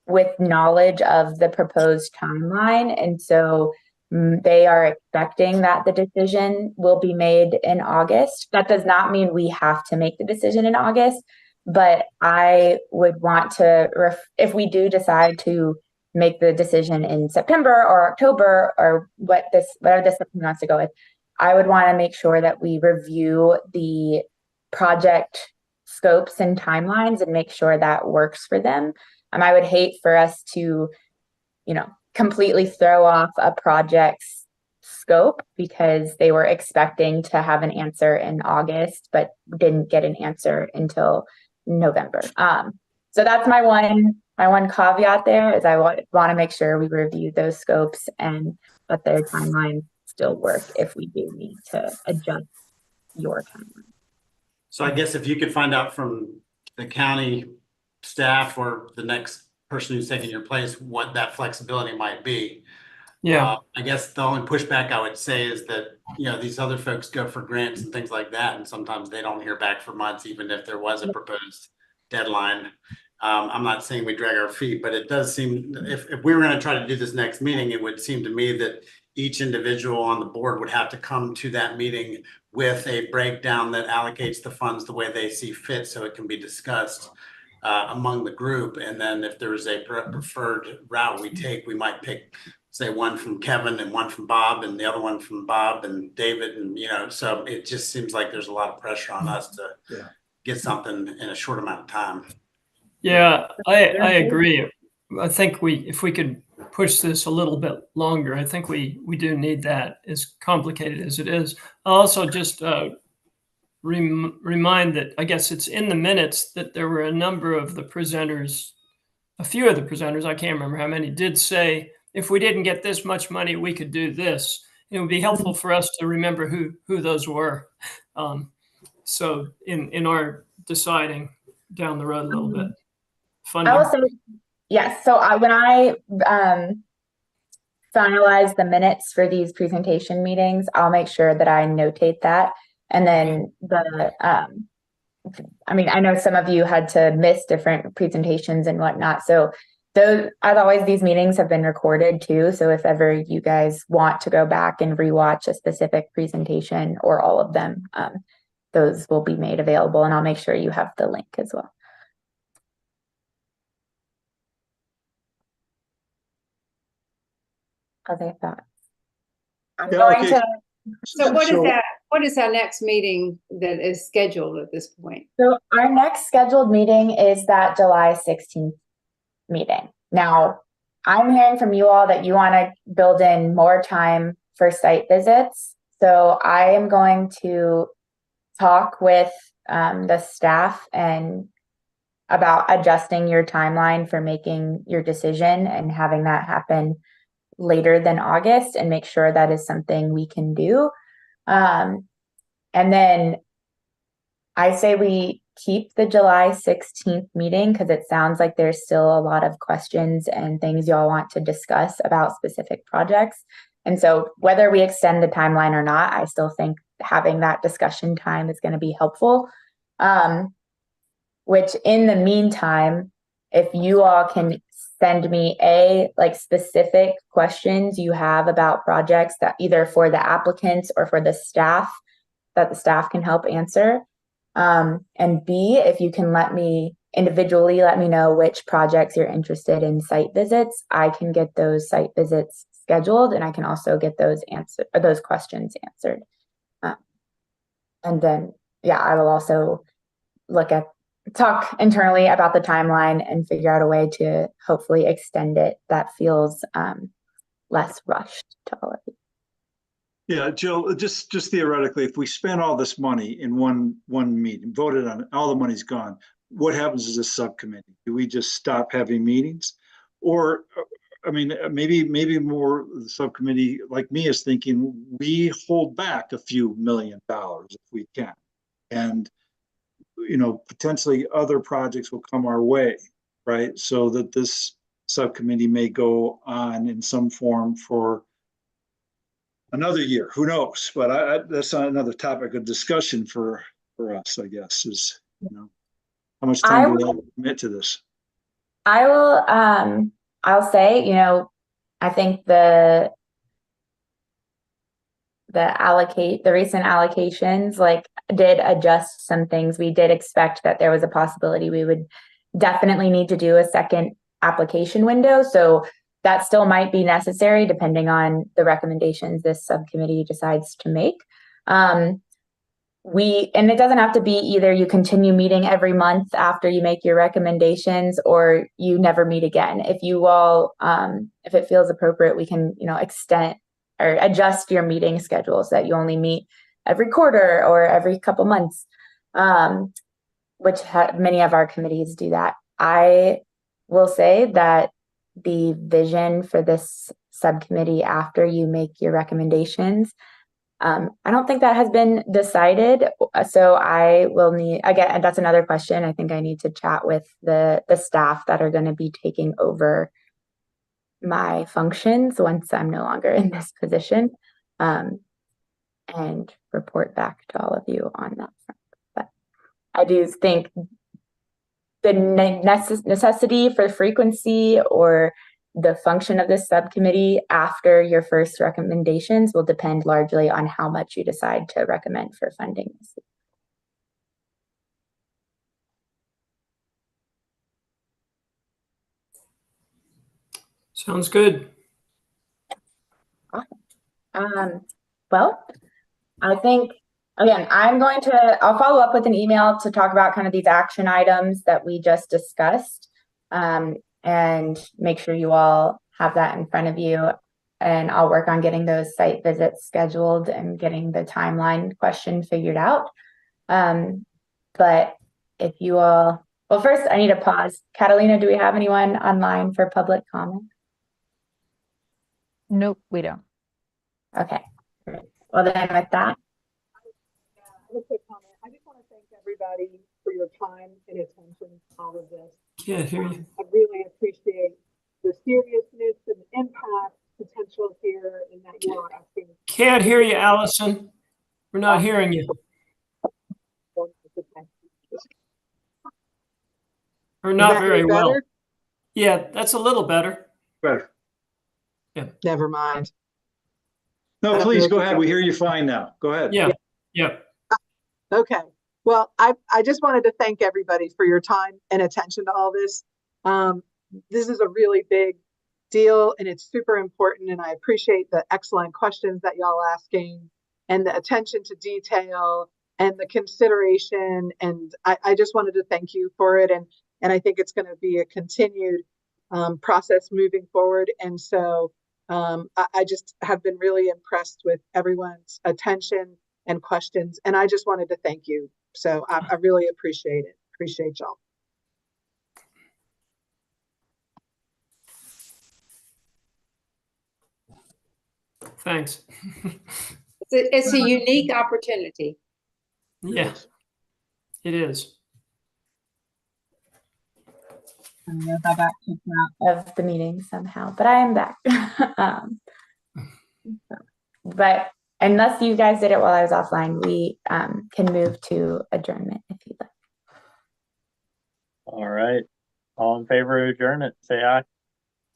with knowledge of the proposed timeline. And so they are expecting that the decision will be made in August. That does not mean we have to make the decision in August, but I would want to, if we do decide to make the decision in September or October or whatever this wants to go with, I would want to make sure that we review the project scopes and timelines and make sure that works for them. I would hate for us to, you know, completely throw off a project's scope because they were expecting to have an answer in August, but didn't get an answer until November. So that's my one caveat there is I want to make sure we review those scopes and let their timeline still work if we do need to adjust your timeline. So I guess if you could find out from the county staff or the next person who's taking your place what that flexibility might be. Yeah. I guess the only pushback I would say is that, you know, these other folks go for grants and things like that, and sometimes they don't hear back for months, even if there was a proposed deadline. I'm not saying we drag our feet, but it does seem if we were going to try to do this next meeting, it would seem to me that each individual on the board would have to come to that meeting with a breakdown that allocates the funds the way they see fit so it can be discussed among the group. And then if there's a preferred route we take, we might pick, say, one from Kevin and one from Bob and the other one from Bob and David. And, you know, so it just seems like there's a lot of pressure on us to get something in a short amount of time. Yeah, I agree. I think if we could push this a little bit longer, I think we do need that, as complicated as it is. I'll also just remind that I guess it's in the minutes that there were a number of the presenters, a few of the presenters, I can't remember how many, did say, if we didn't get this much money, we could do this. It would be helpful for us to remember who those were. So in our deciding down the road a little bit. Funding. I will say, yes. So when I finalize the minutes for these presentation meetings, I'll make sure that I notate that. And then I know some of you had to miss different presentations and whatnot. So those, as always, these meetings have been recorded too. So if ever you guys want to go back and rewatch a specific presentation or all of them, those will be made available, and I'll make sure you have the link as well. other thoughts? I'm Yeah, going okay. to. So what is So- that? What is our next meeting that is scheduled at this point? So our next scheduled meeting is that July 16th meeting. Now, I'm hearing from you all that you want to build in more time for site visits. So I am going to talk with the staff and about adjusting your timeline for making your decision and having that happen later than August, and make sure that is something we can do. And then I say we keep the July 16th meeting because it sounds like there's still a lot of questions and things y'all want to discuss about specific projects. And so whether we extend the timeline or not, I still think having that discussion time is going to be helpful. Which in the meantime, if you all can send me like specific questions you have about projects that either for the applicants or for the staff, that the staff can help answer. And B, if you can let me know which projects you're interested in site visits, I can get those site visits scheduled, and I can also get those questions answered. And then, yeah, I will also talk internally about the timeline and figure out a way to hopefully extend it that feels less rushed to all of you. Yeah, Jill, just theoretically, if we spend all this money in one meeting, voted on it, all the money's gone, what happens as a subcommittee? Do we just stop having meetings? Or, I mean, maybe more the subcommittee like me is thinking we hold back a few $1 million if we can. And, you know, potentially other projects will come our way, right? So that this subcommittee may go on in some form for another year, who knows? But that's not another topic of discussion for us, I guess, is, you know, how much time do we commit to this? I will, I'll say, you know, I think the recent allocations like did adjust some things. We did expect that there was a possibility we would definitely need to do a second application window. So that still might be necessary depending on the recommendations this subcommittee decides to make. And it doesn't have to be either you continue meeting every month after you make your recommendations or you never meet again. If you all, if it feels appropriate, we can, you know, extend or adjust your meeting schedule so that you only meet every quarter or every couple months, which many of our committees do that. I will say that the vision for this subcommittee after you make your recommendations, I don't think that has been decided. So I will need, again, that's another question. I think I need to chat with the staff that are going to be taking over my functions once I'm no longer in this position, and report back to all of you on that front. But I do think the necessity for frequency or the function of this subcommittee after your first recommendations will depend largely on how much you decide to recommend for funding this. Sounds good. Well, I think, again, I'll follow up with an email to talk about kind of these action items that we just discussed, and make sure you all have that in front of you. And I'll work on getting those site visits scheduled and getting the timeline question figured out. But if you all, well, first I need to pause. Catalina, do we have anyone online for public comment? Nope, we don't. Okay. Well, then with that. A quick comment. I just want to thank everybody for your time and attention to all of this. Can't hear you. I really appreciate the seriousness and impact potential here and that you are asking. Can't hear you, Allison. We're not hearing you. Or not very well. Yeah, that's a little better. Better. Yeah. Never mind. No, please go ahead. We hear you fine now. Go ahead. Yeah. Yeah. Okay. Well, I just wanted to thank everybody for your time and attention to all this. This is a really big deal and it's super important. And I appreciate the excellent questions that y'all asking and the attention to detail and the consideration. And I just wanted to thank you for it. And I think it's going to be a continued process moving forward. And so I just have been really impressed with everyone's attention and questions. And I just wanted to thank you. So I really appreciate it. Appreciate y'all. Thanks. It's a unique opportunity. Yeah, it is. I don't know if I got kicked out of the meeting somehow, but I am back. But unless you guys did it while I was offline, we can move to adjournment if you'd like. All right. All in favor of adjournment, say aye.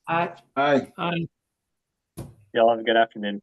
Aye. Aye. Aye. Y'all have a good afternoon.